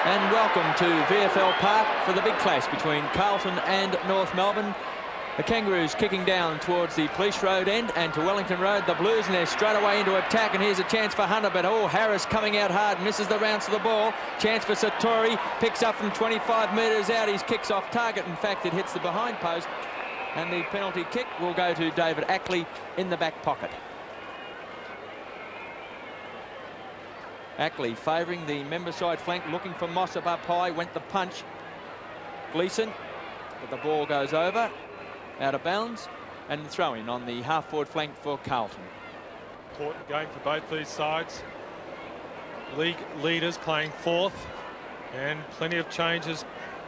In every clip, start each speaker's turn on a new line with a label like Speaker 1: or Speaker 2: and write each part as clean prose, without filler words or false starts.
Speaker 1: And welcome to VFL Park for the big clash between Carlton and North Melbourne. The Kangaroos kicking down towards the Police Road end and to Wellington Road. The Blues, and they're straight away into attack, and here's a chance for Hunter, but Harris coming out hard, misses the rounce of the ball. Chance for Satori, picks up from 25 metres out. His kick's off target. In fact, it hits the behind post, and the penalty kick will go to David Ackley in the back pocket. Ackley favouring the member side flank, looking for Mossop up high, went the punch. Gleeson, but the ball goes over, out of bounds, and the throw-in on the half-forward flank for Carlton.
Speaker 2: Important game for both these sides. League leaders playing fourth, and plenty of changes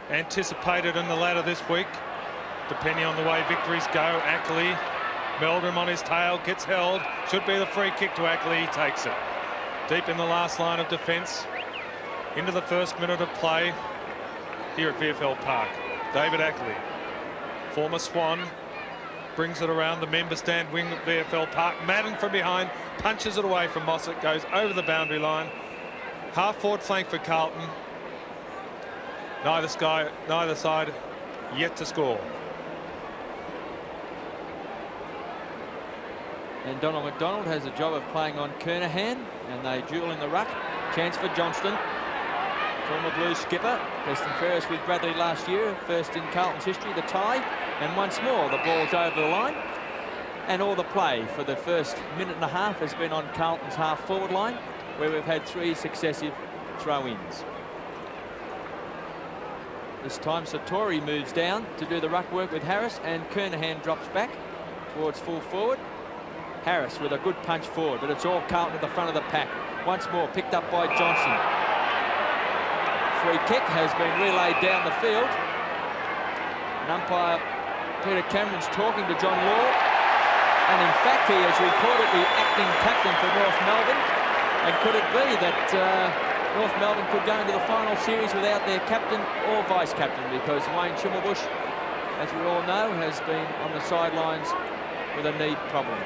Speaker 2: anticipated in the ladder this week, depending on the way victories go. Ackley, Meldrum on his tail, gets held, should be the free kick to Ackley, he takes it. Deep in the last line of defence, into the first minute of play here at VFL Park. David Ackley, former Swan, brings it around the member stand wing at VFL Park. Madden from behind, punches it away from Mossop, goes over the boundary line. Half forward flank for Carlton. Neither side yet to score.
Speaker 1: And Donald McDonald has a job of playing on Kernahan, and they duel in the ruck. Chance for Johnston, former Blues skipper, best and fairest with Bradley last year, first in Carlton's history, the tie. And once more, the ball's over the line. And all the play for the first minute and a half has been on Carlton's half-forward line, where we've had 3 successive throw-ins. This time, Satori moves down to do the ruck work with Harris, and Kernahan drops back towards full forward. Harris with a good punch forward, but it's all Carlton at the front of the pack. Once more, picked up by Johnson. Free kick has been relayed down the field. And umpire Peter Cameron's talking to John Law. And in fact, he has reported the acting captain for North Melbourne. And could it be that North Melbourne could go into the final series without their captain or vice-captain? Because Wayne Schimmelbusch, as we all know, has been on the sidelines with a knee problem.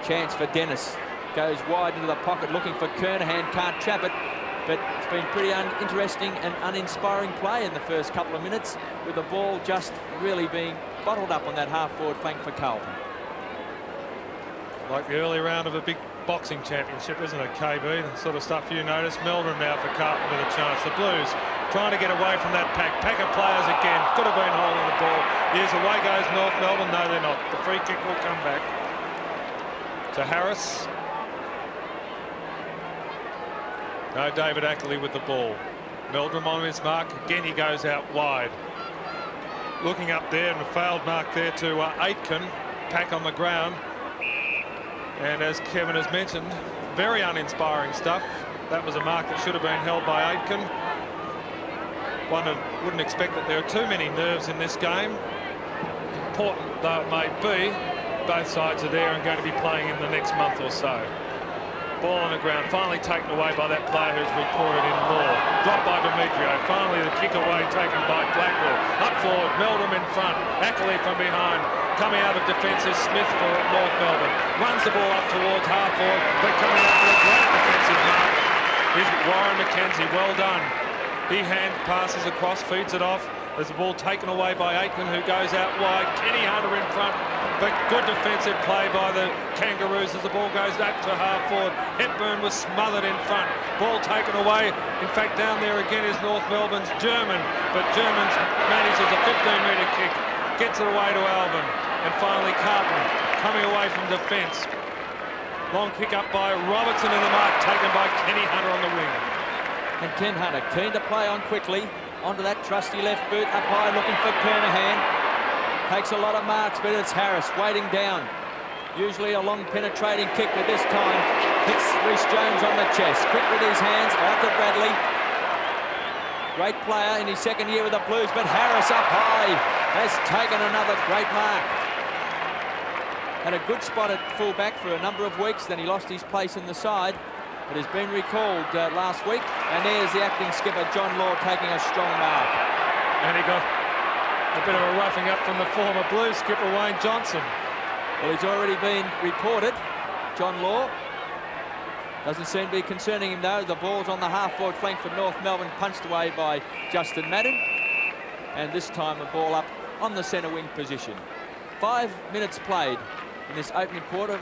Speaker 1: Chance for Dennis, goes wide into the pocket looking for Kernahan, can't trap it, but it's been pretty interesting and uninspiring play in the first couple of minutes, with the ball just really being bottled up on that half-forward flank for Carlton.
Speaker 2: Like the early round of a big boxing championship, isn't it, KB? The sort of stuff you notice. Meldrum now for Carlton with a chance. The Blues trying to get away from that pack of players again. Could have been holding the ball. Here's away goes North Melbourne. No, they're not. The free kick will come back to Harris. No, David Ackley with the ball. Meldrum on his mark. Again, he goes out wide. Looking up there, and a failed mark there to Aitken. Pack on the ground. And as Kevin has mentioned, very uninspiring stuff. That was a mark that should have been held by Aitken. One wouldn't expect that there are too many nerves in this game. Important though it may be, both sides are there and going to be playing in the next month or so. Ball on the ground, finally taken away by that player who's reported in Law. Dropped by Demetrio, finally the kick away taken by Blackwell. Up forward, Meldrum in front, Ackley from behind. Coming out of defence is Smith for North Melbourne. Runs the ball up towards half forward, but coming out with a great defensive mark is Warren McKenzie. Well done. He hand passes across, feeds it off. There's the ball taken away by Aikman, who goes out wide. Kenny Hunter in front, but good defensive play by the Kangaroos as the ball goes back to half forward. Hepburn was smothered in front. Ball taken away. In fact, down there again is North Melbourne's German, but German's manages a 15-metre kick, gets it away to Alvin, and finally Carlton coming away from defence. Long kick up by Robertson in the mark, taken by Kenny Hunter on the wing.
Speaker 1: And Ken Hunter keen to play on quickly. Onto that trusty left boot, up high looking for Kernahan. Takes a lot of marks, but it's Harris waiting down. Usually a long penetrating kick, but this time hits Rhys Jones on the chest. Quick with his hands, out to Bradley. Great player in his second year with the Blues, but Harris up high has taken another great mark. Had a good spot at fullback for a number of weeks, then he lost his place in the side. But has been recalled last week, and there's the acting skipper John Law taking a strong mark.
Speaker 2: And he got a bit of a roughing up from the former Blues skipper Wayne Johnson.
Speaker 1: Well, he's already been reported, John Law. Doesn't seem to be concerning him, though. The ball's on the half-forward flank for North Melbourne, punched away by Justin Madden. And this time a ball up on the centre wing position. 5 minutes played in this opening quarter,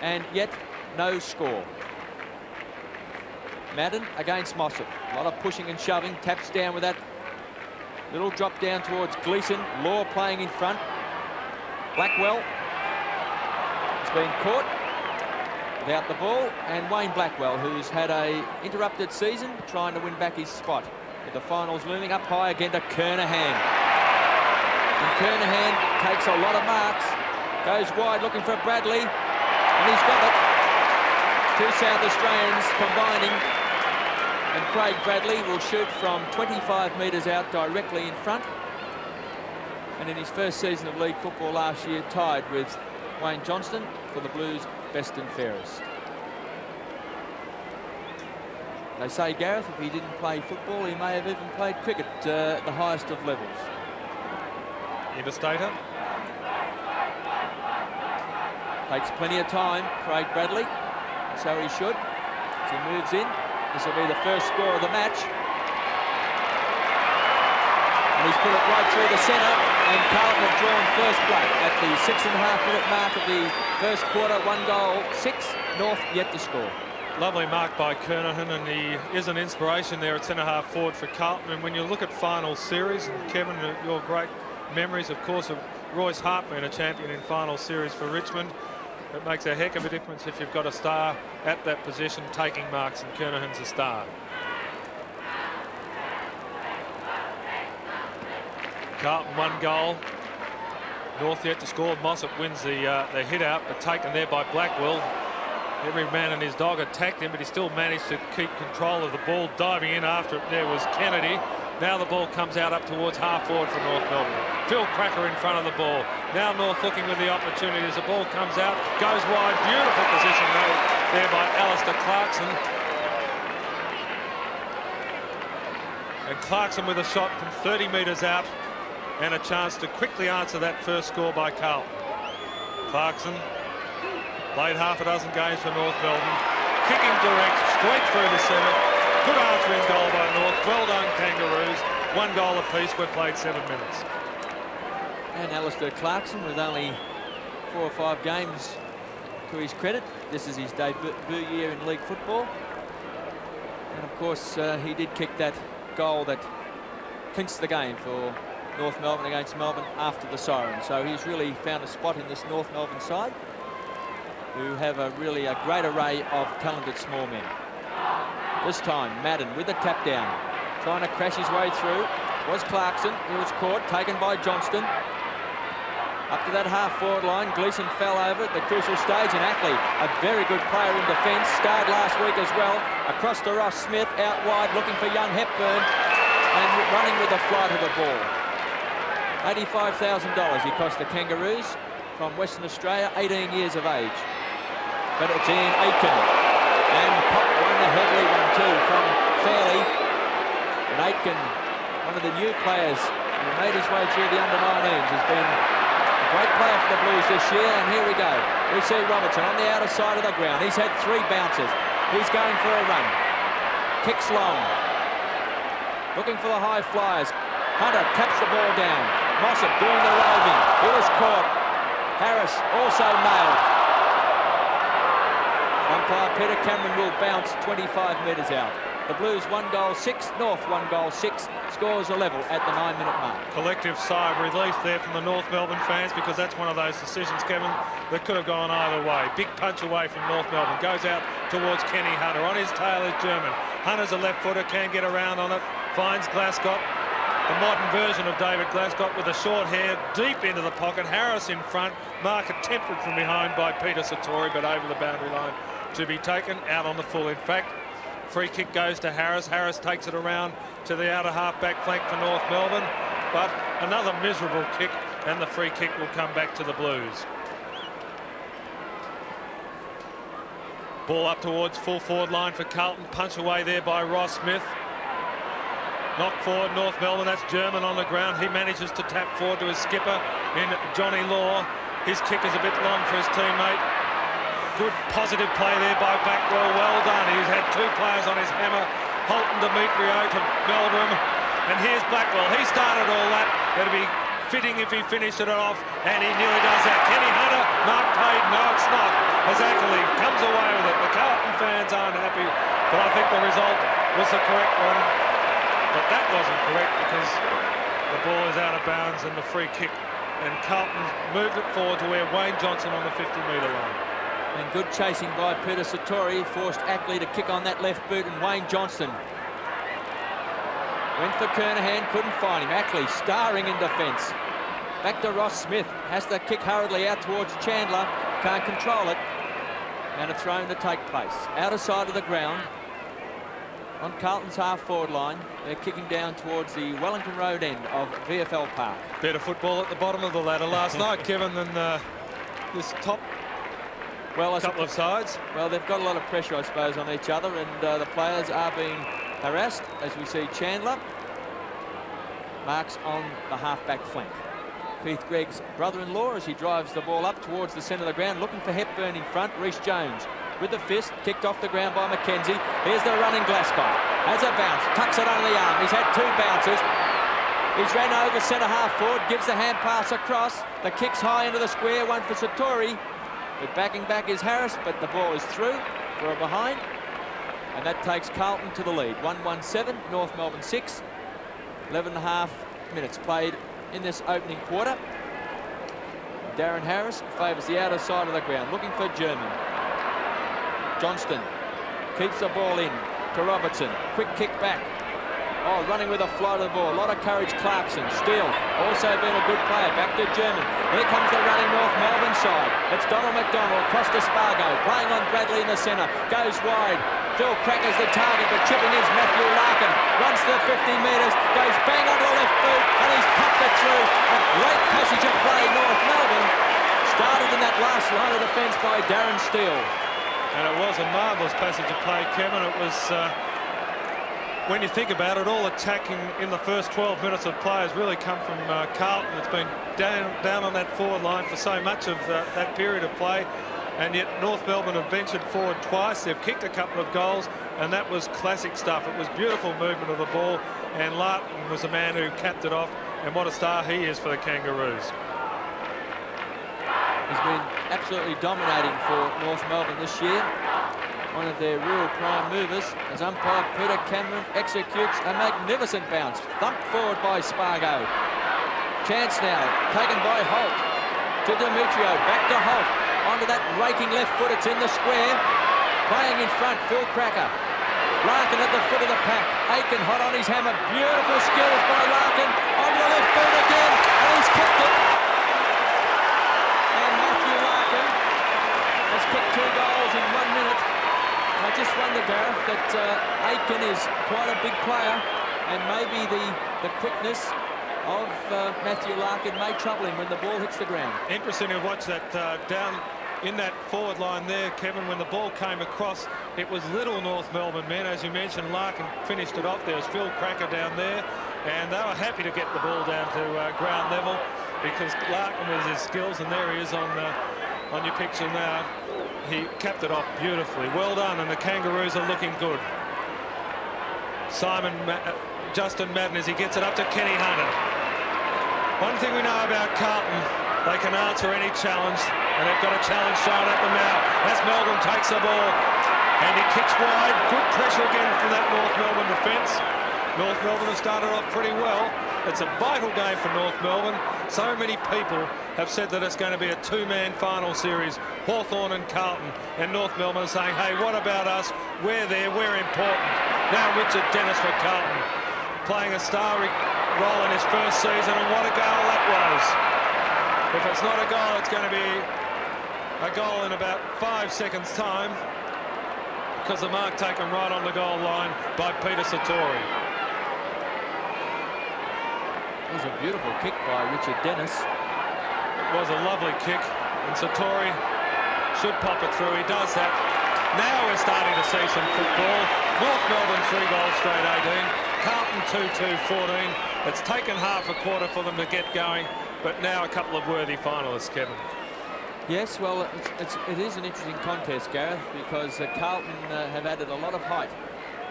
Speaker 1: and yet no score. Madden against Mossop. A lot of pushing and shoving. Taps down with that little drop down towards Gleeson. Law playing in front. Blackwell has been caught without the ball, and Wayne Blackwell, who's had a interrupted season, trying to win back his spot. With the finals looming up high again to Kernahan. And Kernahan takes a lot of marks. Goes wide looking for Bradley, and he's got it. Two South Australians combining, and Craig Bradley will shoot from 25 metres out directly in front. And in his first season of league football last year, tied with Wayne Johnston for the Blues' best and fairest. They say, Gareth, if he didn't play football, he may have even played cricket at the highest of levels.
Speaker 2: Interstater.
Speaker 1: Takes plenty of time, Craig Bradley. So he should. As he moves in, this will be the first score of the match. And he's put it right through the centre, and Carlton have drawn first blood at the 6.5-minute mark of the first quarter. 1 goal, 6. North yet to score.
Speaker 2: Lovely mark by Kernahan, and he is an inspiration there at centre-half forward for Carlton. And when you look at final series, and Kevin, your great memories, of course, of Royce Hart being a champion in final series for Richmond, it makes a heck of a difference if you've got a star at that position taking marks, and Kernahan's a star. Carlton 1 goal. North yet to score. Mossop wins the hit out, but taken there by Blackwell. Every man and his dog attacked him, but he still managed to keep control of the ball. Diving in after it there was Kennedy. Now the ball comes out up towards half forward for North Melbourne. Phil Cracker in front of the ball. Now North looking with the opportunity as the ball comes out. Goes wide. Beautiful position made there by Alistair Clarkson. And Clarkson with a shot from 30 metres out, and a chance to quickly answer that first score by Carlton. Clarkson played half a dozen games for North Melbourne. Kicking direct, straight through the centre. Good answering goal by North. Well done, Kangaroos. 1 goal apiece. We've played 7 minutes.
Speaker 1: And Alistair Clarkson with only 4 or 5 games to his credit. This is his debut year in league football. And of course, he did kick that goal that clinched the game for North Melbourne against Melbourne after the siren. So he's really found a spot in this North Melbourne side, who have a really great array of talented small men. This time, Madden with the tap down, trying to crash his way through. Was Clarkson, who was caught, taken by Johnston. Up to that half-forward line, Gleeson fell over at the crucial stage, and Ackley, a very good player in defence, starred last week as well. Across to Ross Smith, out wide, looking for young Hepburn, and running with the flight of the ball. $85,000 he cost the Kangaroos, from Western Australia, 18 years of age. But it's Ian Aitken, and Pop won a heavily one too from Fairley. And Aitken, one of the new players who made his way through the under-19s, has been a great player for the Blues this year. And here we go. We see Robertson on the outer side of the ground. He's had 3 bounces. He's going for a run. Kicks long. Looking for the high flyers. Hunter taps the ball down. Mossop doing the roving. He was caught. Harris also nailed. Umpire Peter Cameron will bounce 25 metres out. The Blues 1 goal 6, North 1 goal 6. Scores are level at the 9-minute mark.
Speaker 2: Collective sigh of relief there from the North Melbourne fans, because that's one of those decisions, Kevin, that could have gone either way. Big punch away from North Melbourne. Goes out towards Kenny Hunter. On his tail is German. Hunter's a left footer, can get around on it. Finds Glasgow. The modern version of David Glasgow with the short hair deep into the pocket. Harris in front. Mark attempted from behind by Peter Satori, but over the boundary line to be taken out on the full. In fact, free kick goes to Harris. Harris takes it around to the outer half-back flank for North Melbourne, but another miserable kick, and the free kick will come back to the Blues. Ball up towards full forward line for Carlton. Punch away there by Ross Smith. Knock forward North Melbourne. That's German on the ground. He manages to tap forward to his skipper in Johnny Law. His kick is a bit long for his teammate. good positive play there by Backwell. Well done. He's had 2 players on his hammer. Holton Demetrio to Meldrum. And here's Blackwell. He started all that. It'd be fitting if he finished it off, and he nearly does that. Kenny Hunter, Mark paid. No, it's not. As Ackley comes away with it. The Carlton fans aren't happy, but I think the result was the correct one. But that wasn't correct because the ball is out of bounds and the free kick. And Carlton moved it forward to where Wayne Johnson on the 50-metre line.
Speaker 1: And good chasing by Peter Sartori forced Ackley to kick on that left boot, and Wayne Johnston went for Kernahan, couldn't find him. Ackley starring in defence. Back to Ross Smith, has to kick hurriedly out towards Chandler, can't control it. And a throw to take place. Outer side of the ground, on Carlton's half-forward line. They're kicking down towards the Wellington Road end of VFL Park.
Speaker 2: Better football at the bottom of the ladder last night, Kevin, than this top couple of sides. Well,
Speaker 1: they've got a lot of pressure, I suppose, on each other, and the players are being harassed, as we see Chandler marks on the half-back flank. Keith Gregg's brother-in-law as he drives the ball up towards the centre of the ground, looking for Hepburn in front. Rhys Jones with the fist, kicked off the ground by McKenzie. Here's the running Glasgow. Has a bounce, tucks it under the arm. He's had 2 bounces. He's ran over centre half forward, gives the hand pass across. The kick's high into the square, one for Sartori. But backing back is Harris, but the ball is through for a behind. And that takes Carlton to the lead. 1-1-7, North Melbourne 6. 11.5 minutes played in this opening quarter. Darren Harris favours the outer side of the ground, looking for German. Johnston keeps the ball in to Robertson. Quick kick back. Oh, running with a flight of the ball. A lot of courage, Clarkson. Steele, also been a good player. Back to German. Here comes the running North Melbourne side. It's Donald McDonald across to Spargo. Playing on Bradley in the centre. Goes wide. Phil Cracker's the target, but chipping is Matthew Larkin. Runs to the 50 metres. Goes bang onto the left boot, and he's popped it through. A great passage of play, North Melbourne. Started in that last line of defence by Darren Steele.
Speaker 2: And it was a marvellous passage of play, Kevin. It was, when you think about it, all attacking in the first 12 minutes of play has really come from Carlton. It's been down on that forward line for so much of that period of play. And yet North Melbourne have ventured forward twice. They've kicked a couple of goals, and that was classic stuff. It was beautiful movement of the ball, and Larkin was the man who capped it off. And what a star he is for the Kangaroos.
Speaker 1: He's been absolutely dominating for North Melbourne this year. One of their real prime movers as umpire Peter Cameron executes a magnificent bounce. Thumped forward by Spargo. Chance now taken by Holt to Demetrio. Back to Holt. Onto that raking left foot. It's in the square. Playing in front, Phil Cracker. Larkin at the foot of the pack. Aiken hot on his hammer. Beautiful skills by Larkin. Onto the left foot again. And he's kicked it. Has kicked 2 goals in 1 minute. I just wonder, Gareth, that Aiken is quite a big player, and maybe the quickness of Matthew Larkin may trouble him when the ball hits the ground.
Speaker 2: Interesting to watch that down in that forward line there, Kevin. When the ball came across, it was little North Melbourne men. As you mentioned, Larkin finished it off. There was Phil Cracker down there, and they were happy to get the ball down to ground level because Larkin with his skills, and there he is on your picture now. He capped it off beautifully. Well done, and the Kangaroos are looking good. Justin Madden as he gets it up to Kenny Hunter. One thing we know about Carlton, they can answer any challenge, and they've got a challenge thrown at them now. As Melbourne takes the ball, and he kicks wide. Good pressure again from that North Melbourne defence. North Melbourne have started off pretty well. It's a vital game for North Melbourne. So many people have said that it's going to be a 2-man final series, Hawthorn and Carlton, and North Melbourne are saying, hey, what about us? We're there, we're important. Now Richard Dennis for Carlton, playing a starring role in his first season, and what a goal that was. If it's not a goal, it's going to be a goal in about 5 seconds' time, because the mark taken right on the goal line by Peter Sartori.
Speaker 1: It was a beautiful kick by Richard Dennis.
Speaker 2: It was a lovely kick, and Sartori should pop it through. He does that. Now we're starting to see some football. North Melbourne 3 goals straight 18. Carlton 2-2-14. It's taken half a quarter for them to get going, but now a couple of worthy finalists, Kevin.
Speaker 1: Yes, well, it is an interesting contest, Gareth, because Carlton have added a lot of height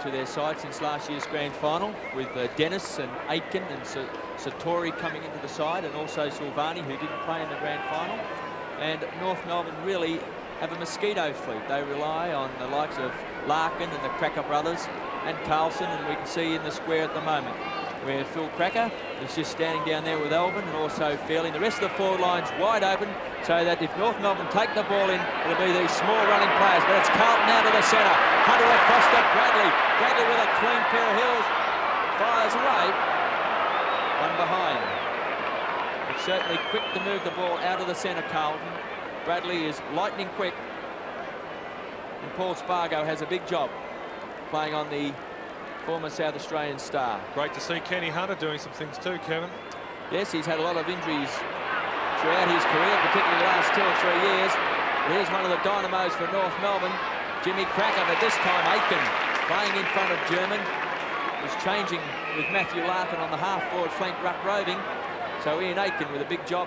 Speaker 1: to their side since last year's grand final, with Dennis and Aitken and Satori coming into the side, and also Silvani, who didn't play in the grand final. And North Melbourne really have a mosquito fleet. They rely on the likes of Larkin and the Cracker brothers and Carlton, and we can see in the square at the moment where Phil Cracker is just standing down there with Alvin and also Fairley. The rest of the forward line's wide open, so that if North Melbourne take the ball in, it'll be these small running players. But it's Carlton out of the centre. Hunter across to Bradley. Bradley with a clean pair of heels. Fires away. One behind. It's certainly quick to move the ball out of the centre, Carlton. Bradley is lightning quick. And Paul Spargo has a big job playing on the former South Australian star.
Speaker 2: Great to see Kenny Hunter doing some things too, Kevin.
Speaker 1: Yes, he's had a lot of injuries throughout his career, particularly the last 2 or 3 years. But here's one of the dynamos for North Melbourne, Jimmy Cracker, but this time Aitken playing in front of German. Is changing with Matthew Larkin on the half-forward flank ruck roving. So Ian Aitken with a big job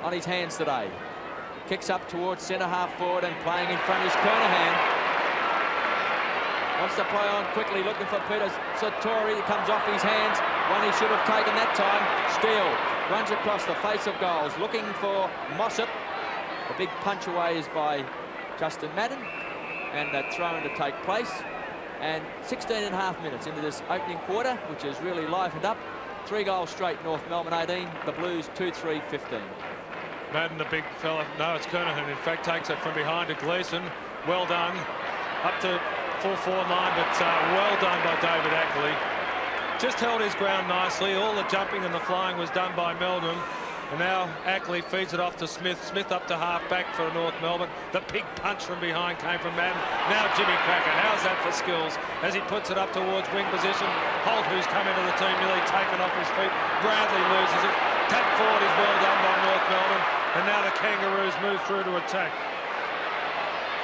Speaker 1: on his hands today. Kicks up towards centre half-forward, and playing in front is Kernahan. Wants to play on quickly, looking for Peter Satori. It comes off his hands. One he should have taken that time. Steele runs across the face of goals, looking for Mossop. The big punch away is by Justin Madden, and that throw-in to take place. And 16.5 minutes into this opening quarter, which has really livened up. 3 goals straight, North Melbourne 18, the Blues 2-3-15.
Speaker 2: Madden, the big fella. No, it's Kernahan. In fact, takes it from behind to Gleeson. Well done. Up to 4-4-9, but well done by David Ackley. Just held his ground nicely. All the jumping and the flying was done by Melbourne. And now Ackley feeds it off to Smith. Smith up to half-back for North Melbourne. The big punch from behind came from Madden. Now Jimmy Cracker. How's that for skills? As he puts it up towards wing position. Holt, who's come into the team, nearly taken off his feet. Bradley loses it. Tap forward is well done by North Melbourne. And now the Kangaroos move through to attack.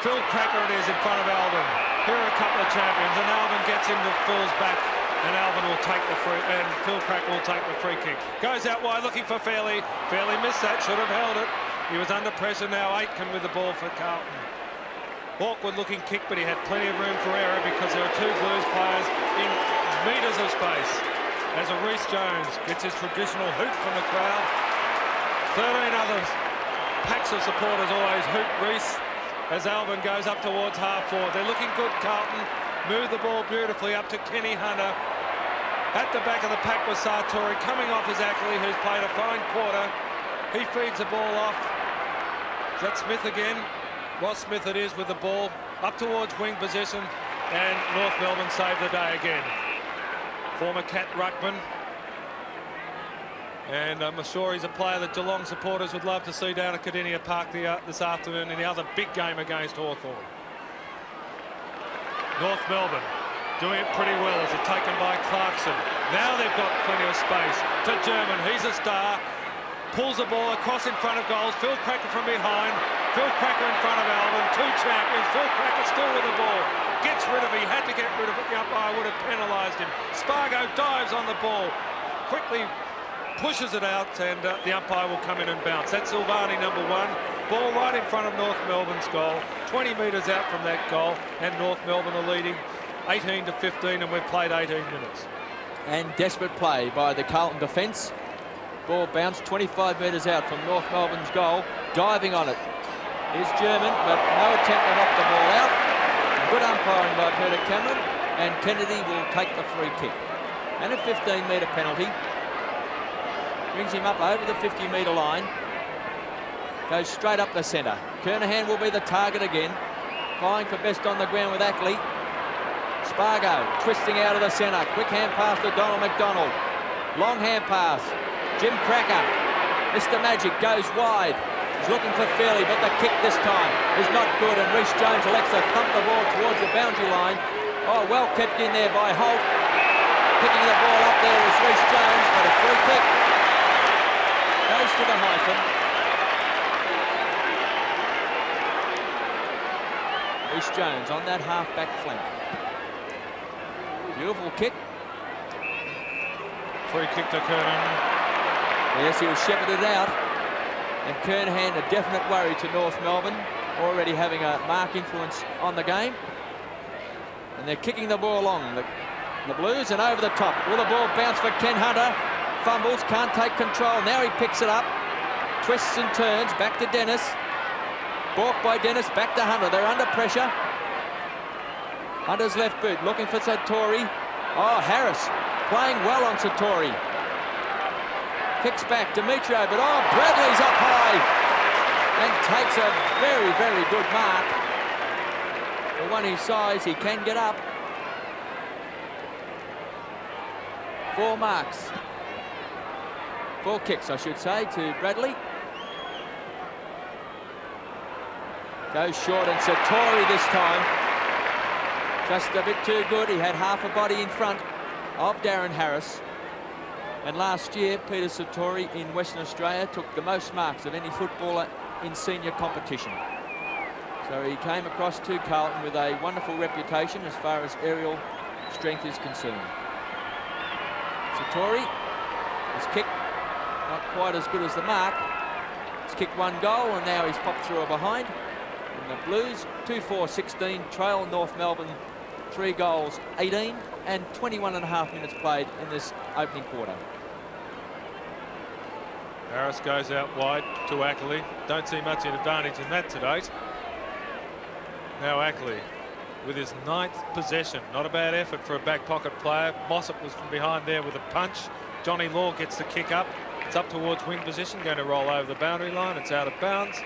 Speaker 2: Phil Cracker it is in front of Alvin. Here are a couple of champions, and Alvin gets into Phil's back, and Alvin will take the free, and Phil Cracker will take the free kick. Goes out wide looking for Fairley. Fairley missed that, should have held it. He was under pressure now. Aitken with the ball for Carlton. Awkward looking kick, but he had plenty of room for error because there are 2 Blues players in metres of space. As a Reece Jones gets his traditional hoot from the crowd. 13 others. Packs of supporters always hoot Reece. As Alvin goes up towards half-forward. They're looking good, Carlton. Move the ball beautifully up to Kenny Hunter. At the back of the pack was Sartori, coming off his Ackley, who's played a fine quarter. He feeds the ball off. Is that Smith again? Ross Smith it is with the ball. Up towards wing position. And North Melbourne saved the day again. Former Cat Ruckman. And I'm sure he's a player that Geelong supporters would love to see down at Cardinia Park this afternoon in the other big game against Hawthorn. North Melbourne doing it pretty well as it's taken by Clarkson. Now they've got plenty of space to German. He's a star. Pulls the ball across in front of goals. Phil Cracker from behind. Phil Cracker in front of Alvin. 2 champions. Phil Cracker still with the ball. Gets rid of it. He had to get rid of it. The umpire would have penalised him. Spargo dives on the ball. Quickly pushes it out, and the umpire will come in and bounce. That's Silvani, number 1. Ball right in front of North Melbourne's goal. 20 metres out from that goal, and North Melbourne are leading 18-15, and we've played 18 minutes.
Speaker 1: And desperate play by the Carlton defence. Ball bounced 25 metres out from North Melbourne's goal. Diving on it is German, but no attempt to knock the ball out. Good umpiring by Peter Cameron, and Kennedy will take the free kick. And a 15-metre penalty. Brings him up over the 50-metre line. Goes straight up the centre. Kernahan will be the target again. Vying for best on the ground with Ackley. Spargo twisting out of the centre. Quick hand pass to Donald McDonald. Long hand pass. Jim Cracker. Mr. Magic goes wide. He's looking for Fairley, but the kick this time is not good, and Reece Jones elects to thump the ball towards the boundary line. Oh, well kept in there by Holt. Picking the ball up there was Reece Jones, but a free kick. Goes to the hyphen. Reece Jones on that half-back flank. Beautiful kick.
Speaker 2: Free kick to Kernan.
Speaker 1: Yes, he was shepherded out. And Kernahan, a definite worry to North Melbourne, already having a mark influence on the game. And they're kicking the ball along, the Blues, and over the top. Will the ball bounce for Ken Hunter? Fumbles, can't take control. Now he picks it up, twists and turns, back to Dennis. Balked by Dennis, back to Hunter. They're under pressure. Hunter's left boot, looking for Satori. Oh, Harris playing well on Satori. Kicks back, Demetrio, but oh, Bradley's up high and takes a very, very good mark. For one his size, he can get up. 4 marks. 4 kicks, I should say, to Bradley. Goes short, and Satori this time. Just a bit too good. He had half a body in front of Darren Harris. And last year, Peter Satori in Western Australia took the most marks of any footballer in senior competition. So he came across to Carlton with a wonderful reputation as far as aerial strength is concerned. Satori, his kick, not quite as good as the mark. He's kicked 1 goal, and now he's popped through a behind. And the Blues, 2-4-16, trail North Melbourne 3 goals, 18, and 21.5 minutes played in this opening quarter.
Speaker 2: Harris goes out wide to Ackley. Don't see much advantage in that to date. Now Ackley with his 9th possession. Not a bad effort for a back pocket player. Mossop was from behind there with a punch. Johnny Law gets the kick up. It's up towards wing position, going to roll over the boundary line. It's out of bounds.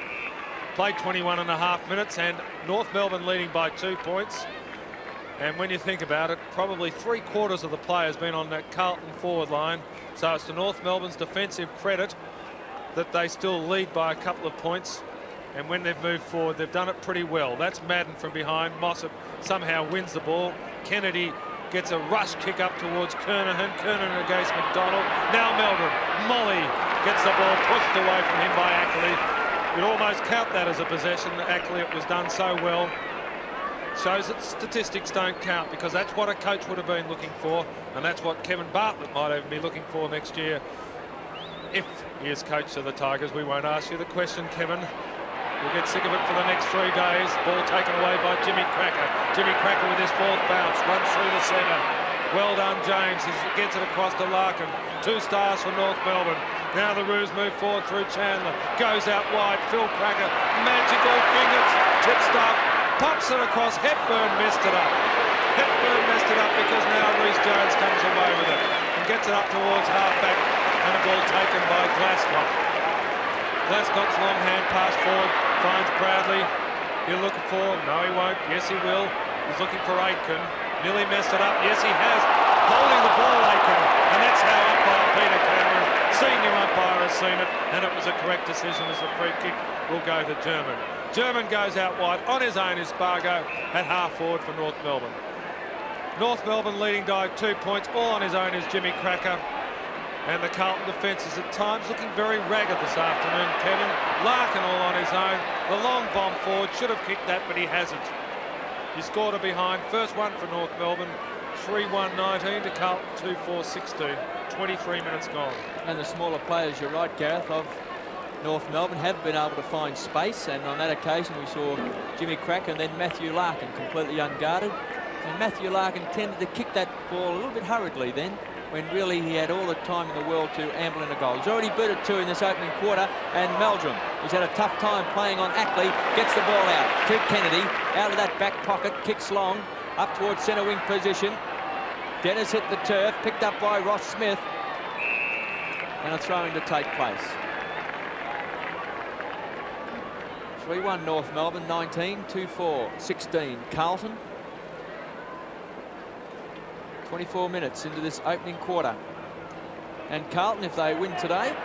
Speaker 2: Played 21.5 minutes, and North Melbourne leading by 2 points. And when you think about it, probably 3/4 of the play has been on that Carlton forward line. So it's to North Melbourne's defensive credit that they still lead by a couple of points. And when they've moved forward, they've done it pretty well. That's Madden from behind. Mossop somehow wins the ball. Kennedy gets a rush kick up towards Kernahan. Kernahan against McDonald. Now Melbourne. Molly gets the ball pushed away from him by Ackley. You'd almost count that as a possession. Ackley, it was done so well. Shows that statistics don't count, because that's what a coach would have been looking for, and that's what Kevin Bartlett might even be looking for next year if he is coach of the Tigers. We won't ask you the question, Kevin. We'll get sick of it for the next 3 days. Ball taken away by Jimmy Cracker. Jimmy Cracker with his 4th bounce, runs through the centre. Well done, James. He gets it across to Larkin. 2 stars for North Melbourne. Now the Roos move forward through Chandler. Goes out wide. Phil Cracker. Magical fingers. Tip stuff. Pops it across. Hepburn messed it up. Hepburn messed it up because now Reece Jones comes away with it and gets it up towards half-back, and a ball taken by Glasgow. Glasgow's long hand pass forward finds Bradley. He'll look for him. No, he won't. Yes, he will. He's looking for Aitken. Nearly messed it up. Yes, he has. Holding the ball, Aitken. And that's how umpire Peter Cameron, senior umpire, has seen it. And it was a correct decision as the free kick will go to German. German goes out wide. On his own is Spargo at half forward for North Melbourne. North Melbourne leading by 2 points. All on his own is Jimmy Cracker. And the Carlton defence is at times looking very ragged this afternoon, Kevin. Larkin all on his own. The long bomb forward should have kicked that, but he hasn't. He scored a behind. First one for North Melbourne. 3-1-19 to Carlton 2-4-16. 23 minutes gone.
Speaker 1: And the smaller players, you're right, Gareth, of North Melbourne have been able to find space, and on that occasion we saw Jimmy Cracker and then Matthew Larkin completely unguarded. And Matthew Larkin tended to kick that ball a little bit hurriedly then, when really he had all the time in the world to amble in a goal. He's already booted 2 in this opening quarter, and Meldrum, who's had a tough time playing on Ackley, gets the ball out to Kennedy, out of that back pocket, kicks long, up towards centre wing position. Dennis hit the turf, picked up by Ross Smith, and a throwing to take place. 3-1 North Melbourne, 19, 2-4-16 Carlton. 24 minutes into this opening quarter. And Carlton, if they win today,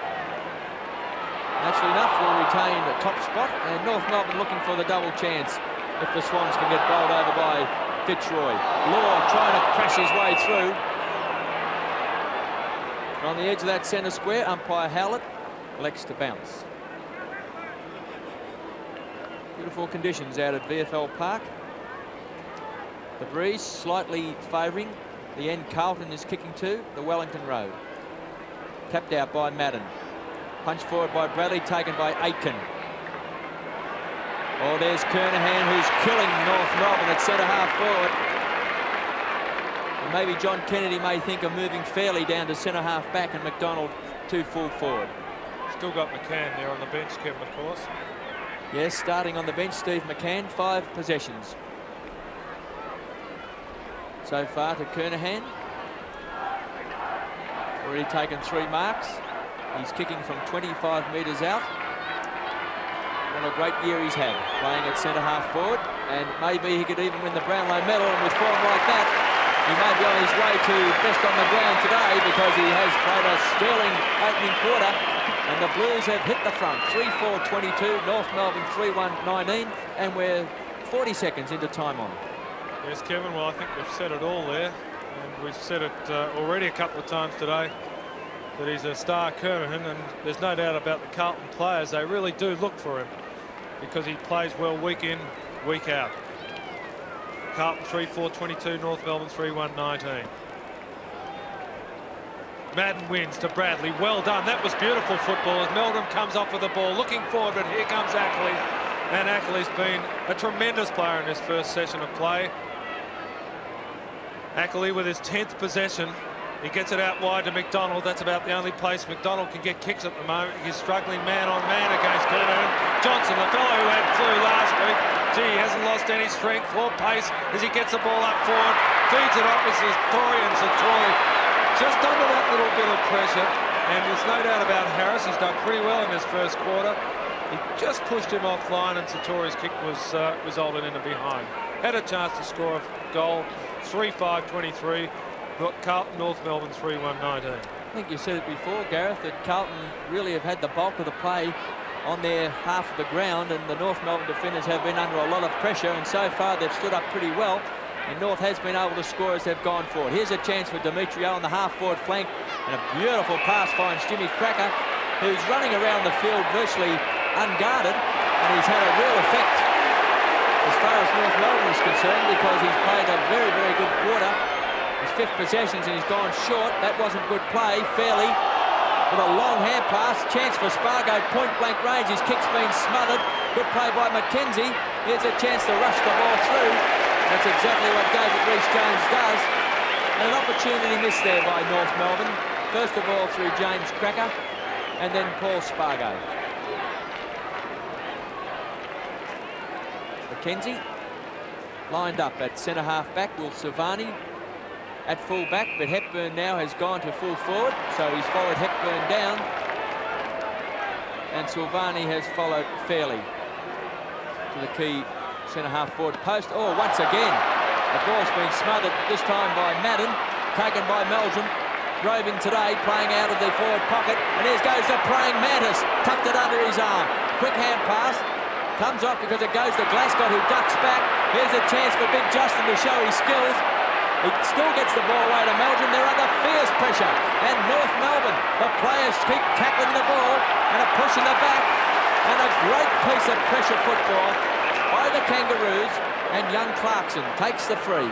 Speaker 1: naturally enough, will retain the top spot. And North Melbourne looking for the double chance if the Swans can get bowled over by Fitzroy. Law trying to crash his way through. On the edge of that centre square, umpire Howlett elects to bounce. Beautiful conditions out at VFL Park. The breeze slightly favouring the end Carlton is kicking to, the Wellington Road. Tapped out by Madden. Punch forward by Bradley, taken by Aitken. Oh, there's Kernahan, who's killing North Melbourne at centre-half forward. And maybe John Kennedy may think of moving Fairley down to centre-half back and McDonald to full forward.
Speaker 2: Still got McCann there on the bench, Kevin, of course.
Speaker 1: Yes, starting on the bench, Steve McCann, 5 possessions. So far to Kernahan. Already taken 3 marks. He's kicking from 25 metres out. What a great year he's had, playing at centre-half forward. And maybe he could even win the Brownlow medal, and with form like that, he may be on his way to best on the ground today, because he has played a sterling opening quarter. And the Blues have hit the front, 3-4-22, North Melbourne 3-1-19, and we're 40 seconds into time on.
Speaker 2: Yes, Kevin, well, I think we've said it all there, and we've said it already a couple of times today, that he's a star Kernahan, and there's no doubt about the Carlton players. They really do look for him, because he plays well week in, week out. Carlton 3-4-22, North Melbourne 3-1-19. Madden wins to Bradley. Well done. That was beautiful football as Meldrum comes off with the ball, looking forward, but here comes Ackley. And Ackley's been a tremendous player in his first session of play. Ackley with his 10th possession. He gets it out wide to McDonald. That's about the only place McDonald can get kicks at the moment. He's struggling man on man against Kernahan. Johnson, the fellow who had flu last week. Gee, he hasn't lost any strength or pace as he gets the ball up forward. Feeds it off with Satori, and Satori just under that little bit of pressure, and there's no doubt about Harris. He's done pretty well in this first quarter. He just pushed him offline, and Satori's kick was resulted in a behind. Had a chance to score a goal. 3-5-23. Carlton, North Melbourne 3-1-19.
Speaker 1: I think you said it before, Gareth, that Carlton really have had the bulk of the play on their half of the ground, and the North Melbourne defenders have been under a lot of pressure, and so far they've stood up pretty well. And North has been able to score as they've gone forward. Here's a chance for Demetrio on the half-forward flank, and a beautiful pass finds Jimmy Cracker, who's running around the field virtually unguarded, and he's had a real effect as far as North Melbourne is concerned, because he's played a very, very good quarter. His 5th possessions, and he's gone short. That wasn't good play. Fairley with a long hand pass. Chance for Spargo, point-blank range. His kick's been smothered. Good play by McKenzie. Here's a chance to rush the ball through. That's exactly what David Rees-Jones does. And an opportunity missed there by North Melbourne. First of all through James Cracker, and then Paul Spargo. McKenzie lined up at centre-half back. Will Silvani at full back, but Hepburn now has gone to full forward, so he's followed Hepburn down. And Silvani has followed Fairley to the key centre-half forward post. Oh, once again, the ball's been smothered, this time by Madden, taken by Meldrum. Roving today, playing out of the forward pocket, and here goes the praying mantis, tucked it under his arm. Quick hand pass, comes off because it goes to Glasgow, who ducks back. Here's a chance for Big Justin to show his skills. He still gets the ball away to Meldrum. They're under fierce pressure, and North Melbourne, the players keep tackling the ball and are pushing the back, and a great piece of pressure football by the Kangaroos, and young Clarkson takes the free.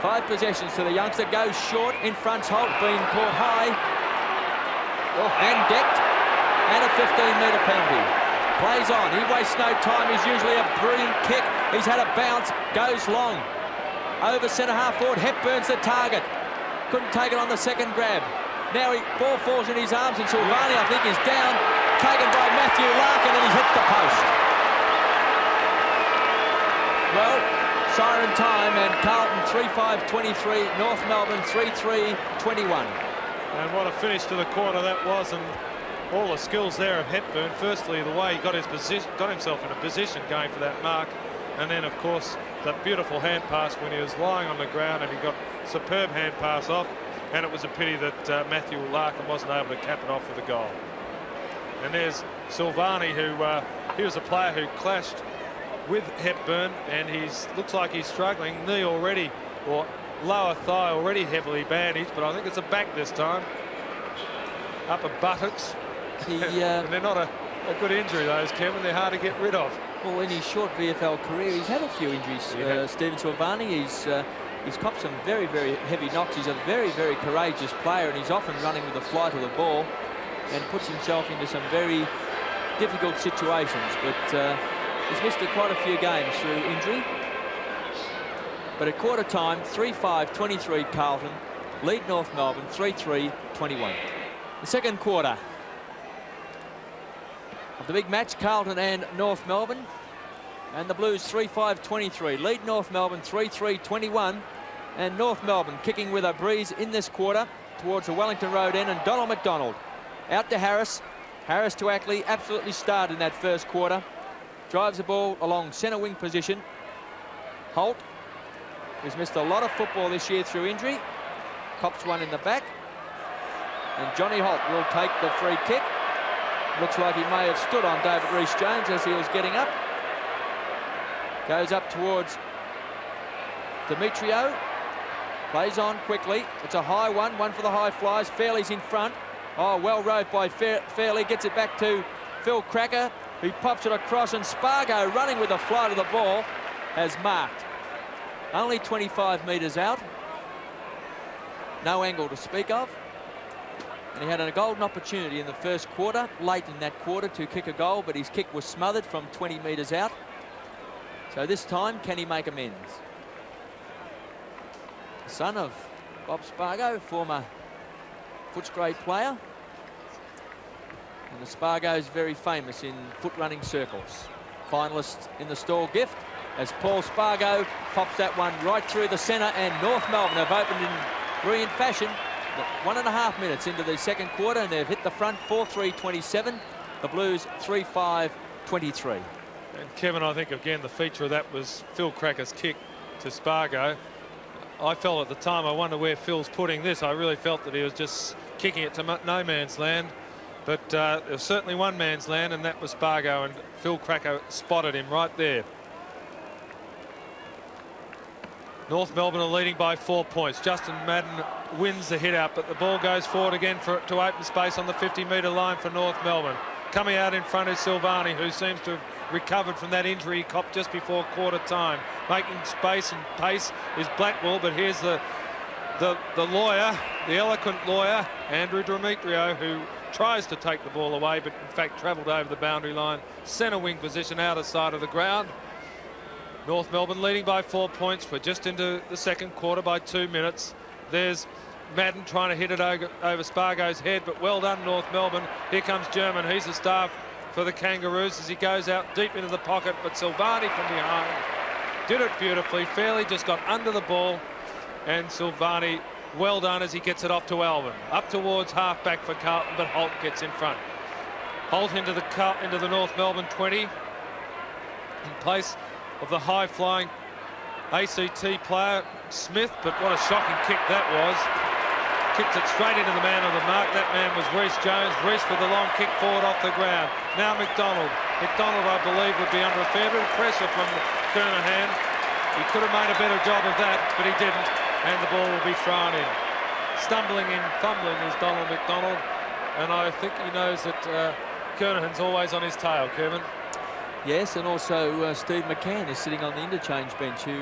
Speaker 1: 5 possessions to the youngster, goes short, in front's Holt, being caught high and decked, and a 15-metre penalty. Plays on, he wastes no time. He's usually a brilliant kick. He's had a bounce, goes long over centre-half forward. Hepburn's the target, couldn't take it on the second grab. Now ball falls in his arms, and Silvani, I think, is down, taken by Matthew Larkin, and he's hit the post. Well, siren time, and Carlton 3-5-23, North Melbourne 3-3-21.
Speaker 2: And what a finish to the quarter that was, and all the skills there of Hepburn. Firstly, the way he got himself in a position going for that mark, and then of course that beautiful hand pass when he was lying on the ground, and he got superb hand pass off. And it was a pity that Matthew Larkin wasn't able to cap it off with a goal. And there's Silvani, who he was a player who clashed with Hepburn, and looks like he's struggling. Knee already, or lower thigh already heavily bandaged, but I think it's a back this time. Upper buttocks. And they're not a good injury, those, Kevin. They're hard to get rid of.
Speaker 1: Well, in his short VFL career, he's had a few injuries.
Speaker 2: Yeah.
Speaker 1: Stephen Silvani, he's copped some very, very heavy knocks. He's a very, very courageous player, and he's often running with the flight of the ball. and puts himself into some very difficult situations. But he's missed quite a few games through injury. But at quarter time, 3-5-23 Carlton lead North Melbourne 3-3-21. The second quarter of the big match, Carlton and North Melbourne, and the Blues 3-5-23 lead North Melbourne 3-3-21, and North Melbourne kicking with a breeze in this quarter towards the Wellington Road end, and Donald McDonald out to Harris to Ackley. Absolutely starred in that first quarter, drives the ball along centre wing position. Holt, who's missed a lot of football this year through injury, cops one in the back, and Johnny Holt will take the free kick. Looks like he may have stood on David Rees-Jones as he was getting up. Goes up towards Demetrio, plays on quickly. It's a high one for the high flyers. Fairley's in front. Oh, well rode by Fairley, gets it back to Phil Cracker, who pops it across, and Spargo, running with the flight of the ball, has marked. Only 25 metres out. No angle to speak of. And he had a golden opportunity in the first quarter, late in that quarter, to kick a goal, but his kick was smothered from 20 metres out. So this time, can he make amends? The son of Bob Spargo, former Footscray player. And the Spargo's very famous in foot running circles. Finalist in the Stall gift, as Paul Spargo pops that one right through the centre, and North Melbourne have opened in brilliant fashion. 1.5 minutes into the second quarter, and they've hit the front 4-3-27. The Blues 3-5-23.
Speaker 2: And Kevin, I think again the feature of that was Phil Cracker's kick to Spargo. I felt at the time, I wonder where Phil's putting this. I really felt that he was just kicking it to no man's land. But there was certainly one man's land, and that was Spargo, and Phil Cracker spotted him right there. North Melbourne are leading by 4 points. Justin Madden wins the hit out, but the ball goes forward again to open space on the 50-metre line for North Melbourne. Coming out in front is Silvani, who seems to have recovered from that injury he copped just before quarter time. Making space and pace is Blackwell, but here's the lawyer, the eloquent lawyer, Andrew Demetrio, who tries to take the ball away, but in fact travelled over the boundary line. Centre wing position, outer side of the ground. North Melbourne leading by 4 points. We're just into the second quarter by 2 minutes. There's Madden trying to hit it over Spargo's head, but well done, North Melbourne. Here comes German. He's the star for the Kangaroos as he goes out deep into the pocket, but Silvani from behind did it beautifully. Fairley just got under the ball, and Silvani, well done as he gets it off to Alvin. Up towards half-back for Carlton, but Holt gets in front. Holt into the North Melbourne 20 in place of the high-flying ACT player Smith, but what a shocking kick that was. Kicked it straight into the man on the mark. That man was Rees-Jones. Rees with the long kick forward off the ground. Now McDonald. McDonald, I believe, would be under a fair bit of pressure from Kernahan. He could have made a better job of that, but he didn't, and the ball will be thrown in. Stumbling in, fumbling is Donald McDonald, and I think he knows that Kernahan's always on his tail, Kevin.
Speaker 1: Yes, and also Steve McCann is sitting on the interchange bench, who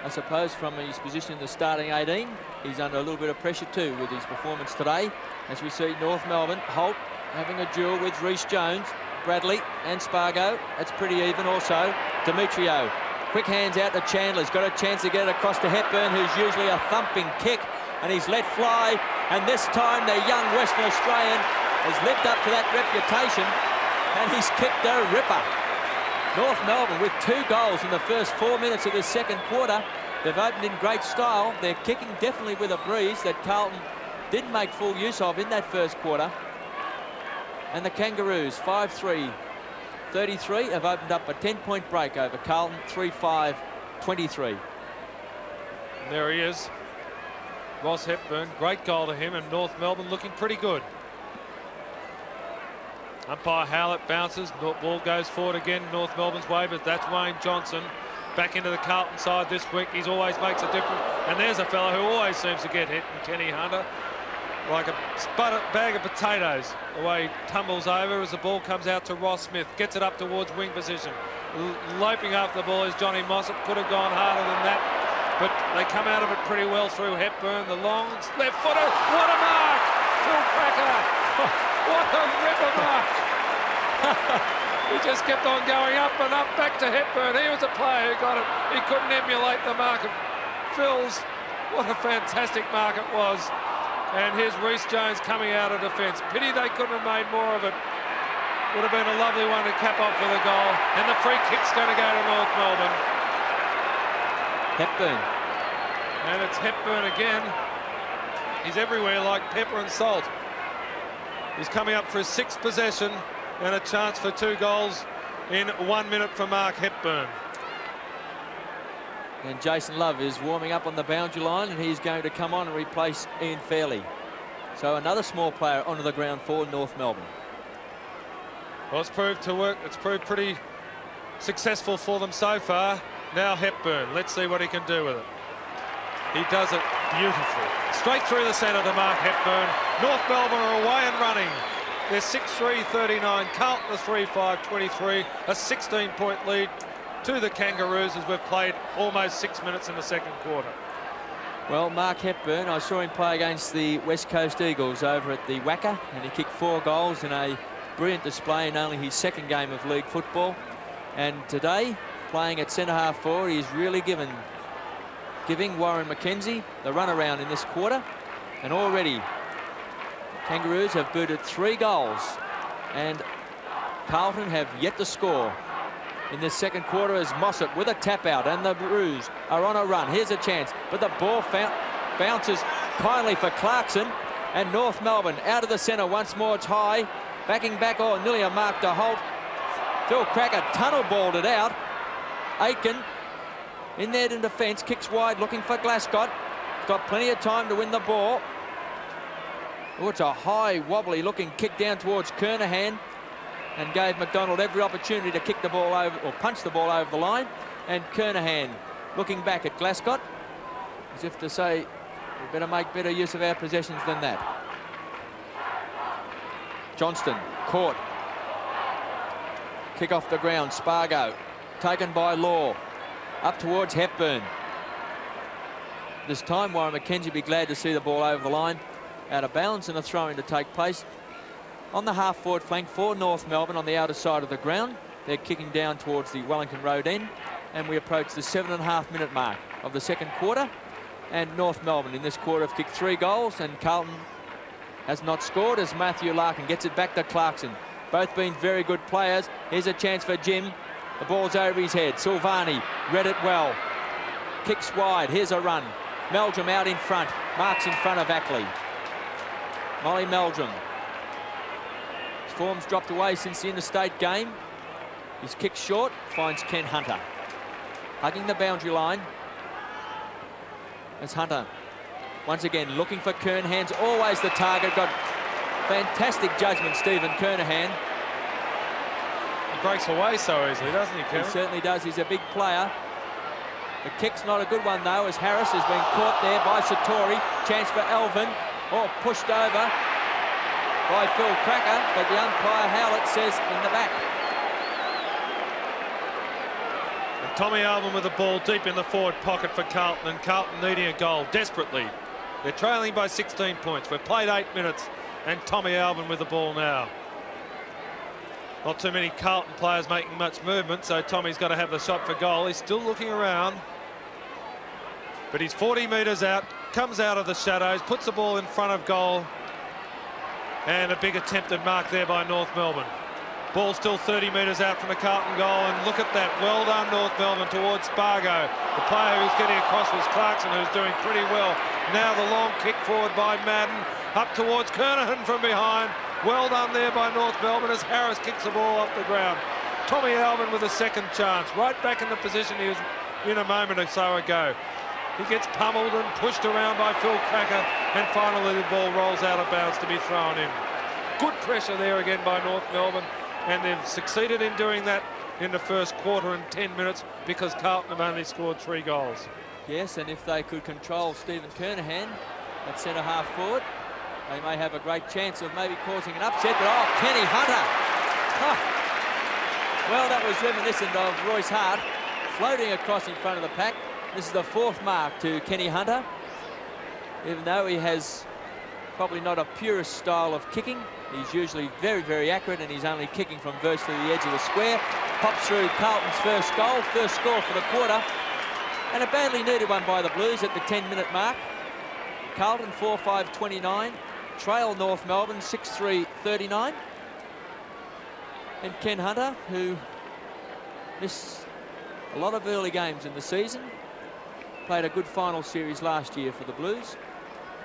Speaker 1: I suppose from his position in the starting 18, he's under a little bit of pressure too with his performance today. As we see North Melbourne, Holt having a duel with Rees-Jones, Bradley and Spargo. That's pretty even also. Demetrio, quick hands out to Chandler. He's got a chance to get it across to Hepburn, who's usually a thumping kick, and he's let fly. And this time the young Western Australian has lived up to that reputation, and he's kicked a ripper. North Melbourne with 2 goals in the first 4 minutes of this second quarter. They've opened in great style. They're kicking definitely with a breeze that Carlton didn't make full use of in that first quarter. And the Kangaroos, 5-3-33, have opened up a 10-point break over Carlton, 3-5-23.
Speaker 2: And there he is, Ross Hepburn. Great goal to him, and North Melbourne looking pretty good. Umpire Howlett bounces, ball goes forward again North Melbourne's way, but that's Wayne Johnson back into the Carlton side this week. He always makes a difference, and there's a fella who always seems to get hit, and Kenny Hunter, like a bag of potatoes. The way he tumbles over as the ball comes out to Ross Smith, gets it up towards wing position. Loping after the ball is Johnny Mossop. Could have gone harder than that, but they come out of it pretty well through Hepburn. The long left footer, what a mark! Phil Cracker What a ripper mark! He just kept on going up and up, back to Hepburn. He was a player who got it. He couldn't emulate the mark of Phil's. What a fantastic mark it was. And here's Rhys Jones coming out of defence. Pity they couldn't have made more of it. Would have been a lovely one to cap off for the goal. And the free kick's going to go to North Melbourne.
Speaker 1: Hepburn.
Speaker 2: And it's Hepburn again. He's everywhere like pepper and salt. He's coming up for his 6th possession and a chance for 2 goals in 1 minute for Mark Hepburn.
Speaker 1: And Jason Love is warming up on the boundary line, and he's going to come on and replace Ian Fairley. So another small player onto the ground for North Melbourne.
Speaker 2: Well, it's proved to work. It's proved pretty successful for them so far. Now Hepburn. Let's see what he can do with it. He does it beautifully. Straight through the centre to Mark Hepburn. North Melbourne are away and running. They're 6-3-39. Carlton are 3-5-23. A 16-point lead to the Kangaroos as we've played almost 6 minutes in the second quarter.
Speaker 1: Well, Mark Hepburn, I saw him play against the West Coast Eagles over at the Wacker, and he kicked 4 goals in a brilliant display in only his 2nd game of league football. And today, playing at centre-half forward, he's really giving Warren McKenzie the runaround in this quarter. And already, Kangaroos have booted 3 goals, and Carlton have yet to score in this second quarter as Mossop with a tap out, and the Roos are on a run. Here's a chance, but the ball bounces kindly for Clarkson, and North Melbourne out of the centre once more. It's high, backing back, nearly a mark to Holt. Phil Cracker tunnel balled it out. Aitken in there in defence, kicks wide, looking for Glascott. Got plenty of time to win the ball. Oh, it's a high, wobbly looking kick down towards Kernahan, and gave McDonald every opportunity to kick the ball over, or punch the ball over the line. And Kernahan looking back at Glascott as if to say, we better make better use of our possessions than that. Johnston caught. Kick off the ground, Spargo taken by Law. Up towards Hepburn. This time Warren McKenzie be glad to see the ball over the line. Out of bounds, and a throw-in to take place on the half-forward flank for North Melbourne on the outer side of the ground. They're kicking down towards the Wellington Road end, and we approach the 7.5-minute mark of the second quarter. And North Melbourne in this quarter have kicked 3 goals, and Carlton has not scored as Matthew Larkin gets it back to Clarkson. Both been very good players. Here's a chance for Jim. The ball's over his head. Silvani read it well. Kicks wide. Here's a run. Meldrum out in front. Marks in front of Ackley. Molly Meldrum. His form's dropped away since the interstate game. His kick short, finds Ken Hunter. Hugging the boundary line. As Hunter, once again, looking for Kernahan's always the target. Got fantastic judgment, Stephen Kernahan.
Speaker 2: He breaks away so easily, doesn't he, Kevin?
Speaker 1: He certainly does. He's a big player. The kick's not a good one, though, as Harris has been caught there by Satori. Chance for Elvin. Pushed over by Phil Cracker, but the umpire Howlett says in the back.
Speaker 2: And Tommy Alvin with the ball deep in the forward pocket for Carlton, and Carlton needing a goal desperately. They're trailing by 16 points. We've played 8 minutes, and Tommy Alvin with the ball now. Not too many Carlton players making much movement, so Tommy's got to have the shot for goal. He's still looking around, but he's 40 metres out, comes out of the shadows, puts the ball in front of goal, and a big attempted mark there by North Melbourne. Ball still 30 metres out from the Carlton goal, and look at that. Well done, North Melbourne, towards Spargo. The player who's getting across was Clarkson, who's doing pretty well. Now the long kick forward by Madden, up towards Kernahan from behind. Well done there by North Melbourne as Harris kicks the ball off the ground. Tommy Alvin with a second chance, right back in the position he was in a moment or so ago. He gets pummeled and pushed around by Phil Cracker, and finally the ball rolls out of bounds to be thrown in. Good pressure there again by North Melbourne, and they've succeeded in doing that in the first quarter and 10 minutes because Carlton have only scored 3 goals.
Speaker 1: Yes, and if they could control Stephen Kernahan at centre half forward, they may have a great chance of maybe causing an upset. But Kenny Hunter. Well, that was reminiscent of Royce Hart floating across in front of the pack. This is the 4th mark to Kenny Hunter. Even though he has probably not a purist style of kicking, He's usually very, very accurate, and he's only kicking from virtually the edge of the square. Pops through Carlton's first goal, first score for the quarter, and a badly needed one by the Blues at the 10-minute mark. Carlton 4-5-29, trail North Melbourne 6-3-39. And Ken Hunter, who missed a lot of early games in the season, played a good final series last year for the Blues.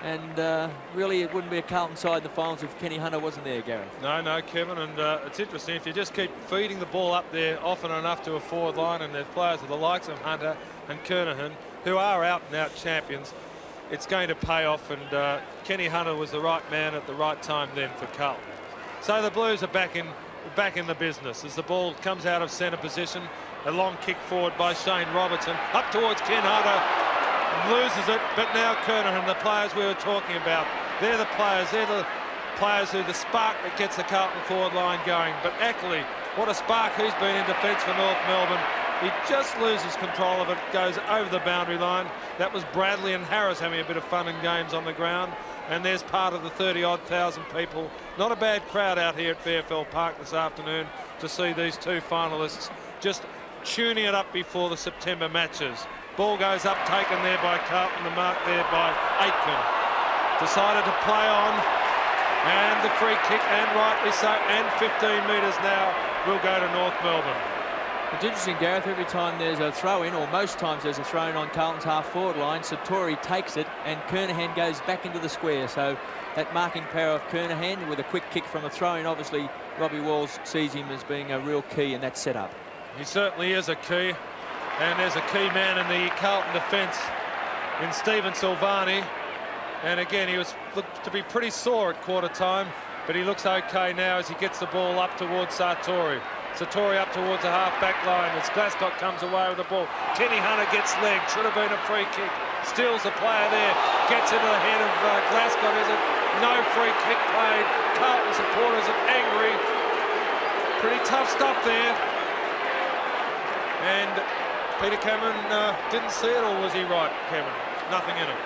Speaker 1: And really, it wouldn't be a Carlton side in the finals if Kenny Hunter wasn't there, Gareth.
Speaker 2: No, Kevin, and it's interesting. If you just keep feeding the ball up there often enough to a forward line, and there's players of the likes of Hunter and Kernahan, who are out-and-out champions, it's going to pay off, and Kenny Hunter was the right man at the right time then for Carlton. So the Blues are back in the business as the ball comes out of centre position. A long kick forward by Shane Robertson, up towards Ken Hunter. Loses it, but now Kernahan, the players we were talking about, they're the players who the spark that gets the Carlton forward line going. But Ackley, what a spark he's been in defence for North Melbourne. He just loses control of it, goes over the boundary line. That was Bradley and Harris having a bit of fun and games on the ground, and there's part of the 30-odd thousand people. Not a bad crowd out here at VFL Park this afternoon to see these two finalists just tuning it up before the September matches. Ball goes up, taken there by Carlton, the mark there by Aitken. Decided to play on, and the free kick, and rightly so, and 15 metres now will go to North Melbourne.
Speaker 1: It's interesting, Gareth, every time there's a throw-in, or most times there's a throw-in on Carlton's half-forward line, Satori takes it, and Kernahan goes back into the square. So that marking power of Kernahan with a quick kick from a throw-in, obviously Robbie Walls sees him as being a real key in that setup.
Speaker 2: He certainly is a key. And there's a key man in the Carlton defence in Stephen Silvani. And again, he looked to be pretty sore at quarter time, but he looks okay now as he gets the ball up towards Satori. Satori up towards the half-back line as Glasgow comes away with the ball. Kenny Hunter gets legged, should have been a free kick. Steals the player there, gets into the head of Glasgow. Is it? No free kick played. Carlton supporters are angry. Pretty tough stuff there. And Peter Cameron didn't see it, or was he right, Cameron? Nothing in it.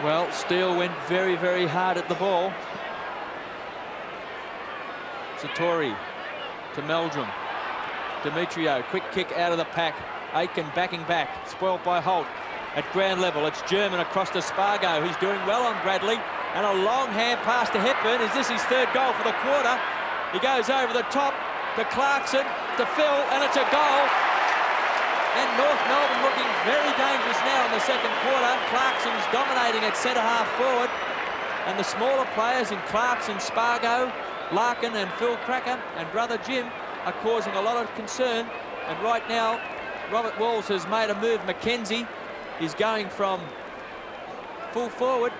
Speaker 1: Well, Steele went very, very hard at the ball. Satori to Meldrum. Demetrio, quick kick out of the pack. Aitken backing back, spoilt by Holt. At ground level, it's German across to Spargo, who's doing well on Bradley. And a long hand pass to Hepburn. Is this his third goal for the quarter? He goes over the top to Clarkson, to Phil, and it's a goal. And North Melbourne looking very dangerous now in the second quarter. Clarkson's dominating at centre-half forward. And the smaller players in Clarkson, Spargo, Larkin and Phil Cracker and brother Jim are causing a lot of concern. And right now, Robert Walls has made a move. Mackenzie is going from full forward.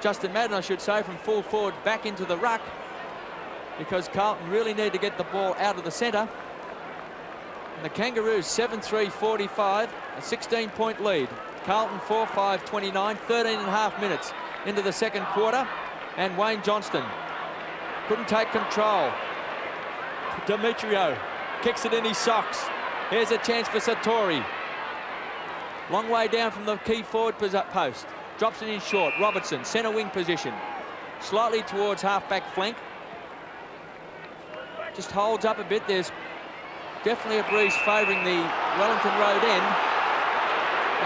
Speaker 1: Justin Madden, I should say, from full forward back into the ruck, because Carlton really need to get the ball out of the centre. And the Kangaroos 7-3-45, a 16-point lead. Carlton 4-5-29, 13.5 minutes into the second quarter. And Wayne Johnston couldn't take control. Demetrio kicks it in his socks. Here's a chance for Satori. Long way down from the key forward post. Drops it in short. Robertson, centre wing position. Slightly towards half-back flank. Just holds up a bit. There's definitely a breeze favouring the Wellington Road end.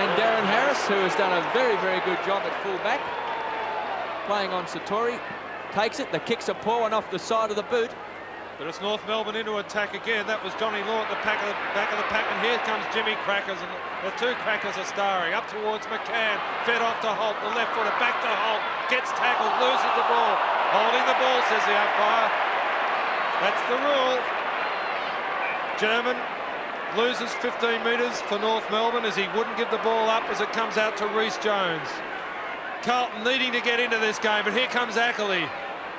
Speaker 1: And Darren Harris, who has done a very, very good job at full-back, playing on Satori, takes it. The kick's a poor one off the side of the boot.
Speaker 2: But it's North Melbourne into attack again. That was Johnny Law at the back of the pack, and here comes Jimmy Crackers, and the two Crackers are starring. Up towards McCann, fed off to Holt, the left footer, back to Holt, gets tackled, loses the ball. Holding the ball, says the umpire. That's the rule. German loses 15 metres for North Melbourne as he wouldn't give the ball up as it comes out to Rhys Jones. Carlton needing to get into this game, but here comes Ackley.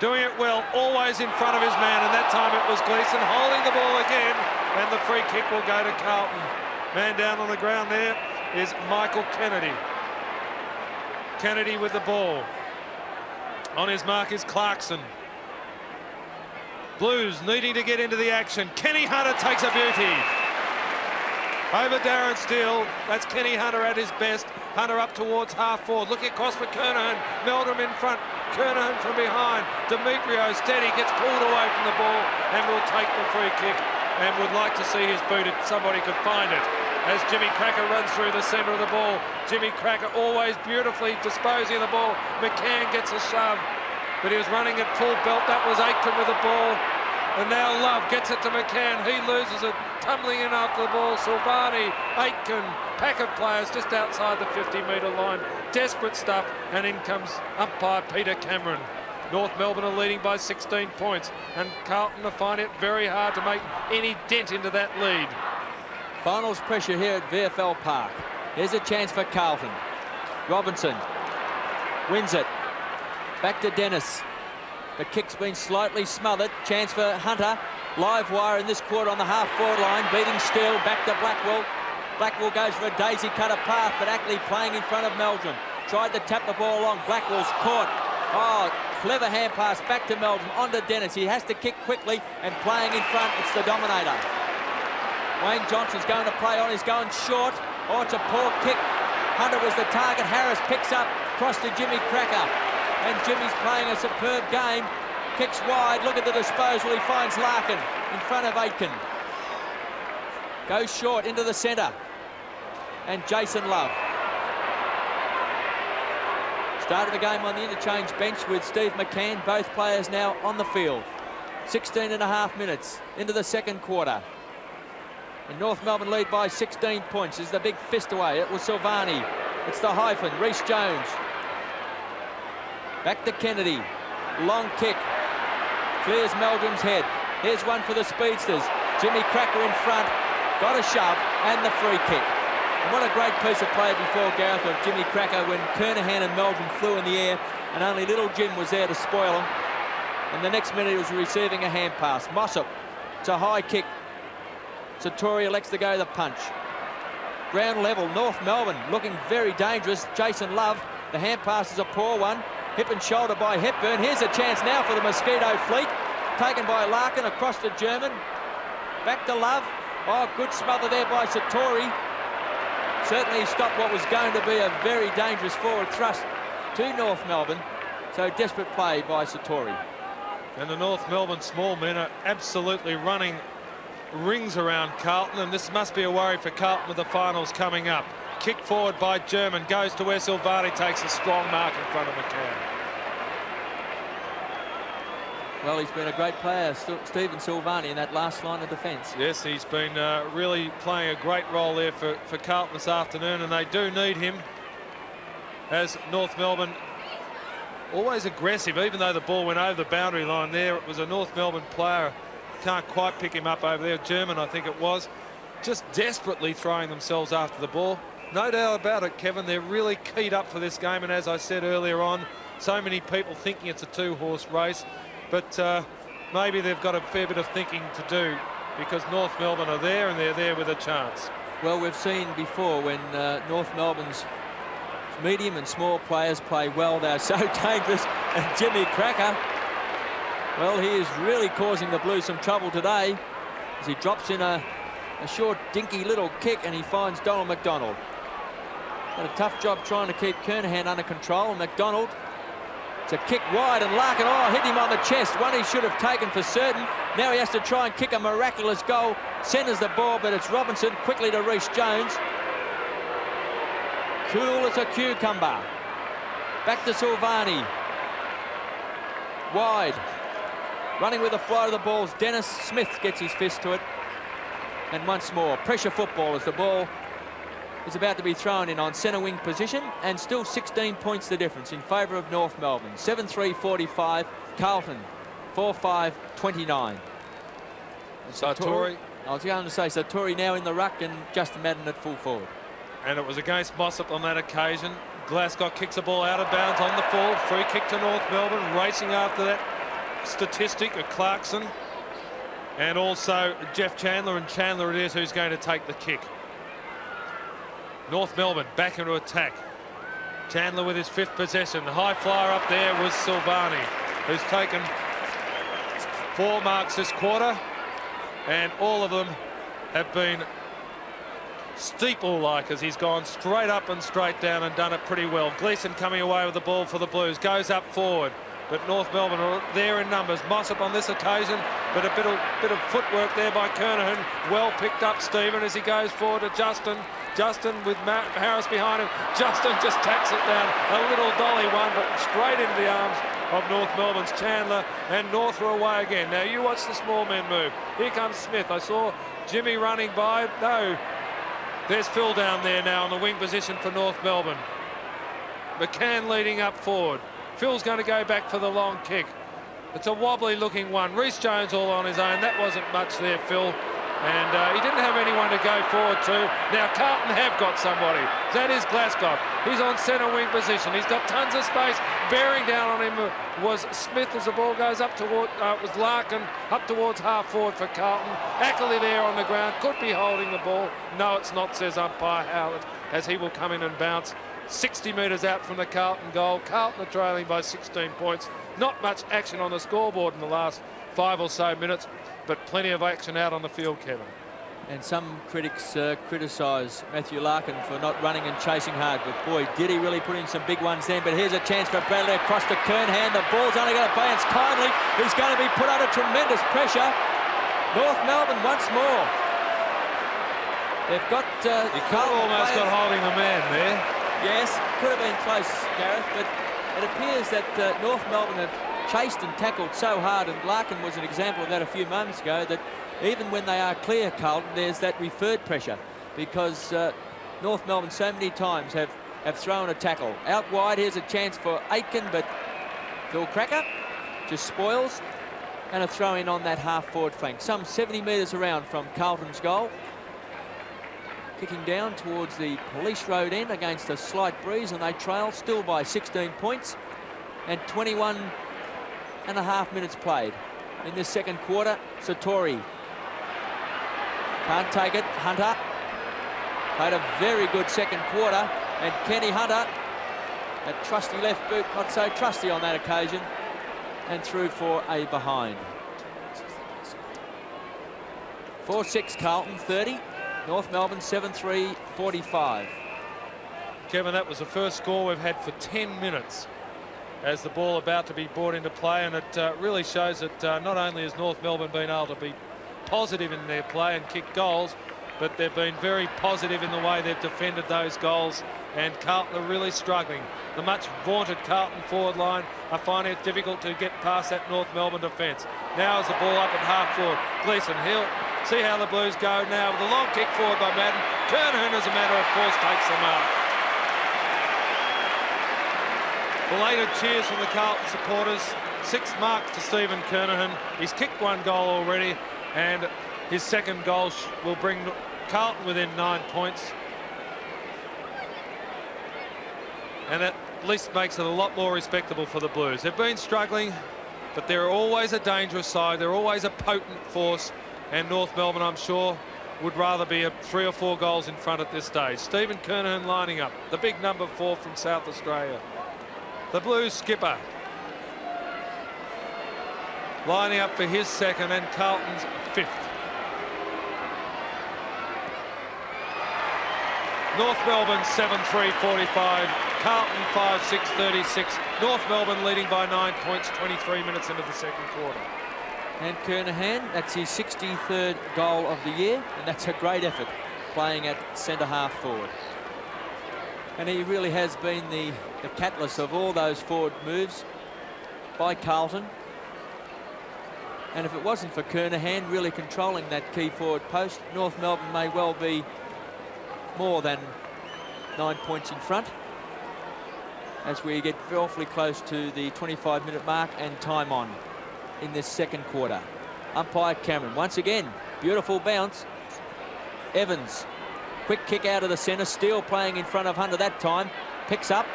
Speaker 2: Doing it well, always in front of his man, and that time it was Gleeson holding the ball again, and the free kick will go to Carlton. Man down on the ground there is Michael Kennedy. Kennedy with the ball. On his mark is Clarkson. Blues needing to get into the action. Kenny Hunter takes a beauty. Over Darren Steele, that's Kenny Hunter at his best. Hunter up towards half forward, looking across for Kernahan. Meldrum in front. Kernahan from behind. Demetrio steady, gets pulled away from the ball and will take the free kick and would like to see his boot if somebody could find it. As Jimmy Cracker runs through the centre of the ball. Jimmy Cracker always beautifully disposing of the ball. McCann gets a shove, but he was running at full belt. That was Aitken with the ball. And now Love gets it to McCann. He loses it, tumbling in after the ball. Silvani, Aitken, pack of players just outside the 50-metre line. Desperate stuff, and in comes umpire Peter Cameron. North Melbourne are leading by 16 points, and Carlton are finding it very hard to make any dent into that lead.
Speaker 1: Finals pressure here at VFL Park. Here's a chance for Carlton. Robinson wins it. Back to Dennis. The kick's been slightly smothered. Chance for Hunter. Live wire in this quarter on the half-forward line. Beating Steele. Back to Blackwell. Blackwell goes for a daisy cutter path, but Ackley playing in front of Meldrum. Tried to tap the ball along. Blackwell's caught. Oh, clever hand pass back to Meldrum. On to Dennis. He has to kick quickly, and playing in front, it's the dominator. Wayne Johnson's going to play on. He's going short. Oh, it's a poor kick. Hunter was the target. Harris picks up. Cross to Jimmy Cracker. And Jimmy's playing a superb game. Kicks wide. Look at the disposal. He finds Larkin in front of Aitken. Goes short into the centre. And Jason Love. Started the game on the interchange bench with Steve McCann. Both players now on the field. 16.5 minutes into the second quarter. And North Melbourne lead by 16 points. Is the big fist away. It was Silvani. It's the hyphen. Rhys Jones. Back to Kennedy. Long kick. Clears Meldrum's head. Here's one for the speedsters. Jimmy Cracker in front. Got a shove and the free kick. And what a great piece of play before Gareth of Jimmy Cracker when Kernahan and Meldrum flew in the air and only little Jim was there to spoil them. And the next minute he was receiving a hand pass. Mossop. It's a high kick. Satori elects to go the punch. Ground level, North Melbourne looking very dangerous. Jason Love, the hand pass is a poor one. Hip and shoulder by Hepburn. Here's a chance now for the Mosquito fleet. Taken by Larkin across to German. Back to Love. Oh, good smother there by Satori. Certainly stopped what was going to be a very dangerous forward thrust to North Melbourne. So desperate play by Satori.
Speaker 2: And the North Melbourne small men are absolutely running rings around Carlton, and this must be a worry for Carlton with the finals coming up. Kick forward by German, goes to where Silvani takes a strong mark in front of McCann.
Speaker 1: Well, he's been a great player, Stephen Silvani, in that last line of defence.
Speaker 2: Yes, he's been really playing a great role there for Carlton this afternoon, and they do need him, as North Melbourne always aggressive. Even though the ball went over the boundary line there, it was a North Melbourne player. Can't quite pick him up over there. German, I think it was, just desperately throwing themselves after the ball. No doubt about it, Kevin, they're really keyed up for this game, and as I said earlier on, so many people thinking it's a two-horse race, but maybe they've got a fair bit of thinking to do, because North Melbourne are there and they're there with a chance.
Speaker 1: Well, we've seen before when North Melbourne's medium and small players play well, they're so dangerous. And Jimmy Cracker, well, he is really causing the Blues some trouble today as he drops in a short, dinky little kick, and he finds Donald McDonald. Got a tough job trying to keep Kernahan under control. McDonald, it's a kick wide, and Larkin, hit him on the chest. One he should have taken for certain. Now he has to try and kick a miraculous goal. Centres the ball, but it's Robinson quickly to Rhys Jones. Cool as a cucumber. Back to Silvani. Wide. Running with the flight of the balls. Dennis Smith gets his fist to it. And once more, pressure football as the ball is about to be thrown in on centre wing position, and still 16 points the difference in favour of North Melbourne. 7-3-45, Carlton 4-5-29.
Speaker 2: Satori.
Speaker 1: I was going to say Satori now in the ruck and Justin Madden at full forward.
Speaker 2: And it was against Mossop on that occasion. Glasgow kicks the ball out of bounds on the full. Free kick to North Melbourne, racing after that statistic of Clarkson. And also Jeff Chandler, and Chandler it is who's going to take the kick. North Melbourne back into attack. Chandler with his fifth possession. The high flyer up there was Silvani, who's taken 4 marks this quarter, and all of them have been steeple-like as he's gone straight up and straight down and done it pretty well. Gleeson coming away with the ball for the Blues, goes up forward, but North Melbourne are there in numbers. Mossop on this occasion, but a bit of footwork there by Kernahan. Well picked up, Stephen, as he goes forward to Justin. Justin with Matt Harris behind him. Justin just tacks it down. A little dolly one, but straight into the arms of North Melbourne's Chandler, and North are away again. Now you watch the small men move. Here comes Smith. I saw Jimmy running by. No, there's Phil down there now in the wing position for North Melbourne. McCann leading up forward. Phil's going to go back for the long kick. It's a wobbly looking one. Reece Jones all on his own. That wasn't much there, Phil. And he didn't have anyone to go forward to. Now Carlton have got somebody. That is Glasgow. He's on centre wing position. He's got tons of space. Bearing down on him was Smith as the ball goes up toward, it was Larkin up towards half forward for Carlton. Ackley there on the ground, could be holding the ball. No, it's not, says umpire Howard, as he will come in and bounce 60 metres out from the Carlton goal. Carlton are trailing by 16 points. Not much action on the scoreboard in the last 5 or so minutes, but plenty of action out on the field, Kevin.
Speaker 1: And some critics criticise Matthew Larkin for not running and chasing hard, but boy, did he really put in some big ones then. But here's a chance for Bradley across to Kernhan. The ball's only going to bounce kindly. He's going to be put under tremendous pressure. North Melbourne once more. They've got...
Speaker 2: he could have almost got holding the man there.
Speaker 1: Yes, could have been close, Gareth, but it appears that North Melbourne have chased and tackled so hard, and Larkin was an example of that a few moments ago, that even when they are clear, Carlton, there's that referred pressure, because North Melbourne so many times have thrown a tackle. Out wide, here's a chance for Aitken, but Phil Cracker just spoils, and a throw in on that half-forward flank. Some 70 metres around from Carlton's goal. Kicking down towards the Police Road end against a slight breeze, and they trail still by 16 points, and 21 and a half minutes played in this second quarter. Satori can't take it. Hunter played a very good second quarter, and Kenny Hunter, that trusty left boot, not so trusty on that occasion, and through for a behind. 4-6 Carlton, 30. North Melbourne 7-3, 45.
Speaker 2: Kevin, that was the first score we've had for 10 minutes as the ball about to be brought into play, and it really shows that not only has North Melbourne been able to be positive in their play and kick goals, but they've been very positive in the way they've defended those goals, and Carlton are really struggling. The much vaunted Carlton forward line are finding it difficult to get past that North Melbourne defence. Now is the ball up at half forward. Gleeson, he'll see how the Blues go now with a long kick forward by Madden. Kernahan, as a matter of course, takes the mark. Belated cheers from the Carlton supporters. 6th mark to Stephen Kernahan. He's kicked 1 goal already, and his second goal will bring Carlton within 9 points. And at least makes it a lot more respectable for the Blues. They've been struggling, but they're always a dangerous side. They're always a potent force, and North Melbourne, I'm sure, would rather be 3 or 4 goals in front at this stage. Stephen Kernahan lining up, the big number 4 from South Australia. The Blues skipper lining up for his second and Carlton's 5th. North Melbourne 7-3, 45. Carlton 5-6, 36. North Melbourne leading by 9 points, 23 minutes into the second quarter.
Speaker 1: And Kernahan, that's his 63rd goal of the year, and that's a great effort playing at centre half forward. And he really has been the catalyst of all those forward moves by Carlton. And if it wasn't for Kernahan really controlling that key forward post, North Melbourne may well be more than 9 points in front as we get awfully close to the 25-minute mark and time on in this second quarter. Umpire Cameron, once again, beautiful bounce. Evans, quick kick out of the centre, Steele playing in front of Hunter that time, picks up,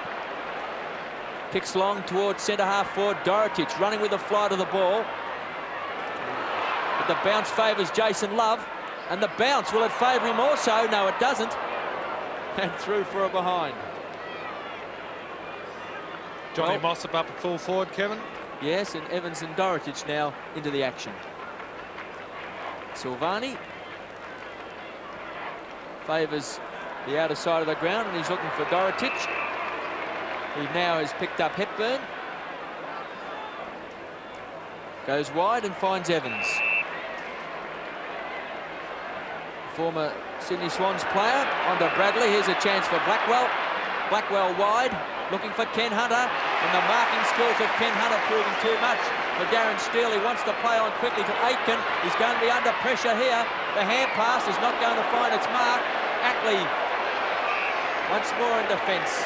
Speaker 1: kicks long towards centre half forward. Dorotic running with the flight of the ball, but the bounce favours Jason Love, and the bounce, will it favour him also? No, it doesn't, and through for a behind.
Speaker 2: Johnny Mossop up at full forward, Kevin.
Speaker 1: Yes, and Evans and Dorotic now into the action. Silvani favours the outer side of the ground, and he's looking for Dorotic. He now has picked up Hepburn. Goes wide and finds Evans. Former Sydney Swans player onto Bradley. Here's a chance for Blackwell. Blackwell wide, looking for Ken Hunter, and the marking skills of Ken Hunter proving too much for Darren Steele. He wants to play on quickly to Aitken. He's going to be under pressure here. The hand pass is not going to find its mark. Ackley once more in defence,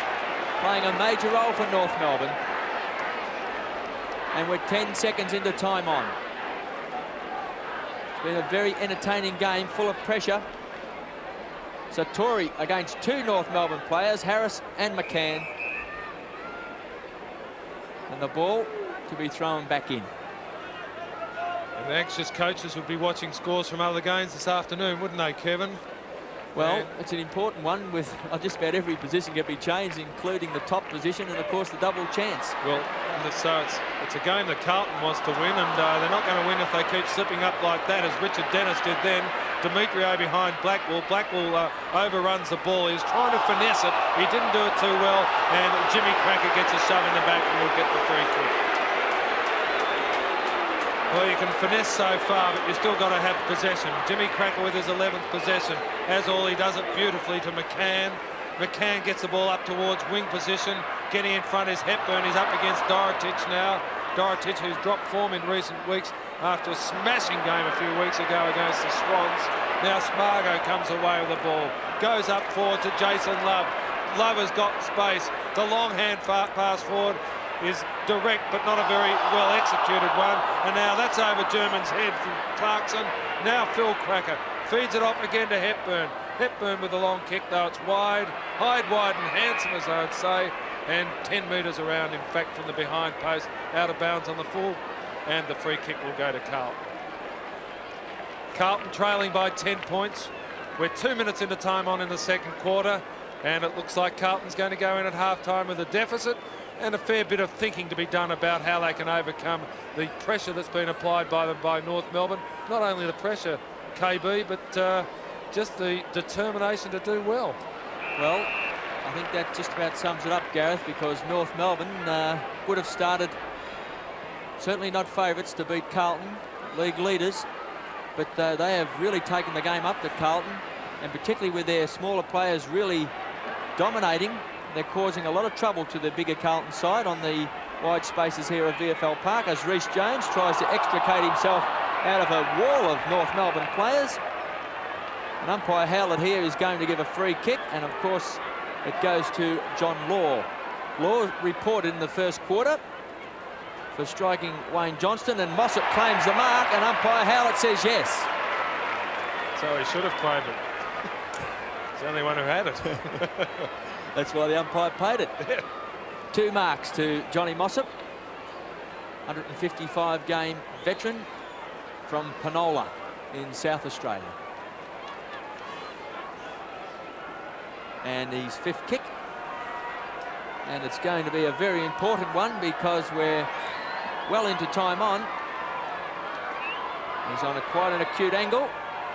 Speaker 1: playing a major role for North Melbourne. And we're 10 seconds into time on. It's been a very entertaining game, full of pressure. Satori against two North Melbourne players, Harris and McCann. And the ball to be thrown back in.
Speaker 2: And the anxious coaches would be watching scores from other games this afternoon, wouldn't they, Kevin?
Speaker 1: Well, it's an important one with just about every position can be changed, including the top position and, of course, the double chance.
Speaker 2: Well, so it's a game that Carlton wants to win, and they're not going to win if they keep slipping up like that, as Richard Dennis did then. Demetrio behind Blackwell. Blackwell overruns the ball. He's trying to finesse it. He didn't do it too well, and Jimmy Cracker gets a shove in the back and will get the free kick. Well, you can finesse so far, but you've still got to have possession. Jimmy Cracker with his 11th possession. As all, he does it beautifully to McCann. McCann gets the ball up towards wing position. Getting in front is Hepburn. He's up against Dorotic now. Dorotic, who's dropped form in recent weeks after a smashing game a few weeks ago against the Swans. Now Spargo comes away with the ball. Goes up forward to Jason Love. Love has got space. The long hand pass forward is direct, but not a very well executed one. And now that's over German's head from Clarkson. Now Phil Cracker feeds it off again to Hepburn. Hepburn with the long kick, though it's wide, wide and handsome, as I would say, and 10 metres around, in fact, from the behind post, out of bounds on the full, and the free kick will go to Carlton. Carlton trailing by 10 points. We're 2 minutes into time on in the second quarter, and it looks like Carlton's going to go in at half-time with a deficit, and a fair bit of thinking to be done about how they can overcome the pressure that's been applied by them by North Melbourne. Not only the pressure, KB, but just the determination to do well. Well, I think that just about sums it up, Gareth, because North Melbourne would have started, certainly not favourites to beat Carlton, league leaders, but they have really taken the game up to Carlton, and particularly with their smaller players really dominating, they're causing a lot of trouble to the bigger Carlton side on the wide spaces here of VFL Park as Rhys Jones tries to extricate himself out of a wall of North Melbourne players. And umpire Howlett here is going to give a free kick, and of course it goes to John Law. Law reported in the first quarter for striking Wayne Johnston, and Mossop claims the mark, and umpire Howlett says yes. So he should have claimed it. He's the only one who had it. That's why the umpire paid it. 2 marks to Johnny Mossop, 155 game veteran from Penola in South Australia. And his 5th kick, and it's going to be a very important one because we're well into time on. He's on quite an acute angle,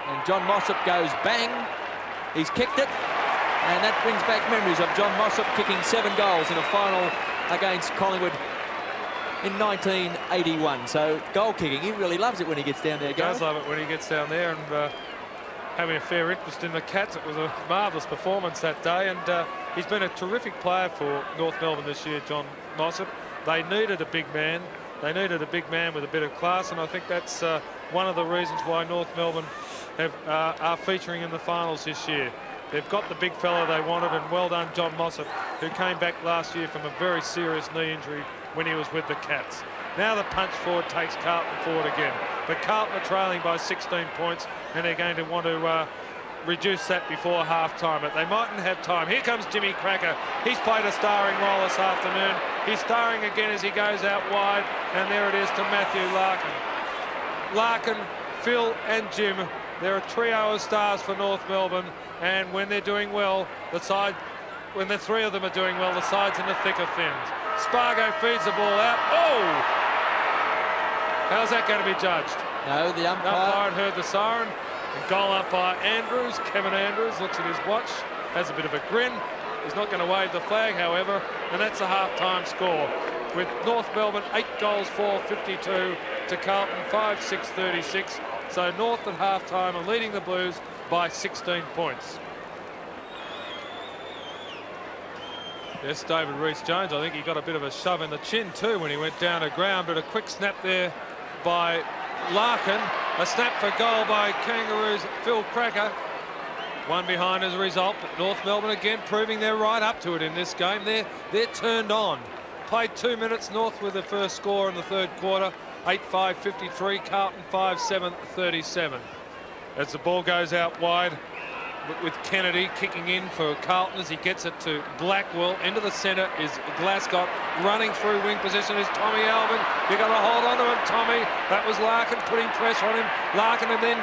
Speaker 2: and John Mossop goes bang. He's kicked it, and that brings back memories of John Mossop kicking 7 goals in a final against Collingwood in 1981. So goal kicking, he really loves it when he gets down there. He does love it when he gets down there, and having a fair interest in the Cats. It was a marvellous performance that day, and he's been a terrific player for North Melbourne this year, John Mossop. They needed a big man. They needed a big man with a bit of class, and I think that's one of the reasons why North Melbourne are featuring in the finals this year. They've got the big fella they wanted, and well done John Mossop, who came back last year from a very serious knee injury when he was with the Cats. Now the punch forward takes Carlton forward again. But Carlton are trailing by 16 points, and they're going to want to reduce that before half-time. But they mightn't have time. Here comes Jimmy Cracker. He's played a starring role this afternoon. He's starring again as he goes out wide, and there it is to Matthew Larkin. Larkin, Phil and Jim, they're a trio of stars for North Melbourne, and when they're doing well, when the 3 of them are doing well, the side's in the thick of things. Spargo feeds the ball out. Oh! How's that going to be judged?
Speaker 1: No, the umpire
Speaker 2: had heard the siren. And goal up by Andrews. Kevin Andrews looks at his watch, has a bit of a grin. He's not going to wave the flag, however, and that's the half-time score. With North Melbourne 8 goals for 52 to Carlton 5-6-36. So North at half-time are leading the Blues by 16 points. Yes, David Rees-Jones, I think he got a bit of a shove in the chin too when he went down to ground, but a quick snap there by Larkin. A snap for goal by Kangaroos' Phil Cracker. One behind as a result, but North Melbourne again proving they're right up to it in this game. They're turned on. Played 2 minutes, North with the first score in the third quarter. 8-5-53, Carlton 5-7-37. As the ball goes out wide, with Kennedy kicking in for Carlton as he gets it to Blackwell. Into the centre is Glasgow. Running through wing position is Tommy Alvin. You got to hold on to him, Tommy. That was Larkin putting pressure on him. Larkin and then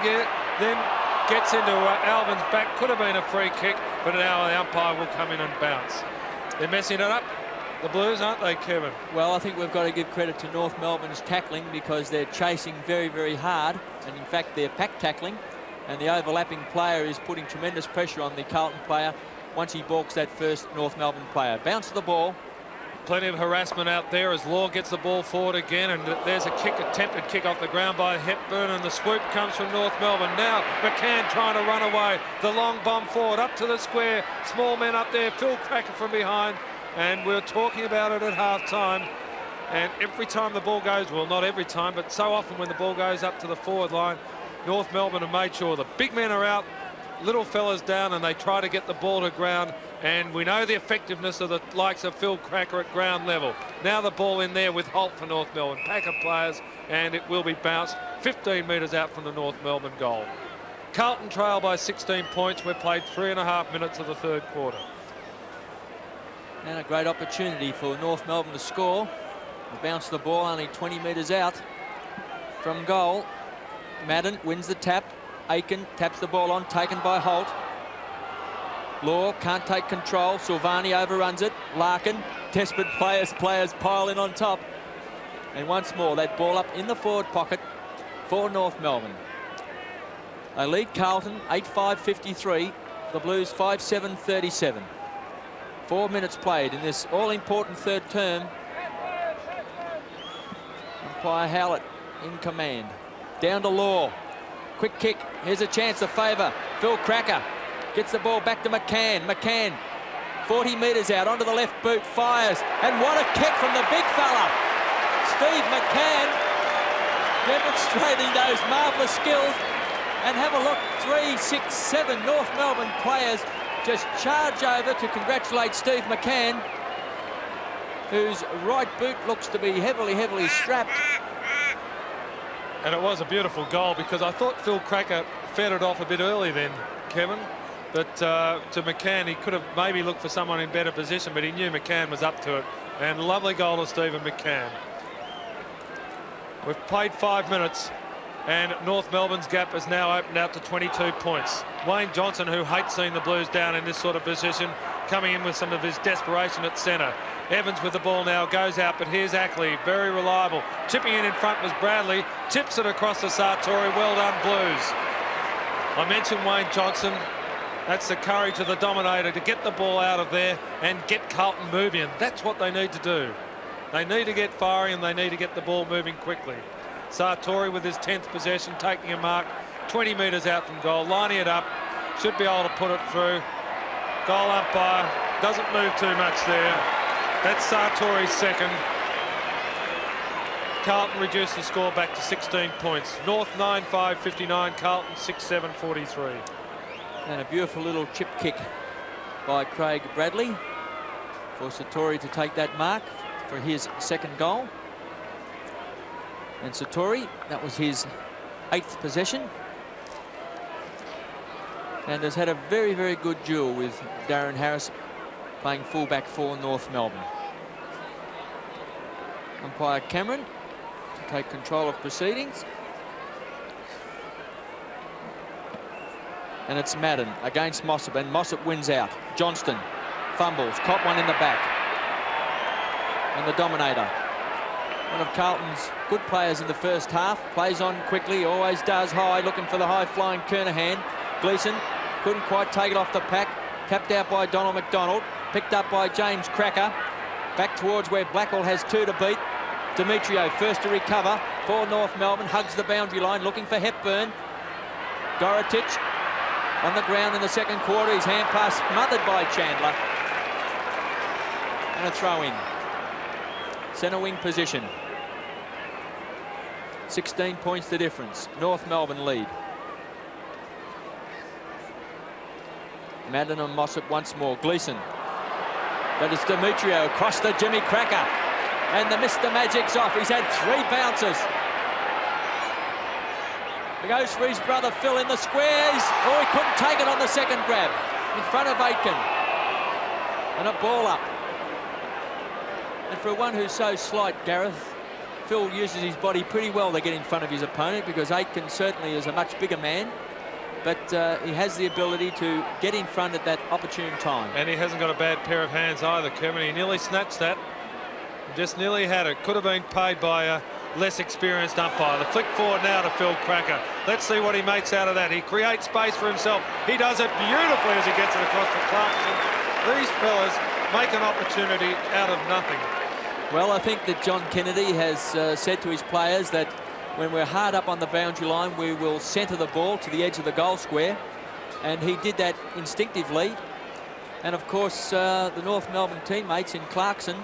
Speaker 2: gets into Alvin's back. Could have been a free kick, but now the umpire will come in and bounce. They're messing it up, the Blues, aren't they, Kevin?
Speaker 1: Well, I think we've got to give credit to North Melbourne's tackling because they're chasing very, very hard. And in fact, they're pack tackling. And the overlapping player is putting tremendous pressure on the Carlton player once he balks that first North Melbourne player. Bounce of the ball.
Speaker 2: Plenty of harassment out there as Law gets the ball forward again, and there's a attempted kick off the ground by Hepburn, and the swoop comes from North Melbourne. Now McCann trying to run away. The long bomb forward up to the square. Small men up there. Phil Cracker from behind, and we were talking about it at half-time. And every time the ball goes, well, not every time, but so often when the ball goes up to the forward line, North Melbourne have made sure the big men are out, little fellas down, and they try to get the ball to ground. And we know the effectiveness of the likes of Phil Cracker at ground level. Now the ball in there with Holt for North Melbourne. Pack of players, and it will be bounced 15 metres out from the North Melbourne goal. Carlton trail by 16 points. We've played 3.5 minutes of the third quarter.
Speaker 1: And a great opportunity for North Melbourne to score. They bounce the ball only 20 metres out from goal. Madden wins the tap. Aiken taps the ball on, taken by Holt. Law can't take control. Silvani overruns it. Larkin, desperate players pile in on top. And once more, that ball up in the forward pocket for North Melbourne. They lead Carlton 8-5-53. The Blues 5-7-37. 4 minutes played in this all-important third term. Umpire Howlett in command. Down to Law. Quick kick. Here's a chance to favour Phil Cracker. Gets the ball back to McCann. McCann, 40 metres out, onto the left boot, fires. And what a kick from the big fella. Steve McCann demonstrating those marvellous skills. And have a look, 3, 6, 7 North Melbourne players just charge over to congratulate Steve McCann, whose right boot looks to be heavily strapped.
Speaker 2: And it was a beautiful goal because I thought Phil Cracker fed it off a bit early then, Kevin. But to McCann, he could have maybe looked for someone in better position, but he knew McCann was up to it. And lovely goal to Stephen McCann. We've played 5 minutes, and North Melbourne's gap has now opened out to 22 points. Wayne Johnson, who hates seeing the Blues down in this sort of position, coming in with some of his desperation at centre. Evans with the ball now, goes out, but here's Ackley, very reliable. Chipping in front was Bradley, tips it across to Sartori. Well done, Blues. I mentioned Wayne Johnson. That's the courage of the Dominator to get the ball out of there and get Carlton moving. That's what they need to do. They need to get firing and they need to get the ball moving quickly. Sartori with his 10th possession, taking a mark 20 metres out from goal, lining it up, should be able to put it through. Goal umpire doesn't move too much there. That's Sartori's second. Carlton reduced the score back to 16 points. North 9-5-59, Carlton 6-7-43.
Speaker 1: And a beautiful little chip kick by Craig Bradley for Sartori to take that mark for his second goal. And Sartori, that was his 8th possession. And has had a very good duel with Darren Harris playing fullback for North Melbourne. Umpire Cameron to take control of proceedings. And it's Madden against Mossop, and Mossop wins out. Johnston fumbles, caught one in the back. And the Dominator one of Carlton's good players in the first half. Plays on quickly, always does high, looking for the high-flying Kernahan. Gleeson couldn't quite take it off the pack. Capped out by Donald McDonald. Picked up by James Cracker. Back towards where Blackwell has 2 to beat. Demetrio first to recover for North Melbourne. Hugs the boundary line, looking for Hepburn. Goretich on the ground in the second quarter. His hand pass smothered by Chandler. And a throw in. Centre wing position. 16 points the difference. North Melbourne lead. Madden and Mossop once more. Gleeson. But it's Demetrio across to Jimmy Cracker. And the Mr. Magic's off. He's had 3 bounces. He goes for his brother Phil in the squares. Oh, he couldn't take it on the second grab. In front of Aitken. And a ball up. And for one who's so slight, Gareth, Phil uses his body pretty well to get in front of his opponent, because Aitken certainly is a much bigger man. But he has the ability to get in front at that opportune time.
Speaker 2: And he hasn't got a bad pair of hands either, Kevin. He nearly snatched that. Just nearly had it. Could have been paid by a less experienced umpire. The flick forward now to Phil Cracker. Let's see what he makes out of that. He creates space for himself. He does it beautifully as he gets it across to Clarkson. These fellas make an opportunity out of nothing.
Speaker 1: Well, I think that John Kennedy has said to his players that when we're hard up on the boundary line, we will centre the ball to the edge of the goal square. And he did that instinctively. And of course, the North Melbourne teammates in Clarkson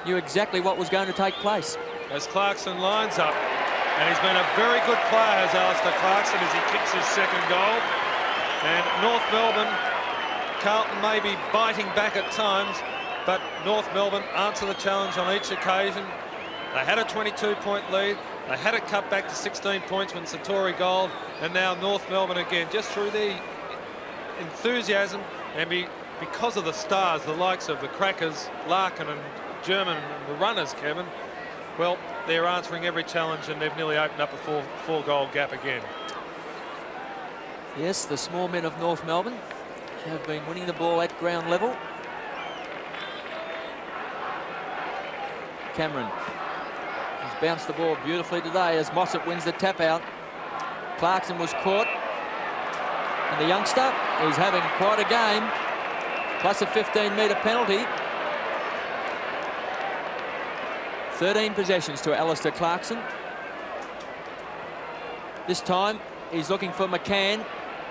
Speaker 1: knew exactly what was going to take place.
Speaker 2: As Clarkson lines up, and he's been a very good player, as Alistair Clarkson, as he kicks his second goal. And North Melbourne, Carlton may be biting back at times, but North Melbourne answer the challenge on each occasion. They had a 22-point lead. They had it cut back to 16 points when Satori goaled, and now North Melbourne again, just through the enthusiasm and because of the stars, the likes of the Crackers, Larkin and German and the runners, Kevin. Well, they're answering every challenge, and they've nearly opened up a four-goal gap again.
Speaker 1: Yes, the small men of North Melbourne have been winning the ball at ground level. Cameron has bounced the ball beautifully today as Mossop wins the tap out. Clarkson was caught, and the youngster is having quite a game, plus a 15-metre penalty. 13 possessions to Alistair Clarkson. This time he's looking for McCann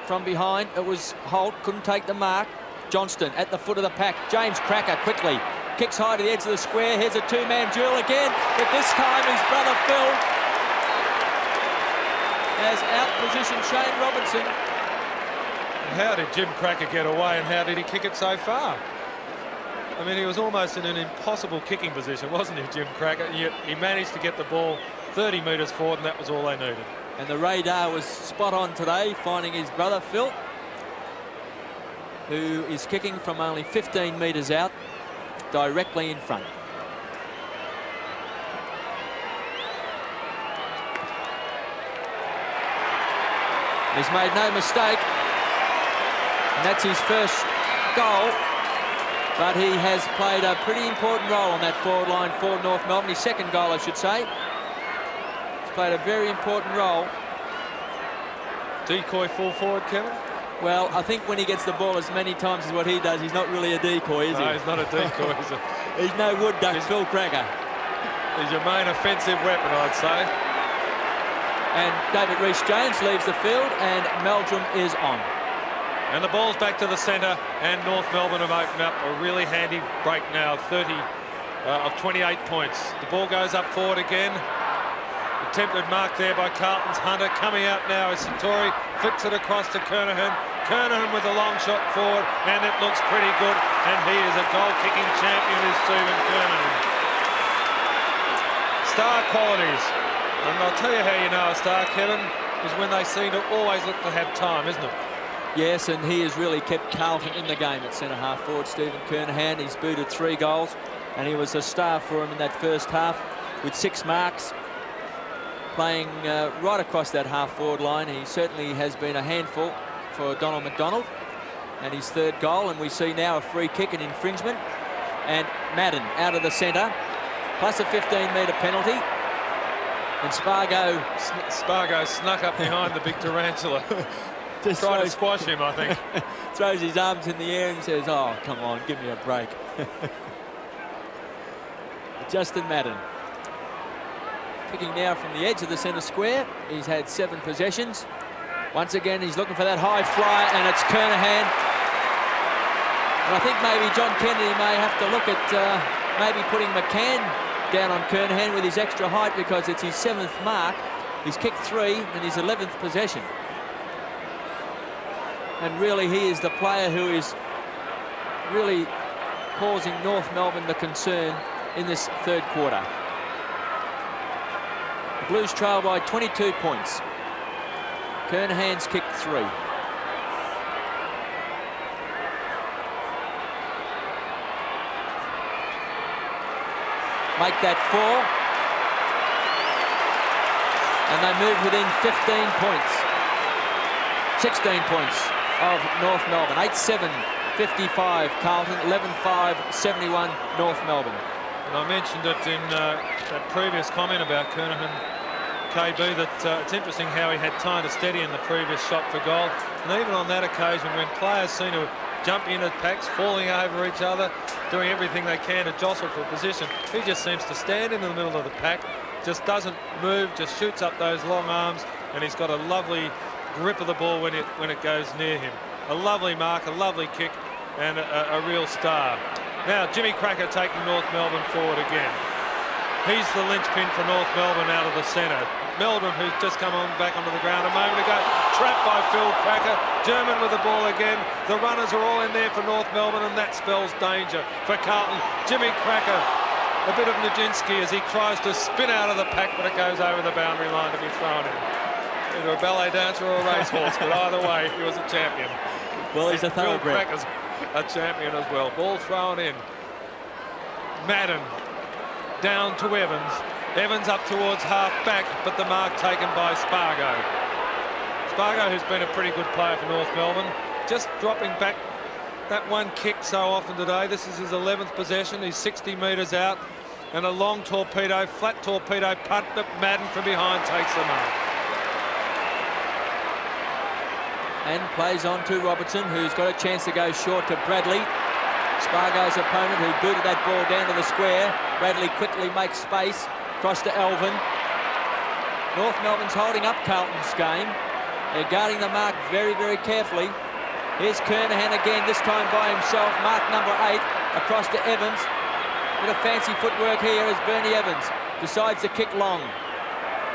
Speaker 1: from behind. It was Holt, couldn't take the mark. Johnston at the foot of the pack. James Cracker quickly kicks high to the edge of the square. Here's a 2-man duel again, but this time his brother Phil has out-positioned Shane Robinson.
Speaker 2: How did Jim Cracker get away, and how did he kick it so far? I mean, he was almost in an impossible kicking position, wasn't he, Jim Cracker? Yet he managed to get the ball 30 metres forward, and that was all they needed.
Speaker 1: And the radar was spot on today, finding his brother Phil, who is kicking from only 15 metres out, directly in front. He's made no mistake, and that's his first goal. But he has played a pretty important role on that forward line for North Melbourne. His second goal, I should say. He's played a very important role.
Speaker 2: Decoy full forward, Kevin?
Speaker 1: Well, I think when he gets the ball as many times as what he does, he's not really a decoy, is he?
Speaker 2: No, he's not a decoy, is he?
Speaker 1: He's no wood duck, Phil Cracker.
Speaker 2: He's your main offensive weapon, I'd say.
Speaker 1: And David Rhys-Jones leaves the field, and Meldrum is on.
Speaker 2: And the ball's back to the centre, and North Melbourne have opened up a really handy break now, 30 of 28 points. The ball goes up forward again. Attempted mark there by Carlton's Hunter. Coming out now is Satori, flicks it across to Kernahan. Kernahan with a long shot forward, and it looks pretty good. And he is a goal-kicking champion, is Stephen Kernahan. Star qualities. And I'll tell you how you know a star, Kevin, is when they seem to always look to have time, isn't it?
Speaker 1: Yes, and he has really kept Carlton in the game at centre-half forward. Stephen Kernahan, he's booted 3 goals, and he was a star for him in that first half with 6 marks, playing right across that half-forward line. He certainly has been a handful for Donald McDonald, and his 3rd goal, and we see now a free kick and infringement. And Madden out of the centre. plus a 15-metre penalty. And Spargo
Speaker 2: snuck up behind the big tarantula.
Speaker 1: just
Speaker 2: tried to squash him, I think.
Speaker 1: Throws his arms in the air and says, "Oh, come on, give me a break." Justin Madden. Kicking now from the edge of the centre square. He's had 7 possessions. Once again, he's looking for that high fly, and it's Kernahan. And I think maybe John Kennedy may have to look at maybe putting McCann down on Kernahan with his extra height, because it's his 7th mark. He's kicked 3 and his 11th possession. And really, he is the player who is really causing North Melbourne the concern in this third quarter. The Blues trail by 22 points. Kernahan's kicked 3. Make that 4. And they move within 15 points. 16 points of North Melbourne. 8-7, 55 Carlton, 11-5, 71 North Melbourne.
Speaker 2: And I mentioned it in that previous comment about Kernahan, KB, that it's interesting how he had time to steady in the previous shot for goal. And even on that occasion, when players seem to jump into packs, falling over each other, doing everything they can to jostle for a position, he just seems to stand in the middle of the pack, just doesn't move, just shoots up those long arms, and he's got a lovely grip of the ball when it goes near him. A lovely mark, a lovely kick, and a real star. Now Jimmy Cracker taking North Melbourne forward again. He's the linchpin for North Melbourne out of the centre. Melbourne, who's just come back onto the ground a moment ago, trapped by Phil Cracker. German with the ball again. The runners are all in there for North Melbourne, and that spells danger for Carlton. Jimmy Cracker, a bit of Nijinsky as he tries to spin out of the pack, but it goes over the boundary line to be thrown in. Either a ballet dancer or a racehorse, but either way, he was a champion.
Speaker 1: Well, he's a thoroughbred.
Speaker 2: Phil Cracker's a champion as well. Ball thrown in. Madden down to Evans. Evans up towards half back, but the mark taken by Spargo. Spargo, who's been a pretty good player for North Melbourne, just dropping back that one kick so often today. This is his 11th possession. He's 60 metres out, and a long torpedo, flat torpedo punt, but Madden from behind takes the mark.
Speaker 1: And plays on to Robertson, who's got a chance to go short to Bradley. Spargo's opponent, who booted that ball down to the square. Bradley quickly makes space, across to Elvin. North Melbourne's holding up Carlton's game. They're guarding the mark very, very carefully. Here's Kernahan again, this time by himself. Mark number 8, across to Evans. Bit of fancy footwork here as Bernie Evans decides to kick long.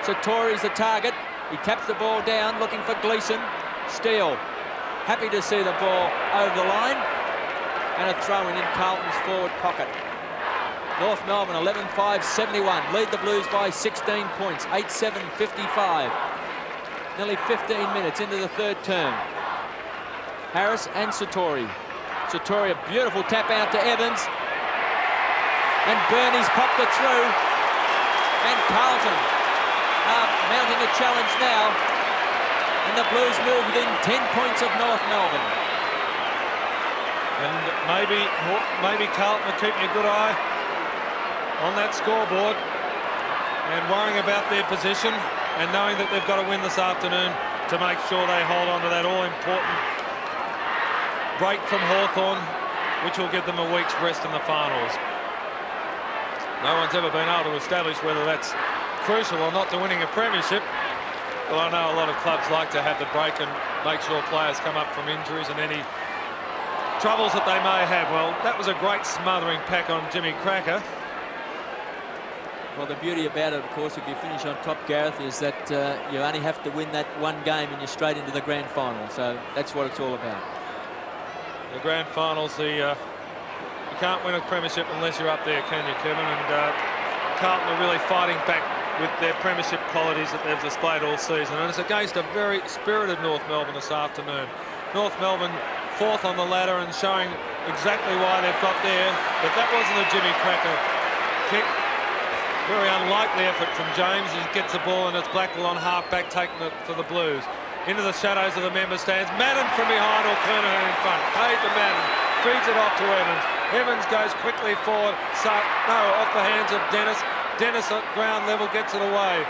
Speaker 1: Satori's the target. He taps the ball down, looking for Gleeson. Steele, happy to see the ball over the line, and a throw-in in Carlton's forward pocket. North Melbourne 11-5, 71, lead the Blues by 16 points, 8-7, 55. Nearly 15 minutes into the third term. Harris and Satori. Satori, a beautiful tap out to Evans, and Bernie's popped it through, and Carlton are mounting a challenge now. And the Blues move within 10 points of North Melbourne.
Speaker 2: And maybe Carlton are keeping a good eye on that scoreboard and worrying about their position and knowing that they've got to win this afternoon to make sure they hold on to that all-important break from Hawthorn, which will give them a week's rest in the finals. No one's ever been able to establish whether that's crucial or not to winning a premiership. Well, I know a lot of clubs like to have the break and make sure players come up from injuries and any troubles that they may have. Well, that was a great smothering pack on Jimmy Cracker.
Speaker 1: Well, the beauty about it, of course, if you finish on top, Gareth, is that you only have to win that one game and you're straight into the grand final. So that's what it's all about.
Speaker 2: The grand finals, you can't win a premiership unless you're up there, can you, Kevin? And Carlton are really fighting back with their premiership qualities that they've displayed all season, and it's against a very spirited North Melbourne this afternoon. North Melbourne 4th on the ladder and showing exactly why they've got there, but that wasn't a Jimmy Cracker kick. Very unlikely effort from James. He gets the ball, and it's Blackwell on half-back taking it for the Blues. Into the shadows of the member stands. Madden from behind, or Kernahan in front. Paid to Madden, feeds it off to Evans. Evans goes quickly forward. Off the hands of Dennis. Dennis at ground level gets it away.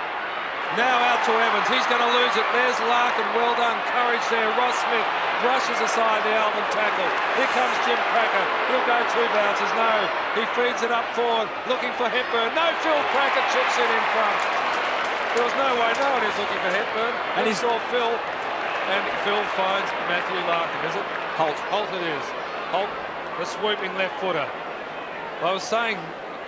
Speaker 2: Now out to Evans. He's going to lose it. There's Larkin. Well done. Courage there. Ross Smith brushes aside the Alvin tackle. Here comes Jim Cracker. He'll go 2 bounces. No. He feeds it up forward. Looking for Hepburn. No. Phil Cracker chips it in front. There was no way. No one is looking for Hepburn. And he saw Phil. And Phil finds Matthew Larkin. Is it? Holt. Holt it is. Holt, the swooping left footer. I was saying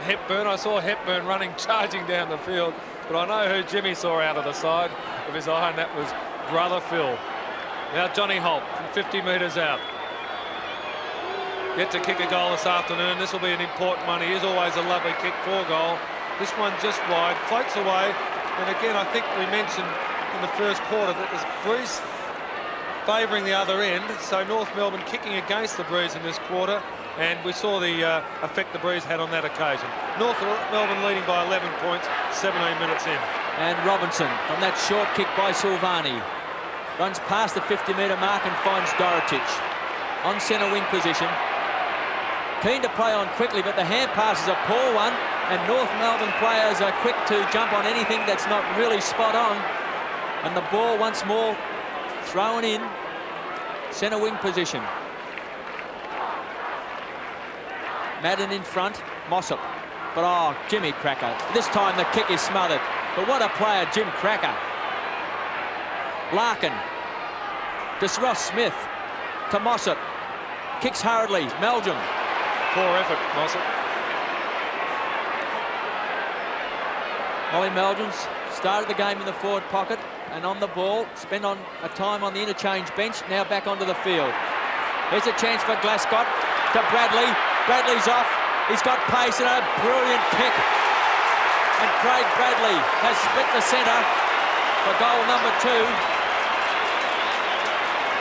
Speaker 2: Hepburn. I saw Hepburn running, charging down the field. But I know who Jimmy saw out of the side of his eye, and that was brother Phil. Now Johnny Holt from 50 metres out. Yet to kick a goal this afternoon. This will be an important one. He is always a lovely kick for goal. This one just wide, floats away. And again, I think we mentioned in the first quarter that there's breeze favouring the other end. So North Melbourne kicking against the breeze in this quarter. And we saw the effect the breeze had on that occasion. North Melbourne leading by 11 points, 17 minutes in.
Speaker 1: And Robinson from that short kick by Silvani. Runs past the 50-metre mark and finds Dorotich on centre wing position. Keen to play on quickly, but the hand pass is a poor one. And North Melbourne players are quick to jump on anything that's not really spot on. And the ball once more thrown in centre wing position. Madden in front, Mossop. But Jimmy Cracker. This time the kick is smothered. But what a player, Jim Cracker. Larkin. To Ross Smith. To Mossop. Kicks hurriedly. Meldrum.
Speaker 2: Poor effort, Mossop.
Speaker 1: Molly Meldrum's started the game in the forward pocket and on the ball. Spent on a time on the interchange bench. Now back onto the field. Here's a chance for Glascott. To Bradley. Bradley's off. He's got pace and a brilliant kick. And Craig Bradley has split the centre for goal number 2.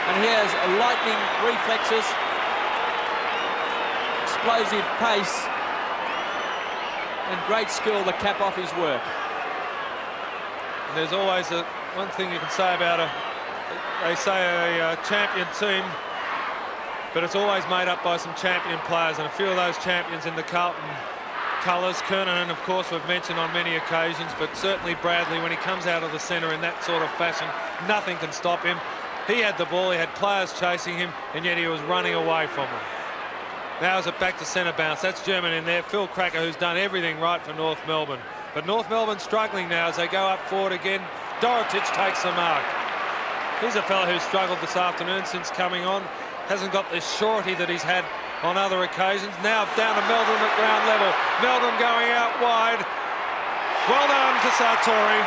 Speaker 1: And he has lightning reflexes, explosive pace, and great skill to cap off his work.
Speaker 2: And there's always one thing you can say about a champion team. But it's always made up by some champion players, and a few of those champions in the Carlton colours. Kernahan, of course, we've mentioned on many occasions, but certainly Bradley, when he comes out of the centre in that sort of fashion, nothing can stop him. He had the ball, he had players chasing him, and yet he was running away from them. Now is it back to centre bounce. That's German in there. Phil Cracker, who's done everything right for North Melbourne. But North Melbourne struggling now as they go up forward again. Dorotich takes the mark. He's a fellow who's struggled this afternoon since coming on. Hasn't got the surety that he's had on other occasions. Now down to Meldrum at ground level. Meldrum going out wide. Well done to Sartori.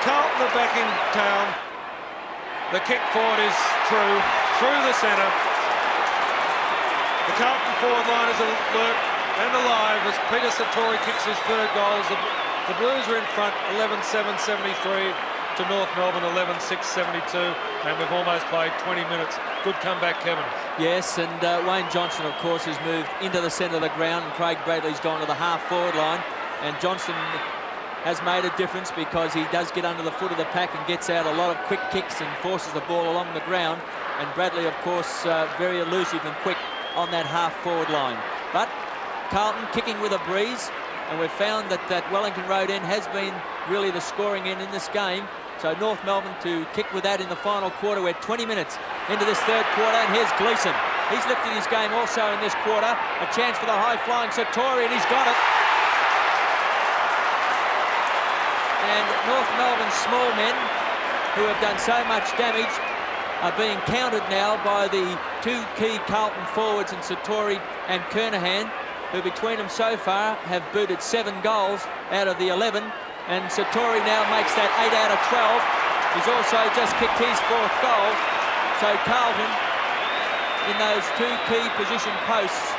Speaker 2: Carlton are back in town. The kick forward is true. Through the centre. The Carlton forward line is alert and alive as Peter Sartori kicks his 3rd goal. The Blues are in front, 11-7-73. To North Melbourne, 11-6-72, and we've almost played 20 minutes. Good comeback, Kevin.
Speaker 1: Yes, and Wayne Johnson, of course, has moved into the centre of the ground, and Craig Bradley's gone to the half-forward line, and Johnson has made a difference because he does get under the foot of the pack and gets out a lot of quick kicks and forces the ball along the ground, and Bradley, of course, very elusive and quick on that half-forward line. But Carlton kicking with a breeze, and we've found that Wellington Road end has been really the scoring end in this game. So North Melbourne to kick with that in the final quarter. We're 20 minutes into this 3rd quarter, and here's Gleeson. He's lifting his game also in this quarter. A chance for the high-flying Sartori, and he's got it. And North Melbourne's small men, who have done so much damage, are being countered now by the 2 key Carlton forwards in Sartori and Kernahan, who between them so far have booted 7 goals out of the 11. And Sartori now makes that 8 out of 12. He's also just kicked his 4th goal. So Carlton, in those 2 key position posts,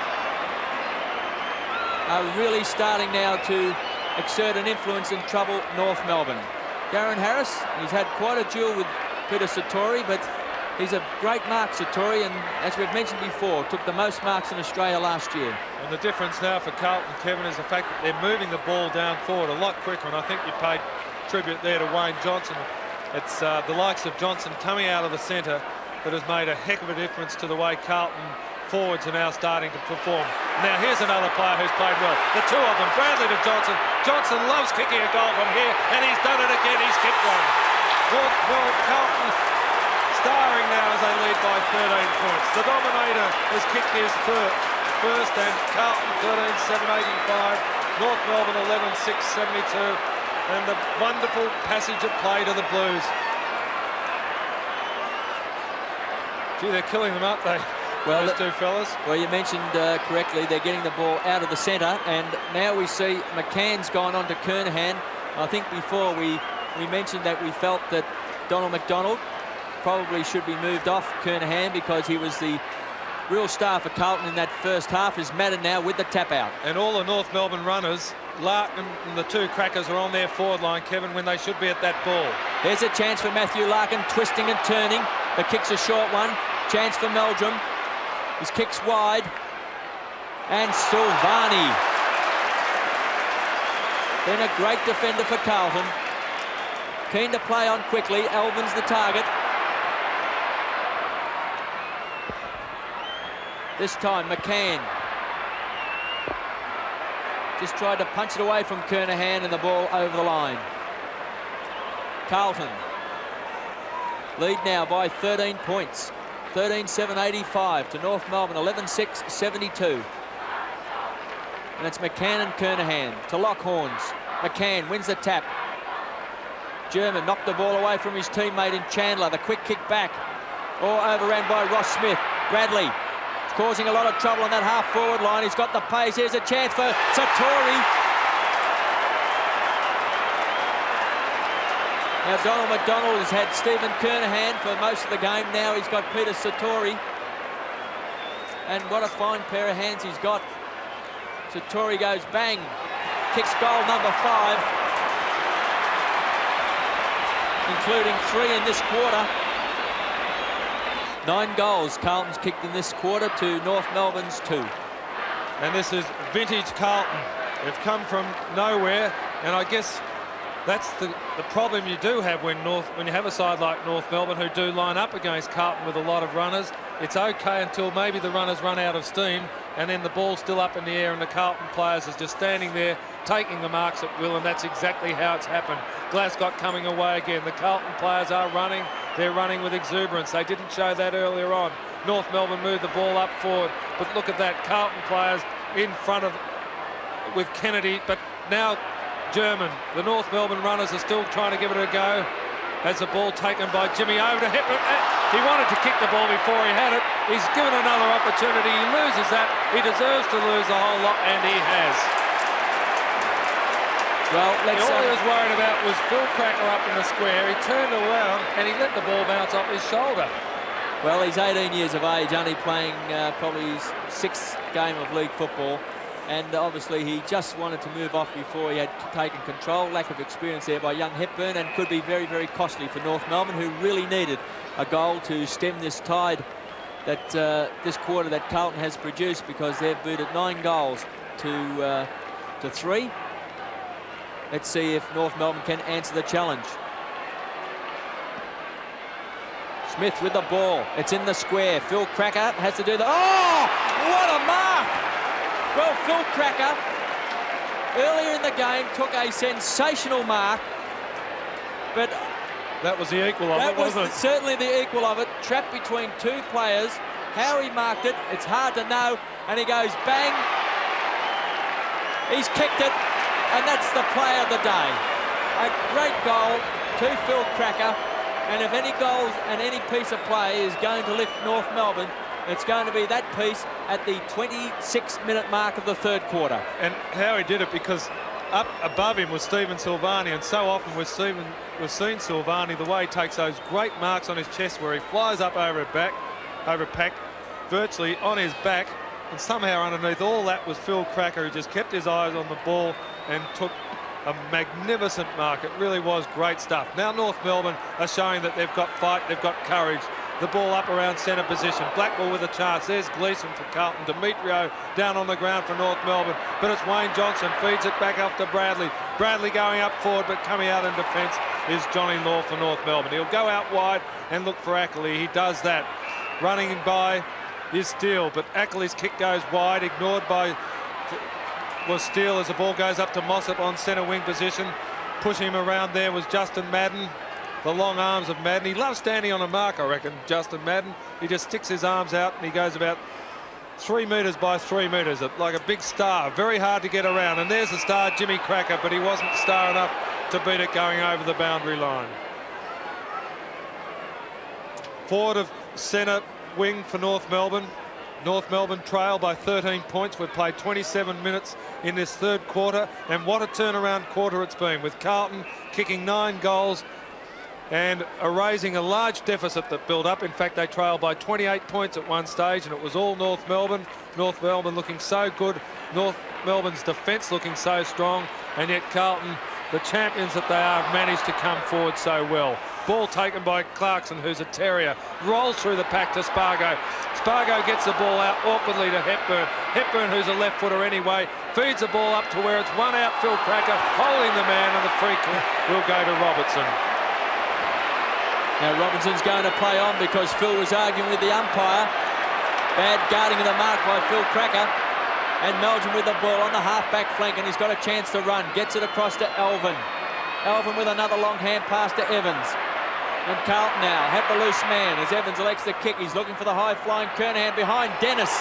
Speaker 1: are really starting now to exert an influence and trouble North Melbourne. Darren Harris, he's had quite a duel with Peter Sartori, but he's a great mark, Sartori, and as we've mentioned before, took the most marks in Australia last year.
Speaker 2: And the difference now for Carlton, Kevin, is the fact that they're moving the ball down forward a lot quicker, and I think you paid tribute there to Wayne Johnson. It's the likes of Johnson coming out of the centre that has made a heck of a difference to the way Carlton forwards are now starting to perform. Now here's another player who's played well. The two of them, Bradley to Johnson. Johnson loves kicking a goal from here, and he's done it again. He's kicked one. Carlton starring now as they lead by 13 points. The Dominator has kicked his first, and Carlton 13-7-85. North Melbourne 11-6-72. And the wonderful passage of play to the Blues. Gee, they're killing them up, those two fellas.
Speaker 1: Well, you mentioned correctly, they're getting the ball out of the centre, and now we see McCann's gone on to Kernahan. I think before we mentioned that we felt that Donald McDonald probably should be moved off Kernahan because he was the real star for Carlton in that first half. Is Madden now with the tap out.
Speaker 2: And all the North Melbourne runners, Larkin and the two crackers, are on their forward line, Kevin, when they should be at that ball.
Speaker 1: There's a chance for Matthew Larkin, twisting and turning. The kick's a short one. Chance for Meldrum. His kick's wide. And Silvani. Been a great defender for Carlton. Keen to play on quickly. Elvin's the target. This time McCann just tried to punch it away from Kernahan, and the ball over the line. Carlton lead now by 13 points. 13-7-85 to North Melbourne, 11-6-72. And it's McCann and Kernahan to Lockhorns. McCann wins the tap. German knocked the ball away from his teammate in Chandler. The quick kick back. Or overran by Ross Smith. Bradley causing a lot of trouble on that half-forward line. He's got the pace. Here's a chance for Satori. Now Donald McDonald has had Stephen Kernahan for most of the game. Now he's got Peter Satori. And what a fine pair of hands he's got. Satori goes bang. Kicks goal number 5. Including 3 in this quarter. 9 goals Carlton's kicked in this quarter to North Melbourne's 2.
Speaker 2: And this is vintage Carlton. They've come from nowhere, and I guess that's the problem you do have when you have a side like North Melbourne who do line up against Carlton with a lot of runners. It's okay until maybe the runners run out of steam, and then the ball's still up in the air and the Carlton players are just standing there taking the marks at will, and that's exactly how it's happened. Glasgow coming away again. The Carlton players are running. They're running with exuberance. They didn't show that earlier on. North Melbourne moved the ball up forward, but look at that. Carlton players in front of with Kennedy, but now German. The North Melbourne runners are still trying to give it a go. As the ball taken by Jimmy over to Hepburn. He wanted to kick the ball before he had it. He's given another opportunity. He loses that. He deserves to lose a whole lot, and he has.
Speaker 1: Well,
Speaker 2: all he was worried about was Phil Cracker up in the square. He turned around and he let the ball bounce off his shoulder.
Speaker 1: Well, he's 18 years of age, only playing probably his 6th game of league football. And obviously he just wanted to move off before he had taken control. Lack of experience there by young Hepburn, and could be very, very costly for North Melbourne, who really needed a goal to stem this tide that this quarter that Carlton has produced, because they've booted 9 goals to 3. Let's see if North Melbourne can answer the challenge. Smith with the ball. It's in the square. Phil Cracker has to do the... Oh! What a mark! Well, Phil Cracker, earlier in the game, took a sensational mark, but...
Speaker 2: That was the equal of it, wasn't it?
Speaker 1: Certainly the equal of it. Trapped between 2 players. How he marked it, it's hard to know. And he goes bang. He's kicked it. And that's the play of the day. A great goal to Phil Cracker. And if any goals and any piece of play is going to lift North Melbourne, it's going to be that piece at the 26-minute mark of the 3rd quarter.
Speaker 2: And how he did it, because up above him was Stephen Silvani, and so often we've seen Silvani, the way he takes those great marks on his chest where he flies up over a pack, virtually on his back, and somehow underneath all that was Phil Cracker, who just kept his eyes on the ball and took a magnificent mark. It really was great stuff. Now North Melbourne are showing that they've got fight, they've got courage. The ball up around centre position. Blackwell with a chance. There's Gleeson for Carlton. Demetrio down on the ground for North Melbourne. But it's Wayne Johnson. Feeds it back up to Bradley. Bradley going up forward, but coming out in defence is Johnny Law for North Melbourne. He'll go out wide and look for Ackley. He does that. Running by is Steele, but Ackley's kick goes wide, ignored by was Steele as the ball goes up to Mossop on centre wing position. Pushing him around there was Justin Madden. The long arms of Madden. He loves standing on a mark, I reckon, Justin Madden. He just sticks his arms out and he goes about 3 metres by 3 metres, like a big star. Very hard to get around. And there's the star, Jimmy Cracker, but he wasn't star enough to beat it going over the boundary line. Forward of centre wing for North Melbourne. North Melbourne trail by 13 points. We've played 27 minutes in this third quarter, and what a turnaround quarter it's been, with Carlton kicking 9 goals and erasing a large deficit that built up. In fact, they trailed by 28 points at one stage, and it was all North Melbourne. North Melbourne looking so good. North Melbourne's defence looking so strong, and yet Carlton, the champions that they are, managed to come forward so well. Ball taken by Clarkson, who's a terrier, rolls through the pack to Spargo. Spargo gets the ball out awkwardly to Hepburn. Hepburn, who's a left footer anyway, feeds the ball up to where it's one out. Phil Cracker holding the man, and the free kick will go to Robertson.
Speaker 1: Now Robinson's going to play on because Phil was arguing with the umpire. Bad guarding of the mark by Phil Cracker. And Melbourne with the ball on the half-back flank, and he's got a chance to run. Gets it across to Elvin. Elvin with another long hand pass to Evans. And Carlton now have the loose man as Evans elects the kick. He's looking for the high-flying Kernahan behind Dennis.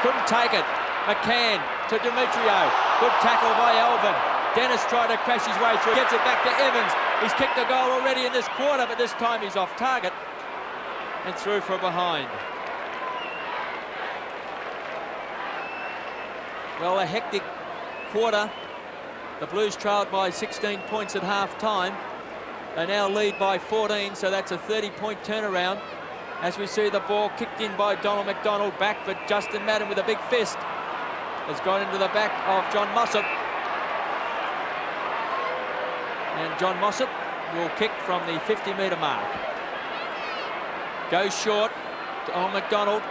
Speaker 1: Couldn't take it. McCann to Demetrio. Good tackle by Elvin. Dennis tried to crash his way through. Gets it back to Evans. He's kicked a goal already in this quarter, but this time he's off target and through for a behind. Well, a hectic quarter. The Blues trailed by 16 points at half-time. They now lead by 14, so that's a 30-point turnaround. As we see the ball kicked in by Donald McDonald back, but Justin Madden with a big fist has got into the back of John Mossop. And John Mossop will kick from the 50-metre mark. Goes short to Donald McDonald.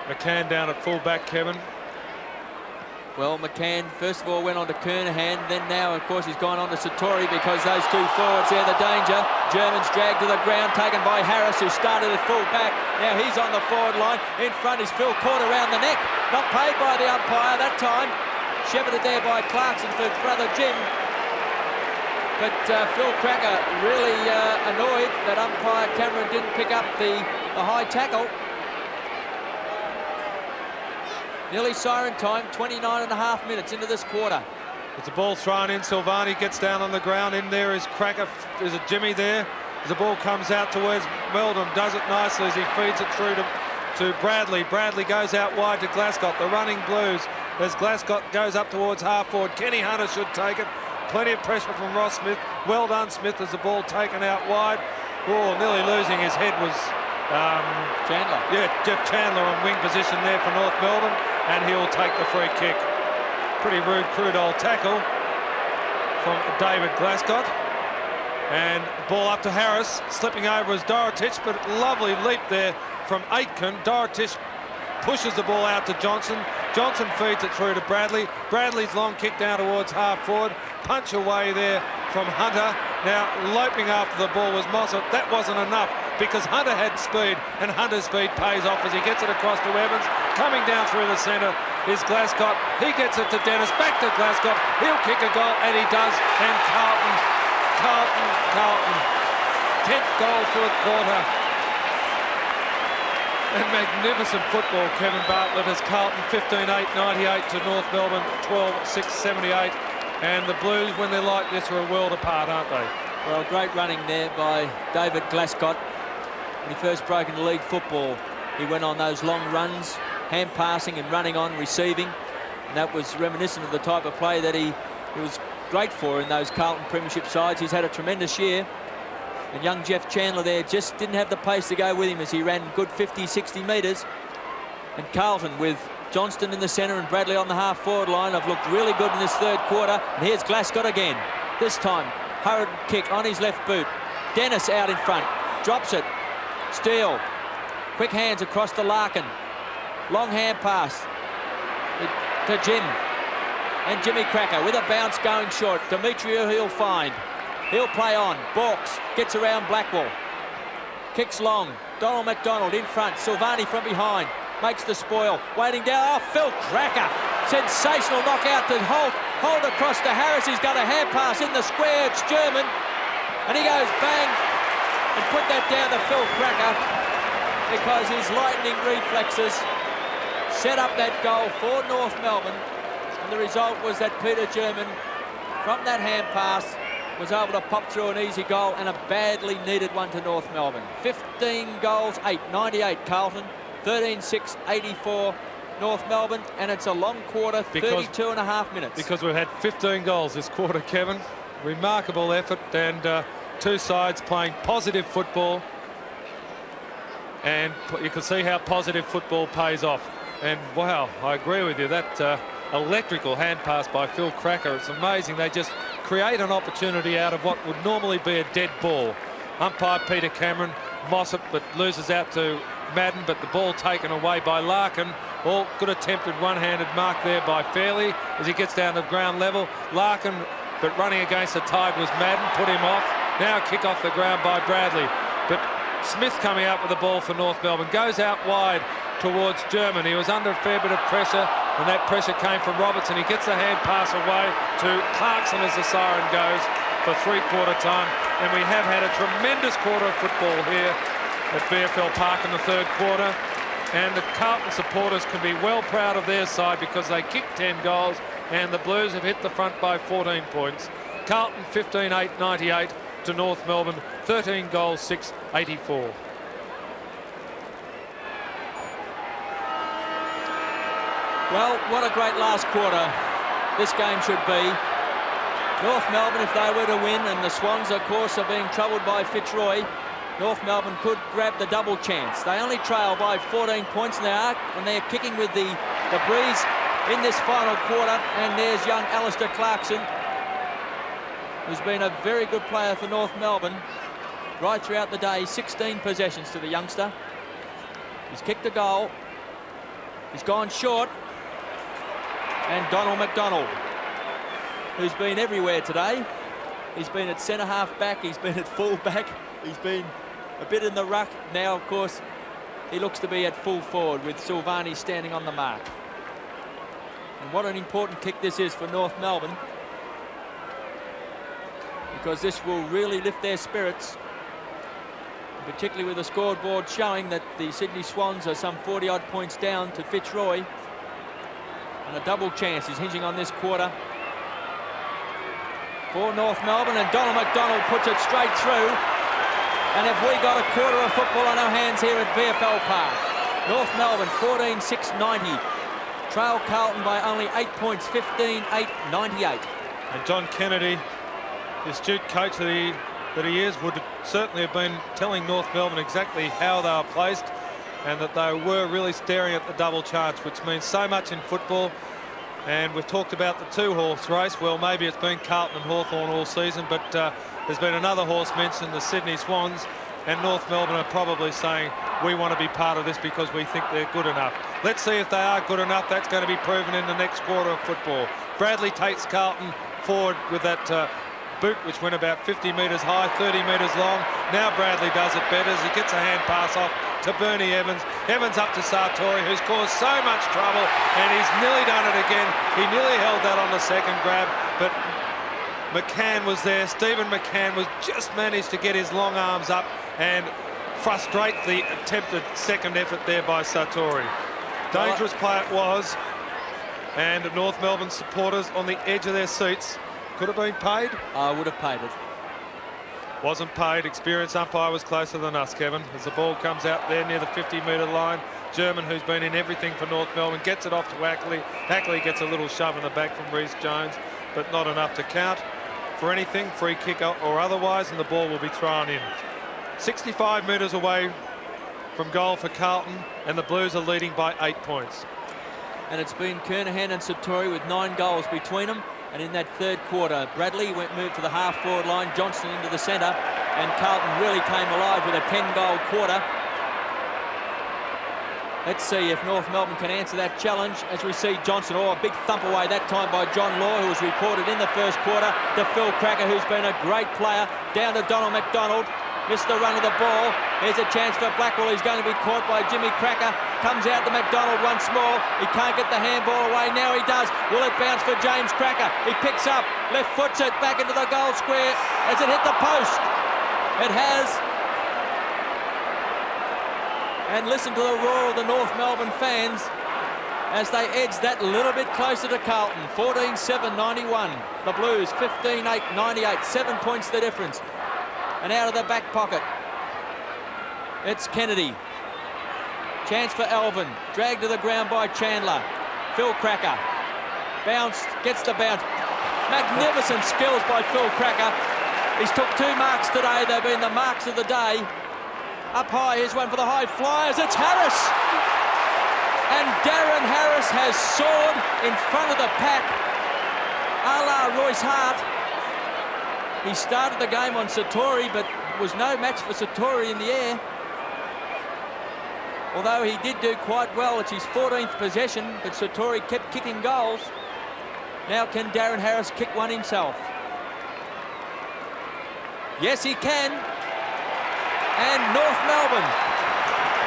Speaker 2: McCann down at full-back, Kevin.
Speaker 1: Well, McCann first of all went on to Kernahan, then now of course he's gone on to Satori because those two forwards there, the danger. Germans dragged to the ground, taken by Harris, who started at full back. Now he's on the forward line. In front is Phil, caught around the neck. Not paid by the umpire that time. Shepherded there by Clarkson for brother Jim. But Phil Cracker really annoyed that umpire Cameron didn't pick up the high tackle. Nearly siren time, 29.5 minutes into this quarter.
Speaker 2: It's a ball thrown in. Silvani gets down on the ground. In there is Cracker. There's a Jimmy there. As the ball comes out towards Meldrum, does it nicely as he feeds it through to Bradley. Bradley goes out wide to Glascott. The running Blues as Glascott goes up towards half forward. Kenny Hunter should take it. Plenty of pressure from Ross Smith. Well done, Smith, as the ball taken out wide. Oh, nearly losing his head was
Speaker 1: Chandler.
Speaker 2: Yeah, Jeff Chandler on wing position there for North Melbourne, and he'll take the free kick. Pretty rude, crude old tackle from David Glascott. And ball up to Harris, slipping over as Dorotich, but lovely leap there from Aitken. Dorotich pushes the ball out to Johnson. Johnson feeds it through to Bradley. Bradley's long kick down towards half forward. Punch away there from Hunter. Now loping after the ball was Mossop. That wasn't enough because Hunter had speed, and Hunter's speed pays off as he gets it across to Evans. Coming down through the centre is Glascott. He gets it to Dennis. Back to Glascott. He'll kick a goal, and he does. And Carlton. 10th goal for the quarter. And magnificent football, Kevin Bartlett, as Carlton 15-8, 98 to North Melbourne 12-6, 78. And the Blues, when they're like this, are a world apart, aren't they?
Speaker 1: Well, great running there by David Glascott. When he first broke into league football, he went on those long runs, hand passing and running on, receiving. And that was reminiscent of the type of play that he was great for in those Carlton premiership sides. He's had a tremendous year. And young Jeff Chandler there just didn't have the pace to go with him as he ran good 50, 60 metres. And Carlton with Johnston in the centre and Bradley on the half-forward line have looked really good in this third quarter. And here's Glascott again. This time, hurried kick on his left boot. Dennis out in front, drops it. Steele, quick hands across to Larkin. Long hand pass to Jim. And Jimmy Cracker with a bounce going short. Demetrio he'll find. He'll play on. Borks gets around Blackwell. Kicks long. Donald McDonald in front. Silvani from behind. Makes the spoil. Waiting down. Oh, Phil Cracker. Sensational knockout to Holt. Holt across to Harris. He's got a hand pass in the square. It's German. And he goes bang. And put that down to Phil Cracker, because his lightning reflexes set up that goal for North Melbourne. And the result was that Peter German, from that hand pass, was able to pop through an easy goal, and a badly needed one to North Melbourne. 15 goals, 8, 98 Carlton, 13-6, 84 North Melbourne, and it's a long quarter, 32 and a half minutes.
Speaker 2: Because we've had 15 goals this quarter, Kevin. Remarkable effort, and two sides playing positive football. And you can see how positive football pays off. And wow, I agree with you, that electrical hand pass by Phil Cracker, it's amazing. They just create an opportunity out of what would normally be a dead ball. Umpire Peter Cameron moss it, but loses out to Madden, but the ball taken away by Larkin. All good attempted one-handed mark there by Fairley as he gets down to ground level. Larkin, but running against the tide was Madden, put him off. Now a kick off the ground by Bradley, but Smith coming out with the ball for North Melbourne, goes out wide towards German. He was under a fair bit of pressure, and that pressure came from Robertson. He gets the hand pass away to Clarkson as the siren goes for three-quarter time. And we have had a tremendous quarter of football here at VFL Park in the third quarter. And the Carlton supporters can be well proud of their side, because they kicked 10 goals and the Blues have hit the front by 14 points. Carlton 15-8, 98 to North Melbourne, 13 goals, 6, 84.
Speaker 1: Well, what a great last quarter this game should be. North Melbourne, if they were to win, and the Swans, of course, are being troubled by Fitzroy, North Melbourne could grab the double chance. They only trail by 14 points, and they're kicking with the breeze in this final quarter. And there's young Alistair Clarkson, who's been a very good player for North Melbourne right throughout the day. 16 possessions to the youngster. He's kicked a goal. He's gone short. And Donald McDonald, who's been everywhere today. He's been at centre half back, he's been at full back, he's been a bit in the ruck. Now, of course, he looks to be at full forward with Silvani standing on the mark. And what an important kick this is for North Melbourne, because this will really lift their spirits, particularly with the scoreboard showing that the Sydney Swans are some 40-odd points down to Fitzroy. And a double chance is hinging on this quarter for North Melbourne, and Donald McDonald puts it straight through. And have we got a quarter of football on our hands here at VFL Park? North Melbourne 14-6, 90. Trail Carlton by only 8 points, 15-8, 98.
Speaker 2: And John Kennedy, the astute coach that he is, would certainly have been telling North Melbourne exactly how they were placed, and that they were really staring at the double chance, which means so much in football. And we've talked about the two-horse race. Well, maybe it's been Carlton and Hawthorn all season, but there's been another horse mentioned, the Sydney Swans, and North Melbourne are probably saying, we want to be part of this because we think they're good enough. Let's see if they are good enough. That's going to be proven in the next quarter of football. Bradley takes Carlton forward with that boot, which went about 50 metres high, 30 metres long. Now Bradley does it better as he gets a hand pass off to Bernie Evans. Evans up to Sartori, who's caused so much trouble, and he's nearly done it again. He nearly held that on the second grab, but McCann was there. Stephen McCann was just managed to get his long arms up and frustrate the attempted second effort there by Sartori. Dangerous play it was, and North Melbourne supporters on the edge of their seats. Could have been paid.
Speaker 1: I would have paid it.
Speaker 2: Wasn't paid. Experienced umpire was closer than us, Kevin. As the ball comes out there near the 50-metre line, German, who's been in everything for North Melbourne, gets it off to Ackley. Ackley gets a little shove in the back from Reece Jones, but not enough to count for anything, free kick or otherwise, and the ball will be thrown in. 65 metres away from goal for Carlton, and the Blues are leading by 8 points.
Speaker 1: And it's been Kernahan and Sartori with 9 goals between them. And in that third quarter, Bradley moved to the half-forward line, Johnston into the centre, and Carlton really came alive with a 10-goal quarter. Let's see if North Melbourne can answer that challenge as we see Johnston. Oh, a big thump away that time by John Law, who was reported in the first quarter, to Phil Cracker, who's been a great player, down to Donald McDonald. Missed the run of the ball. Here's a chance for Blackwell. He's going to be caught by Jimmy Cracker. Comes out to McDonald once more. He can't get the handball away. Now he does. Will it bounce for James Cracker? He picks up, left foots it back into the goal square. Has it hit the post? It has. And listen to the roar of the North Melbourne fans as they edge that little bit closer to Carlton. 14-7-91. The Blues 15-8-98. 7 points the difference. And out of the back pocket, it's Kennedy. Chance for Alvin. Dragged to the ground by Chandler. Phil Cracker. Bounced, gets the bounce. Magnificent skills by Phil Cracker. He's took 2 marks today. They've been the marks of the day. Up high, here's one for the high flyers. It's Harris. And Darren Harris has soared in front of the pack, a la Royce Hart. He started the game on Satori, but was no match for Satori in the air. Although he did do quite well. It's his 14th possession, but Satori kept kicking goals. Now can Darren Harris kick one himself? Yes, he can. And North Melbourne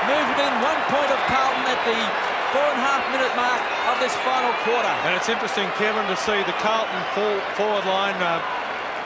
Speaker 1: move within 1 point of Carlton at the 4.5-minute mark of this final quarter.
Speaker 2: And it's interesting, Kevin, to see the Carlton forward line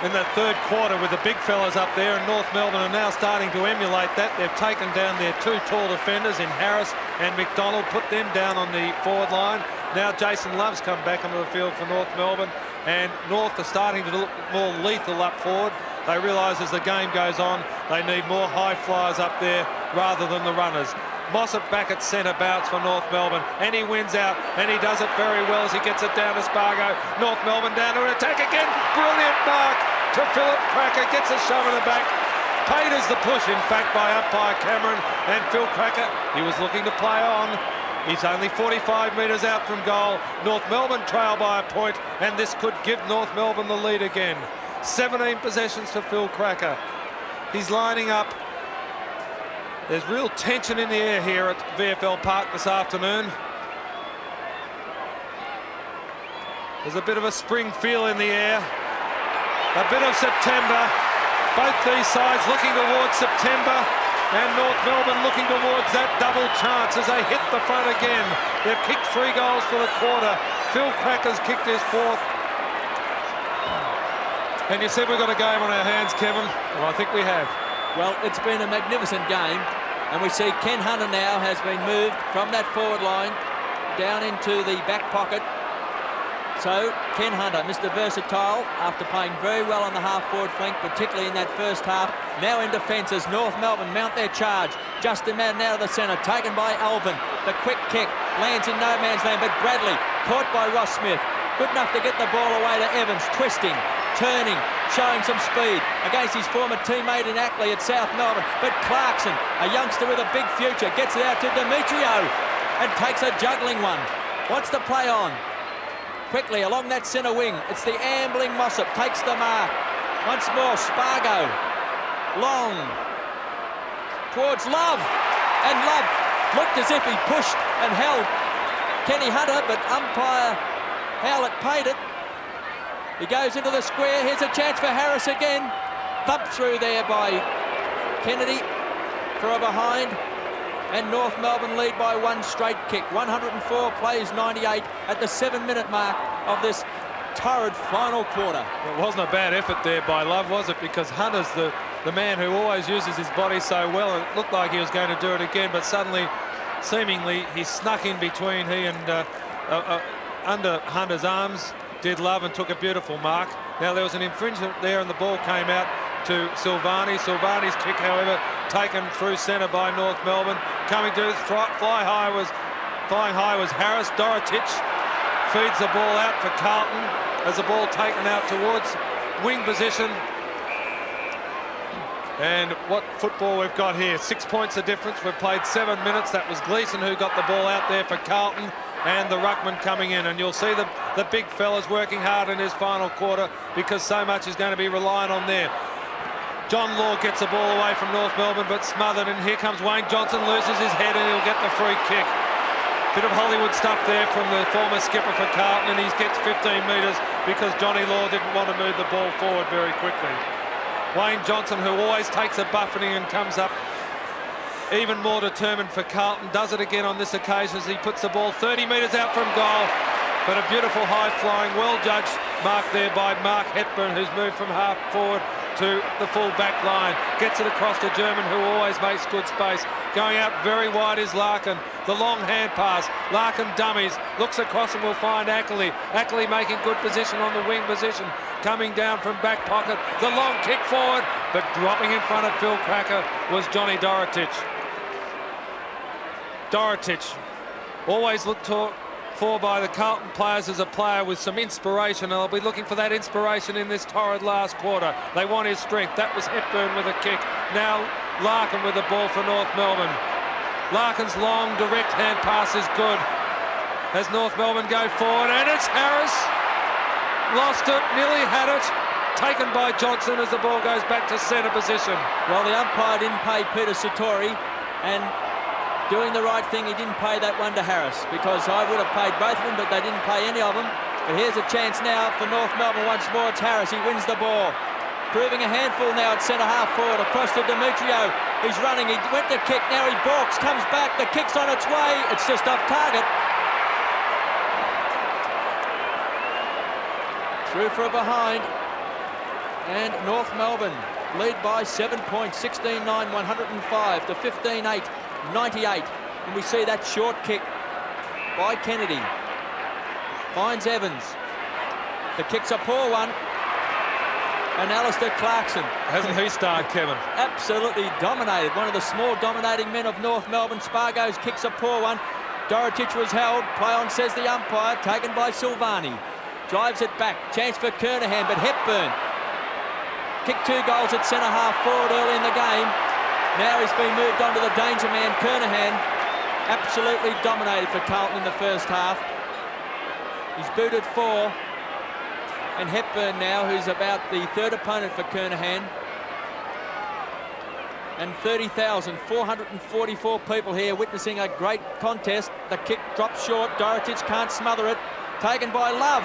Speaker 2: in that third quarter with the big fellas up there, and North Melbourne are now starting to emulate that. They've taken down their 2 tall defenders in Harris and McDonald, put them down on the forward line. Now Jason Love's come back onto the field for North Melbourne, and North are starting to look more lethal up forward. They realise as the game goes on, they need more high flyers up there rather than the runners. Mossop back at centre bounce for North Melbourne, and he wins out, and he does it very well as he gets it down to Spargo. North Melbourne down to an attack again. Brilliant mark to Philip Cracker, gets a shove in the back. Paid as the push, in fact, by umpire Cameron, and Phil Cracker, he was looking to play on. He's only 45 metres out from goal. North Melbourne trail by a point, and this could give North Melbourne the lead again. 17 possessions to Phil Cracker. He's lining up. There's real tension in the air here at VFL Park this afternoon. There's a bit of a spring feel in the air. A bit of September. Both these sides looking towards September, and North Melbourne looking towards that double chance as they hit the front again. They've kicked 3 goals for the quarter. Phil Cracker's kicked his 4th. And you said we've got a game on our hands, Kevin. Well, I think we have.
Speaker 1: Well, it's been a magnificent game, and we see Ken Hunter now has been moved from that forward line down into the back pocket. So Ken Hunter, Mr. Versatile, after playing very well on the half-forward flank, particularly in that first half, now in defence as North Melbourne mount their charge. Justin Madden out of the centre, taken by Alvin. The quick kick lands in no man's land, but Bradley caught by Ross Smith. Good enough to get the ball away to Evans, twisting, turning, showing some speed against his former teammate in Ackley at South Melbourne. But Clarkson, a youngster with a big future, gets it out to Demetrio and takes a juggling one. Wants to play on. Quickly along that centre wing. It's the ambling Mossop, takes the mark. Once more, Spargo. Long. Towards Love. And Love looked as if he pushed and held Kenny Hunter, but umpire Howlett paid it. He goes into the square. Here's a chance for Harris again. Thumped through there by Kennedy for a behind. And North Melbourne lead by 1 straight kick. 104 plays 98 at the 7-minute mark of this torrid final quarter.
Speaker 2: It wasn't a bad effort there by Love, was it? Because Hunter's the man who always uses his body so well. It looked like he was going to do it again, but suddenly, seemingly, he snuck in between he and under Hunter's arms. Did Love and took a beautiful mark. Now there was an infringement there and the ball came out to Silvani. Silvani's kick, however, taken through centre by North Melbourne. Coming to flying high was Harris. Dorotich feeds the ball out for Carlton as the ball taken out towards wing position. And what football we've got here. 6 points of difference. We've played 7 minutes. That was Gleeson who got the ball out there for Carlton, and the ruckman coming in. And you'll see the big fellas working hard in his final quarter because so much is going to be relying on there. John Law gets the ball away from North Melbourne, but smothered, and here comes Wayne Johnson, loses his head, and he'll get the free kick. Bit of Hollywood stuff there from the former skipper for Carlton, and he gets 15 metres because Johnny Law didn't want to move the ball forward very quickly. Wayne Johnson, who always takes a buffeting and comes up even more determined for Carlton. Does it again on this occasion as he puts the ball 30 metres out from goal. But a beautiful high-flying, well-judged mark there by Mark Hepburn, who's moved from half forward to the full back line. Gets it across to German, who always makes good space. Going out very wide is Larkin. The long hand pass. Larkin dummies. Looks across and will find Ackley. Ackley making good position on the wing position. Coming down from back pocket. The long kick forward, but dropping in front of Phil Cracker was Johnny Dorotich. Dorotich, always looked for by the Carlton players as a player with some inspiration, and they'll be looking for that inspiration in this torrid last quarter. They want his strength. That was Hepburn with a kick. Now Larkin with the ball for North Melbourne. Larkin's long direct hand pass is good as North Melbourne go forward, and it's Harris. Lost it, nearly had it. Taken by Johnson as the ball goes back to centre position.
Speaker 1: Well, the umpire didn't pay Peter Satori, and doing the right thing, he didn't pay that one to Harris, because I would have paid both of them, but they didn't pay any of them. But here's a chance now for North Melbourne once more. It's Harris. He wins the ball. Proving a handful now at centre half forward across to Demetrio. He's running. He went to kick. Now he balks. Comes back. The kick's on its way. It's just off target. Through for a behind. And North Melbourne lead by 7 points. 16-9, 105 to 15-8. 98, and we see that short kick by Kennedy. Finds Evans. The kick's a poor one. And Alistair Clarkson.
Speaker 2: Hasn't he started, Kevin?
Speaker 1: Absolutely dominated. One of the small dominating men of North Melbourne. Spargo's kick's a poor one. Dorotich was held. Play on, says the umpire. Taken by Silvani. Drives it back. Chance for Kernahan, but Hepburn kicked 2 goals at centre half forward early in the game. Now he's been moved on to the danger man, Kernahan. Absolutely dominated for Carlton in the first half. He's booted 4. And Hepburn now, who's about the third opponent for Kernahan. And 30,444 people here witnessing a great contest. The kick drops short. Dorotich can't smother it. Taken by Love.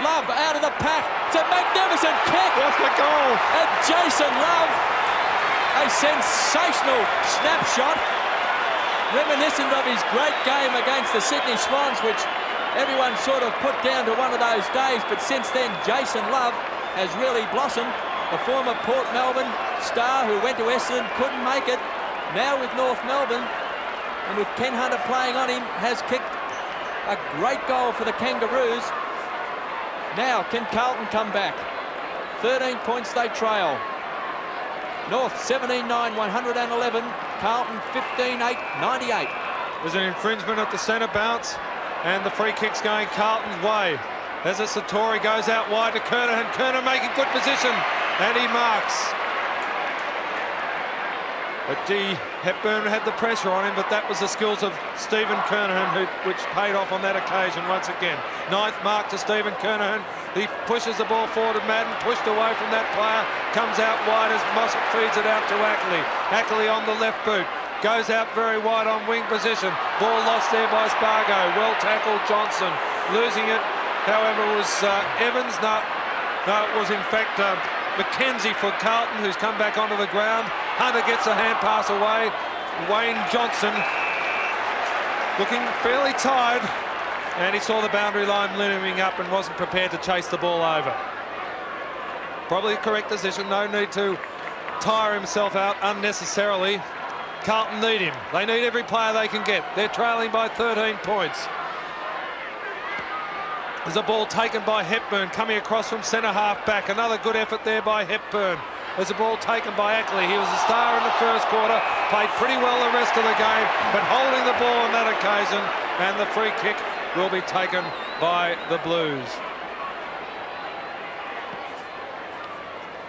Speaker 1: Love out of the pack. It's a magnificent kick.
Speaker 2: What's the goal?
Speaker 1: And Jason Love. A sensational snapshot, reminiscent of his great game against the Sydney Swans, which everyone sort of put down to one of those days. But since then, Jason Love has really blossomed. The former Port Melbourne star who went to Essendon, couldn't make it. Now with North Melbourne, and with Ken Hunter playing on him, has kicked a great goal for the Kangaroos. Now, can Carlton come back? 13 points they trail. North 17-9, 111. Carlton 15-8, 98.
Speaker 2: There's an infringement at the centre bounce, and the free kick's going Carlton's way. As a Satori goes out wide to Kernahan. Kernahan making good position, and he marks. But Hepburn had the pressure on him, but that was the skills of Stephen Kernahan, which paid off on that occasion once again. 9th mark to Stephen Kernahan. He pushes the ball forward to Madden, pushed away from that player, comes out wide as Mossop feeds it out to Ackley. Ackley on the left boot, goes out very wide on wing position. Ball lost there by Spargo. Well tackled Johnson. Losing it, however, was Evans. No, it was in fact McKenzie for Carlton, who's come back onto the ground. Hunter gets a hand pass away. Wayne Johnson looking fairly tired, and he saw the boundary line looming up and wasn't prepared to chase the ball over. Probably a correct decision. No need to tire himself out unnecessarily. Carlton need him. They need every player they can get. They're trailing by 13 points. There's a ball taken by Hepburn coming across from centre half back. Another good effort there by Hepburn. There's a ball taken by Ackley. He was a star in the first quarter, played pretty well the rest of the game, but holding the ball on that occasion, and the free kick will be taken by the Blues.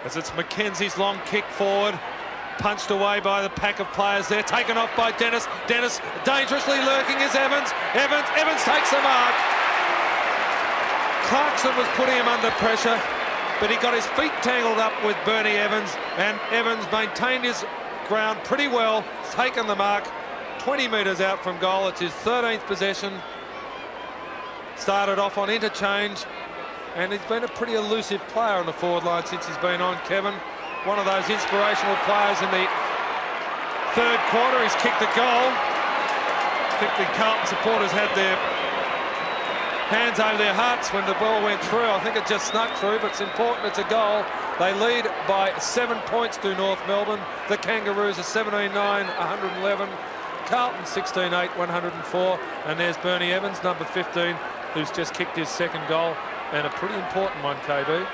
Speaker 2: As it's Mackenzie's long kick forward, punched away by the pack of players there, taken off by Dennis. Dennis dangerously lurking is Evans. Evans takes the mark. Clarkson was putting him under pressure, but he got his feet tangled up with Bernie Evans, and Evans maintained his ground pretty well, taken the mark 20 metres out from goal. It's his 13th possession. Started off on interchange, and he's been a pretty elusive player on the forward line since he's been on, Kevin. One of those inspirational players in the third quarter. He's kicked a goal. I think the Carlton supporters had their hands over their hearts when the ball went through. I think it just snuck through, but it's important. It's a goal. They lead by 7 points to North Melbourne. The Kangaroos are 17-9, 111. Carlton 16-8, 104. And there's Bernie Evans, number 15, who's just kicked his second goal, and a pretty important one, KB.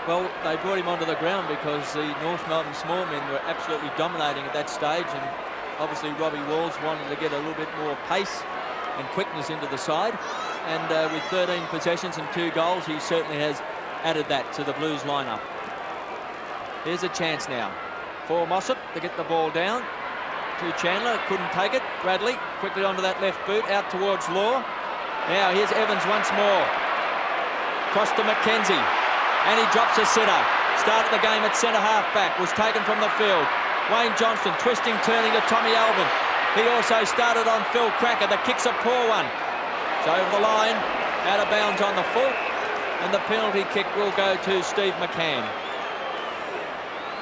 Speaker 1: Well, they brought him onto the ground because the North Melbourne small men were absolutely dominating at that stage, and obviously Robbie Walls wanted to get a little bit more pace and quickness into the side, and with 13 possessions and 2 goals, he certainly has added that to the Blues lineup. Here's a chance now for Mossop to get the ball down to Chandler. Couldn't take it. Bradley quickly onto that left boot, out towards Law. Now here's Evans once more. Cross to McKenzie, and he drops a sitter. Started the game at centre half back, was taken from the field. Wayne Johnston twisting, turning to Tommy Alvin. He also started on Phil Cracker. The kick's a poor one. So over the line, out of bounds on the full, and the penalty kick will go to Steve McCann.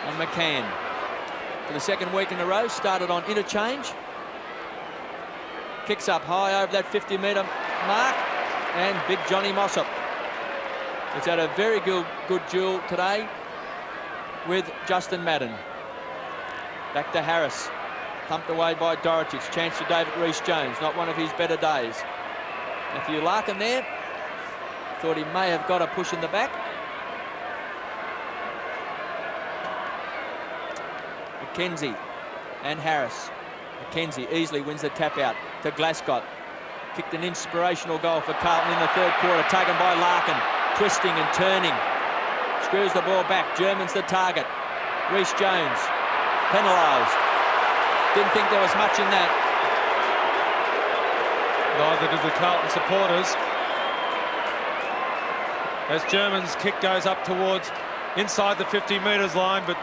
Speaker 1: And McCann, for the second week in a row, started on interchange. Kicks up high over that 50-metre mark, and big Johnny Mossop. It's had a very good duel today with Justin Madden. Back to Harris. Thumped away by Dorotich. Chance to David Rees-Jones. Not one of his better days. Matthew Larkin there. Thought he may have got a push in the back. McKenzie and Harris. McKenzie easily wins the tap out to Glasgow. Kicked an inspirational goal for Carlton in the third quarter. Taken by Larkin. Twisting and turning. Screws the ball back. German's the target. Rees-Jones penalised. Didn't think there was much in that.
Speaker 2: Neither did the Carlton supporters. As German's kick goes up towards inside the 50 metres line, but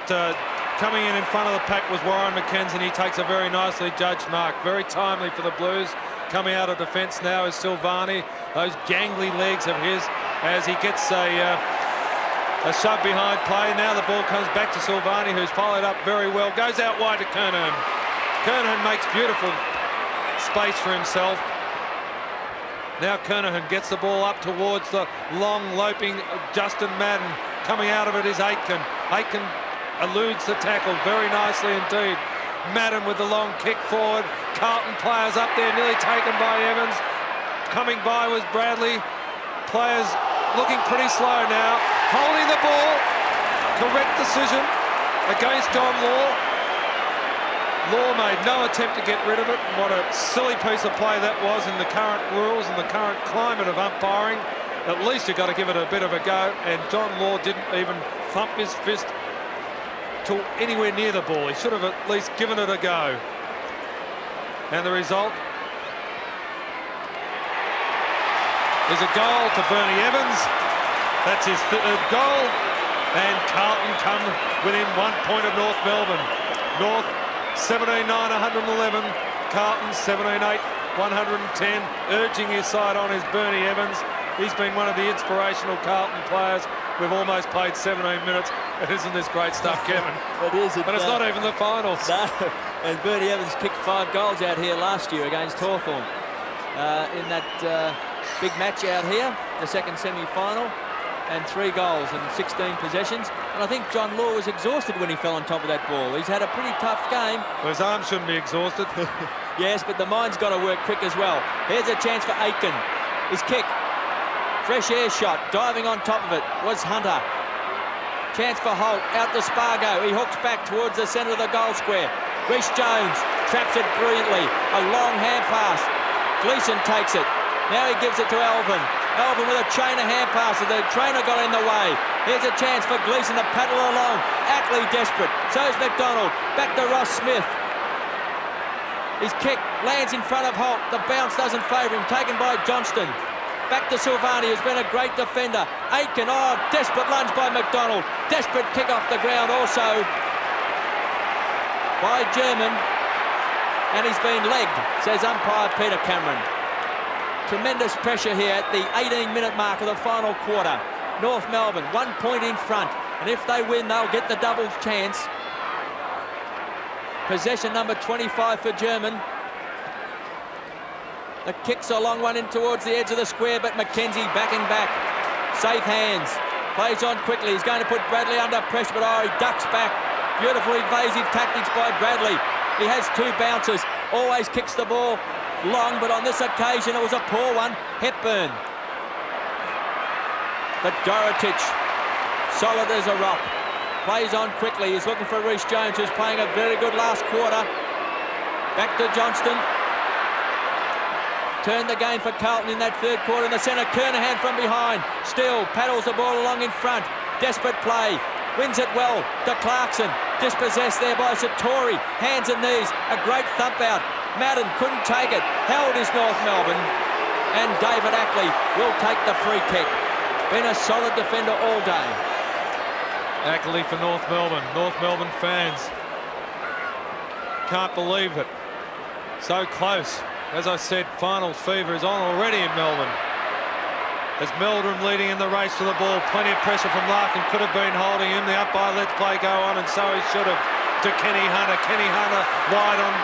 Speaker 2: coming in front of the pack was Warren McKenzie. He takes a very nicely judged mark. Very timely for the Blues. Coming out of defence now is Silvani. Those gangly legs of his as he gets a shove behind play. Now the ball comes back to Silvani, who's followed up very well. Goes out wide to Kernahan. Kernahan makes beautiful space for himself. Now Kernahan gets the ball up towards the long loping Justin Madden. Coming out of it is Aitken. Aitken eludes the tackle very nicely indeed. Madden with the long kick forward. Carlton players up there, nearly taken by Evans. Coming by was Bradley. Players looking pretty slow now. Holding the ball. Correct decision against John Law. Law made no attempt to get rid of it. What a silly piece of play that was in the current rules and the current climate of umpiring. At least you've got to give it a bit of a go, and John Law didn't even thump his fist to anywhere near the ball. He should have at least given it a go. And the result is a goal to Bernie Evans. That's his third goal, and Carlton come within 1 point of North Melbourne. North 17-9, 111. Carlton 17-8, 110. Urging his side on is Bernie Evans. He's been one of the inspirational Carlton players. We've almost played 17 minutes. Isn't this great stuff, Kevin?
Speaker 1: It is.
Speaker 2: But it's not even the finals.
Speaker 1: No. And Bernie Evans kicked 5 goals out here last year against Hawthorn in that big match out here, the second semi-final, and 3 goals and 16 possessions. And I think John Law was exhausted when he fell on top of that ball. He's had a pretty tough game.
Speaker 2: Well, his arms shouldn't be exhausted.
Speaker 1: Yes, but the mind's got to work quick as well. Here's a chance for Aitken. His kick. Fresh air shot. Diving on top of it was Hunter. Chance for Holt. Out to Spargo. He hooks back towards the centre of the goal square. Rees-Jones traps it brilliantly. A long hand pass. Gleeson takes it. Now he gives it to Alvin. Alvin with a chain of hand passes. The trainer got in the way. Here's a chance for Gleeson to paddle along. Ackley desperate. So's McDonald. Back to Ross Smith. His kick lands in front of Holt. The bounce doesn't favour him. Taken by Johnston. Back to Silvani, who's been a great defender. Aitken, desperate lunge by McDonald. Desperate kick off the ground also by German. And he's been legged, says umpire Peter Cameron. Tremendous pressure here at the 18-minute mark of the final quarter. North Melbourne, 1 point in front. And if they win, they'll get the double chance Possession number 25 for German. The kick's a long one in towards the edge of the square, but Mackenzie backing back. Safe hands. Plays on quickly. He's going to put Bradley under pressure, but he ducks back. Beautiful evasive tactics by Bradley. He has two bouncers. Always kicks the ball long, but on this occasion it was a poor one. Hepburn. But Dorotich, solid as a rock. Plays on quickly. He's looking for Rhys Jones, who's playing a very good last quarter. Back to Johnston. Turned the game for Carlton in that third quarter in the centre. Kernahan from behind. Still paddles the ball along in front. Desperate play. Wins it well to Clarkson. Dispossessed there by Satori. Hands and knees. A great thump out. Madden couldn't take it. Held is North Melbourne. And David Ackley will take the free kick. Been a solid defender all day.
Speaker 2: Ackley for North Melbourne. North Melbourne fans can't believe it. So close. As I said, final fever is on already in Melbourne. As Melbourne leading in the race for the ball. Plenty of pressure from Larkin. Could have been holding him. The umpire lets play go on, and so he should have. To Kenny Hunter. Kenny Hunter wide on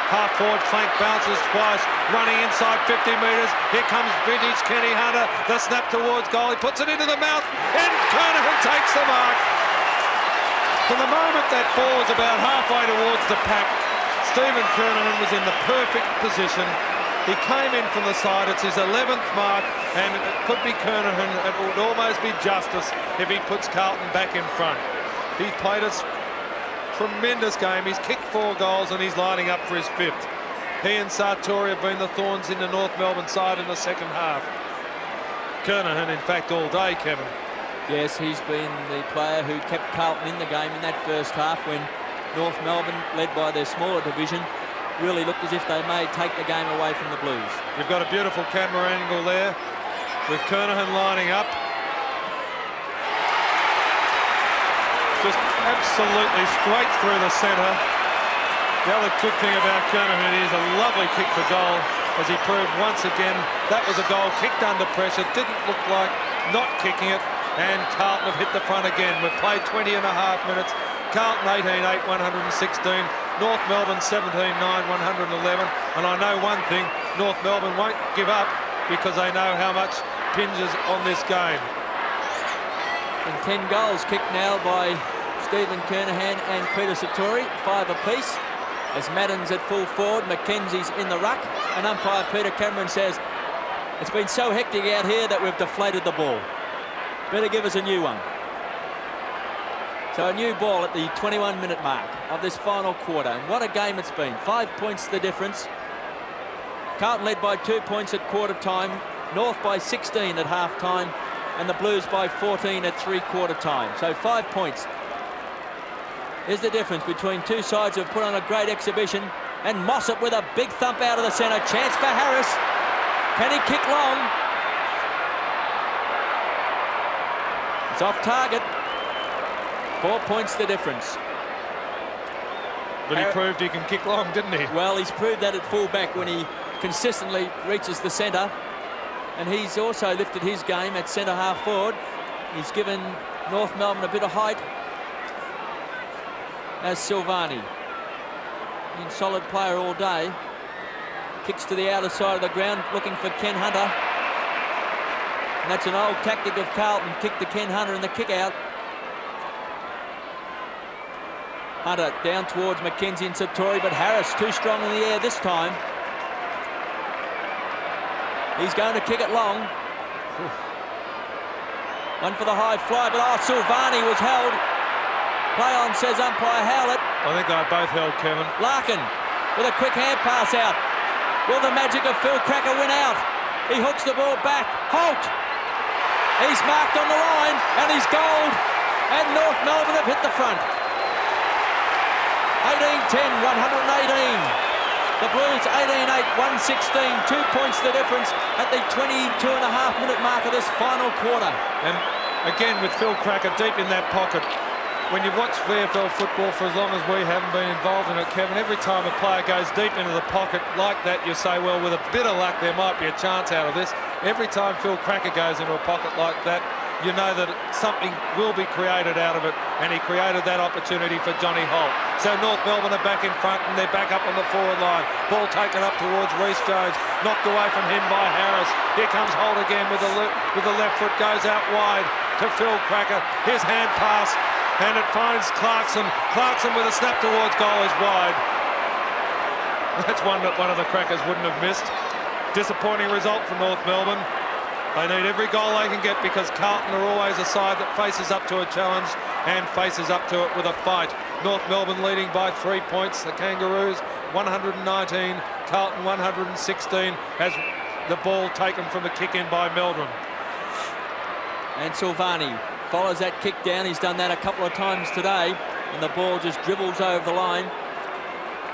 Speaker 2: half forward flank. Bounces twice. Running inside 50 metres. Here comes vintage Kenny Hunter. The snap towards goal. He puts it into the mouth. And Kernahan takes the mark. From the moment that ball was about halfway towards the pack, Stephen Kernahan was in the perfect position. He came in from the side. It's his 11th mark, and it could be Kernahan. It would almost be justice if he puts Carlton back in front. He's played a tremendous game. He's kicked 4 goals, and he's lining up for his 5th. He and Sartori have been the thorns in the North Melbourne side in the second half. Kernahan, in fact, all day, Kevin.
Speaker 1: Yes, he's been the player who kept Carlton in the game in that first half when North Melbourne, led by their smaller division, really looked as if they may take the game away from the Blues.
Speaker 2: We've got a beautiful camera angle there with Kernahan lining up. Just absolutely straight through the centre. The other good thing about Kernahan is a lovely kick for goal, as he proved once again that was a goal kicked under pressure. Didn't look like not kicking it, and Carlton have hit the front again. We've played 20 and a half minutes. Carlton 18-8, 116. North Melbourne 17-9, 111. And I know one thing, North Melbourne won't give up because they know how much hinges on this game.
Speaker 1: And 10 goals kicked now by Stephen Kernahan and Peter Satori, 5 apiece. As Madden's at full forward, Mackenzie's in the ruck, and umpire Peter Cameron says, it's been so hectic out here that we've deflated the ball. Better give us a new one. So a new ball at the 21-minute mark of this final quarter. And what a game it's been. 5 points the difference. Carlton led by 2 points at quarter time. North by 16 at half time. And the Blues by 14 at three-quarter time. So 5 points. Here's the difference between two sides who have put on a great exhibition. And Mossop with a big thump out of the centre. Chance for Harris. Can he kick long? It's off target. 4 points the difference.
Speaker 2: But he proved he can kick long, didn't he?
Speaker 1: Well, he's proved that at full back when he consistently reaches the centre. And he's also lifted his game at centre half forward. He's given North Melbourne a bit of height. As Silvani. Been solid player all day. Kicks to the outer side of the ground, looking for Ken Hunter. And that's an old tactic of Carlton. Kick to Ken Hunter in the kick out. Hunter down towards Mackenzie and Satori, but Harris too strong in the air this time. He's going to kick it long. One for the high fly, but Silvani was held. Play on, says umpire Howlett.
Speaker 2: I think they both held, Kevin.
Speaker 1: Larkin with a quick hand pass out. Will the magic of Phil Cracker win out? He hooks the ball back. Holt! He's marked on the line, and he's goaled. And North Melbourne have hit the front. 18-10, 118. The Blues 18-8, 116. 2 points the difference at the 22.5-minute mark of this final quarter.
Speaker 2: And again with Phil Cracker deep in that pocket. When you watch VFL football for as long as we haven't been involved in it, Kevin, every time a player goes deep into the pocket like that, you say, well, with a bit of luck, there might be a chance out of this. Every time Phil Cracker goes into a pocket like that, you know that something will be created out of it, and he created that opportunity for Johnny Holt. So North Melbourne are back in front and they're back up on the forward line. Ball taken up towards Reece Jones, knocked away from him by Harris. Here comes Holt again with the left foot, goes out wide to Phil Cracker. His hand pass and it finds Clarkson. Clarkson with a snap towards goal is wide. That's one that one of the Crackers wouldn't have missed. Disappointing result for North Melbourne. They need every goal they can get because Carlton are always a side that faces up to a challenge and faces up to it with a fight. North Melbourne leading by 3 points. The Kangaroos 119, Carlton 116 as the ball taken from the kick in by Meldrum.
Speaker 1: And Silvani follows that kick down. He's done that a couple of times today and the ball just dribbles over the line.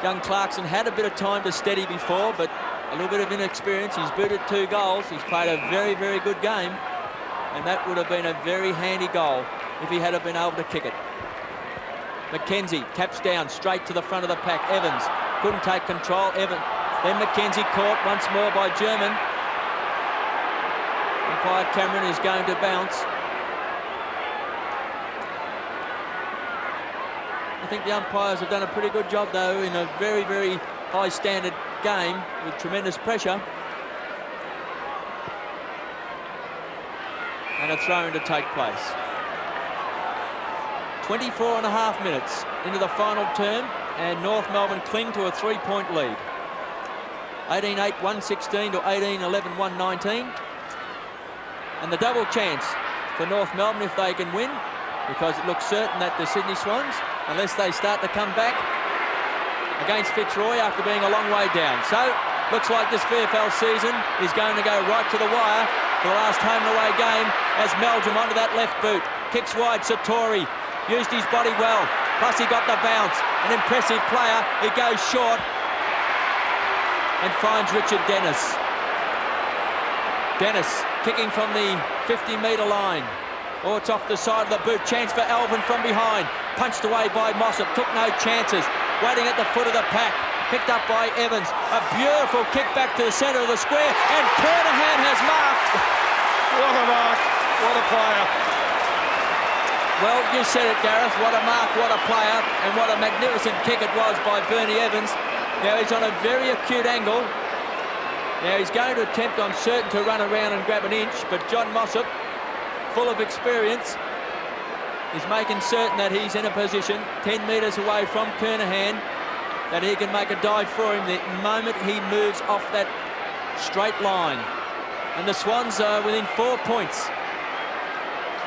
Speaker 1: Young Clarkson had a bit of time to steady before, but a little bit of inexperience. He's booted 2 goals. He's played a very, very good game. And that would have been a very handy goal if he had been able to kick it. McKenzie taps down straight to the front of the pack. Evans couldn't take control. Then McKenzie caught once more by German. Umpire Cameron is going to bounce. I think the umpires have done a pretty good job, though, in a very, very high standard game with tremendous pressure. And a throw-in to take place. 24.5 minutes into the final term, and North Melbourne cling to a 3-point lead. 18-8, 116 to 18-11, 119. And the double chance for North Melbourne if they can win, because it looks certain that the Sydney Swans, unless they start to come back against Fitzroy after being a long way down. So, looks like this VFL season is going to go right to the wire for the last home and away game as Meldrum onto that left boot. Kicks wide, Satori used his body well, plus he got the bounce. An impressive player, he goes short and finds Richard Dennis. Dennis kicking from the 50-metre line. Oh, it's off the side of the boot. Chance for Alvin from behind. Punched away by Mossop. Took no chances. Waiting at the foot of the pack. Picked up by Evans. A beautiful kick back to the centre of the square. And Kernahan has marked.
Speaker 2: What a mark. What a player.
Speaker 1: Well, you said it, Gareth. What a mark, what a player. And what a magnificent kick it was by Bernie Evans. Now he's on a very acute angle. Now he's going to attempt, I'm certain, to run around and grab an inch. But John Mossop, full of experience, is making certain that he's in a position 10 metres away from Kernahan that he can make a dive for him the moment he moves off that straight line. And the Swans are within 4 points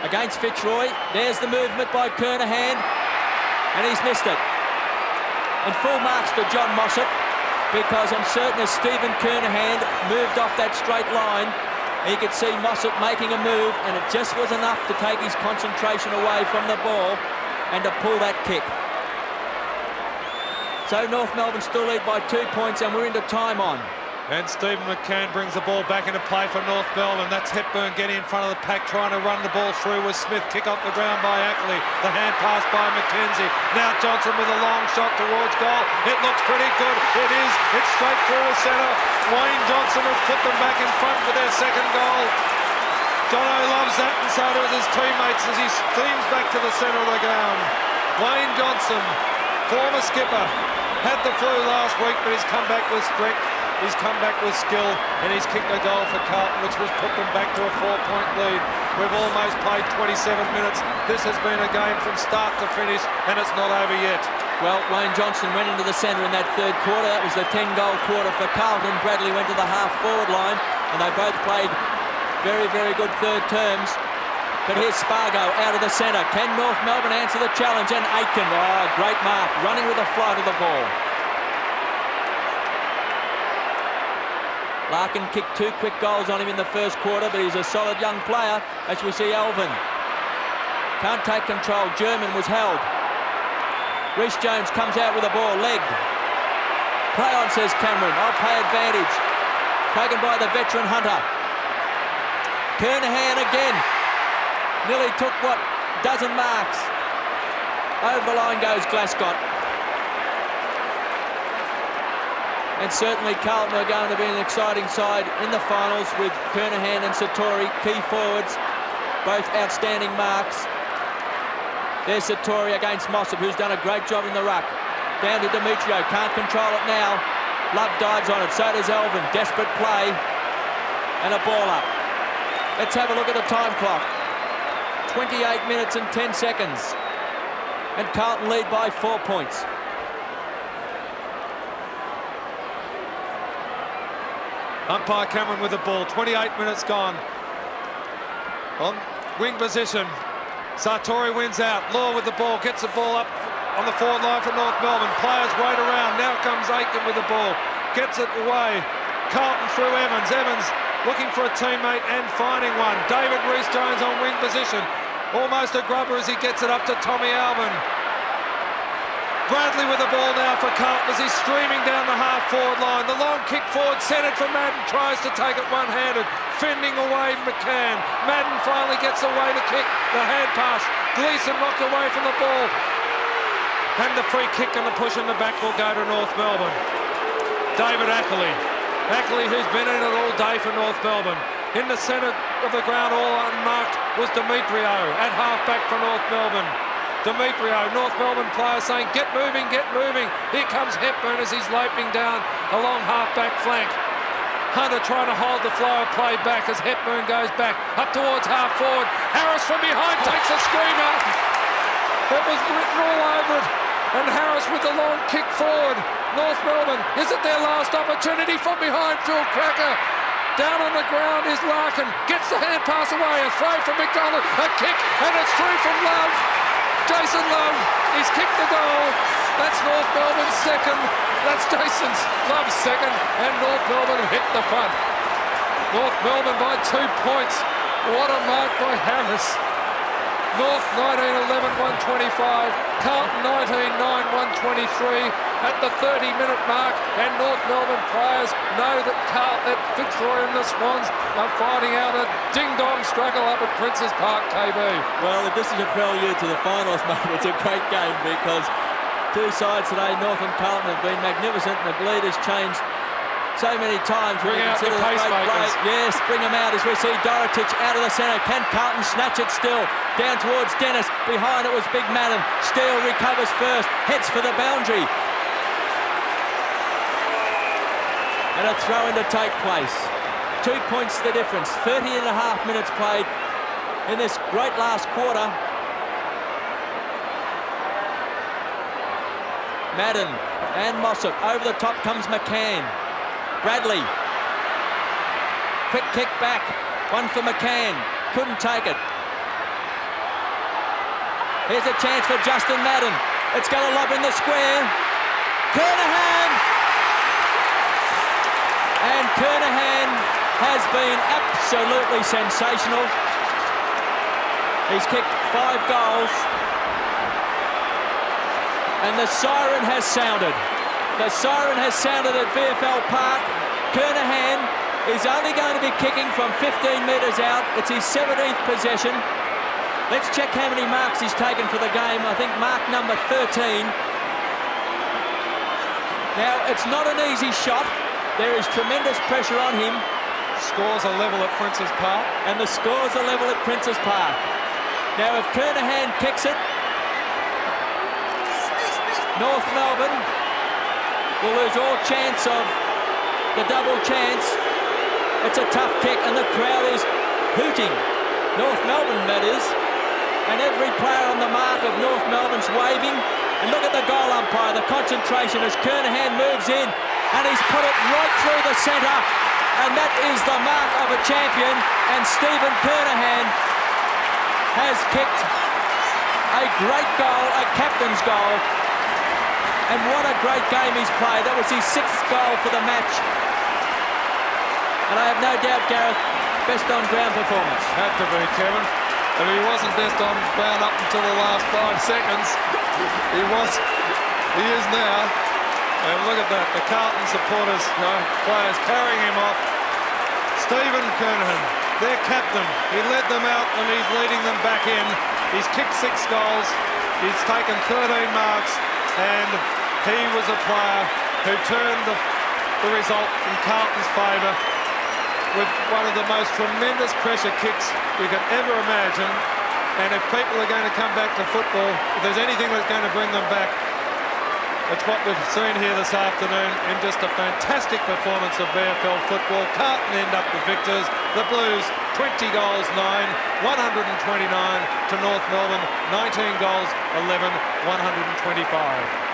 Speaker 1: against Fitzroy. There's the movement by Kernahan, and he's missed it. And full marks to John Mossop, because I'm certain as Stephen Kernahan moved off that straight line, he could see Mossop making a move, and it just was enough to take his concentration away from the ball and to pull that kick. So North Melbourne still lead by 2 points, and we're into time on.
Speaker 2: And Stephen McCann brings the ball back into play for North Melbourne. That's Hepburn getting in front of the pack, trying to run the ball through with Smith. Kick off the ground by Ackley. The hand pass by McKenzie. Now Johnson with a long shot towards goal. It looks pretty good. It is. It's straight through the centre. Wayne Johnson has put them back in front for their second goal. Jono loves that, and so does his teammates as he steams back to the centre of the ground. Wayne Johnson, former skipper, had the flu last week, but he's come back with strength. He's come back with skill, and he's kicked a goal for Carlton, which has put them back to a 4-point lead. We've almost played 27 minutes. This has been a game from start to finish, and it's not over yet.
Speaker 1: Well, Wayne Johnson went into the centre in that third quarter. That was the 10-goal quarter for Carlton. Bradley went to the half-forward line, and they both played very, very good third terms. But here's Spargo out of the centre. Can North Melbourne answer the challenge? And Aitken, oh, great mark, running with the flight of the ball. Larkin kicked 2 quick goals on him in the first quarter, but he's a solid young player, as we see Alvin. Can't take control. German was held. Reece Jones comes out with the ball, legged. Play on, says Cameron. I'll pay advantage. Taken by the veteran Hunter. Kernahan again. Nearly took, what, dozen marks. Over the line goes Glasgow. And certainly Carlton are going to be an exciting side in the finals with Kernahan and Satori, key forwards, both outstanding marks. There's Satori against Mossop, who's done a great job in the ruck. Down to Demetrio. Can't control it now. Love dives on it. So does Elvin. Desperate play. And a ball up. Let's have a look at the time clock. 28 minutes and 10 seconds. And Carlton lead by 4 points.
Speaker 2: Umpire Cameron with the ball. 28 minutes gone. On wing position. Sartori wins out. Law with the ball. Gets the ball up on the forward line for North Melbourne. Players wait around. Now comes Aiken with the ball. Gets it away. Carlton through Evans. Evans looking for a teammate and finding one. David Rees-Jones on wing position. Almost a grubber as he gets it up to Tommy Alvin. Bradley with the ball now for Carlton as he's streaming down the half-forward line. The long kick forward, centred for Madden, tries to take it one-handed, fending away McCann. Madden finally gets away to kick the hand pass. Gleeson knocked away from the ball. And the free kick and the push in the back will go to North Melbourne. David Ackley. Ackley, who's been in it all day for North Melbourne. In the centre of the ground, all unmarked, was Demetrio at half-back for North Melbourne. Demetrio, North Melbourne player saying, get moving, get moving. Here comes Hepburn as he's loping down along half-back flank. Hunter trying to hold the flow of play back as Hepburn goes back up towards half-forward. Harris from behind takes a screamer. It was written all over it. And Harris with the long kick forward. North Melbourne, is it their last opportunity? From behind, Phil Cracker. Down on the ground is Larkin. Gets the hand pass away. A throw from McDonald. A kick, and it's through from Love. Jason Love, he's kicked the goal. That's North Melbourne's second. That's Jason's Love's second. And North Melbourne hit the front. North Melbourne by 2 points. What a mark by Harris. North 19-11-125. Carlton 19-9-123 at the 30-minute mark. And North Melbourne players know that Carlton, Fitzroy and the Swans are fighting out a ding-dong struggle up at Princes Park, KB.
Speaker 1: Well, if this is a prelude to the finals, mate, it's a great game because two sides today, North and Carlton, have been magnificent and the lead has changed so many times.
Speaker 2: Bring out the pacemakers.
Speaker 1: Yes, bring them out as we see Dorotich out of the centre. Can Carlton snatch it still? Down towards Dennis. Behind it was Big Madden. Steele recovers first. Heads for the boundary. And a throw-in to take place. 2 points the difference. 30 and a half minutes played in this great last quarter. Madden and Mossop. Over the top comes McCann. Bradley. Quick kick back. One for McCann. Couldn't take it. Here's a chance for Justin Madden. It's got a lob in the square. Kernahan! And Kernahan has been absolutely sensational. He's kicked 5 goals. And the siren has sounded. The siren has sounded at VFL Park. Kernahan is only going to be kicking from 15 metres out. It's his 17th possession. Let's check how many marks he's taken for the game. I think mark number 13. Now, it's not an easy shot. There is tremendous pressure on him.
Speaker 2: Scores are level at Princes Park.
Speaker 1: And the scores are level at Princes Park. Now, if Kernahan kicks it, North Melbourne will lose all chance of the double chance. It's a tough kick and the crowd is hooting. North Melbourne, that is. And every player on the mark of North Melbourne's waving. And look at the goal umpire, the concentration as Kernahan moves in and he's put it right through the centre. And that is the mark of a champion. And Stephen Kernahan has kicked a great goal, a captain's goal. And what a great game he's played. That was his 6th goal for the match. And I have no doubt, Gareth, best on ground performance.
Speaker 2: Had to be, Kevin. And he wasn't best on ground up until the last 5 seconds. He is now. And look at that, the Carlton supporters, players carrying him off. Stephen Kernahan, their captain. He led them out and he's leading them back in. He's kicked 6 goals. He's taken 13 marks. And he was a player who turned the result in Carlton's favour with one of the most tremendous pressure kicks you could ever imagine. And if people are going to come back to football, if there's anything that's going to bring them back, It's what we've seen here this afternoon in just a fantastic performance of VFL football. Carlton end up the victors. The Blues 20 goals 9, 129 to North Melbourne 19 goals 11, 125.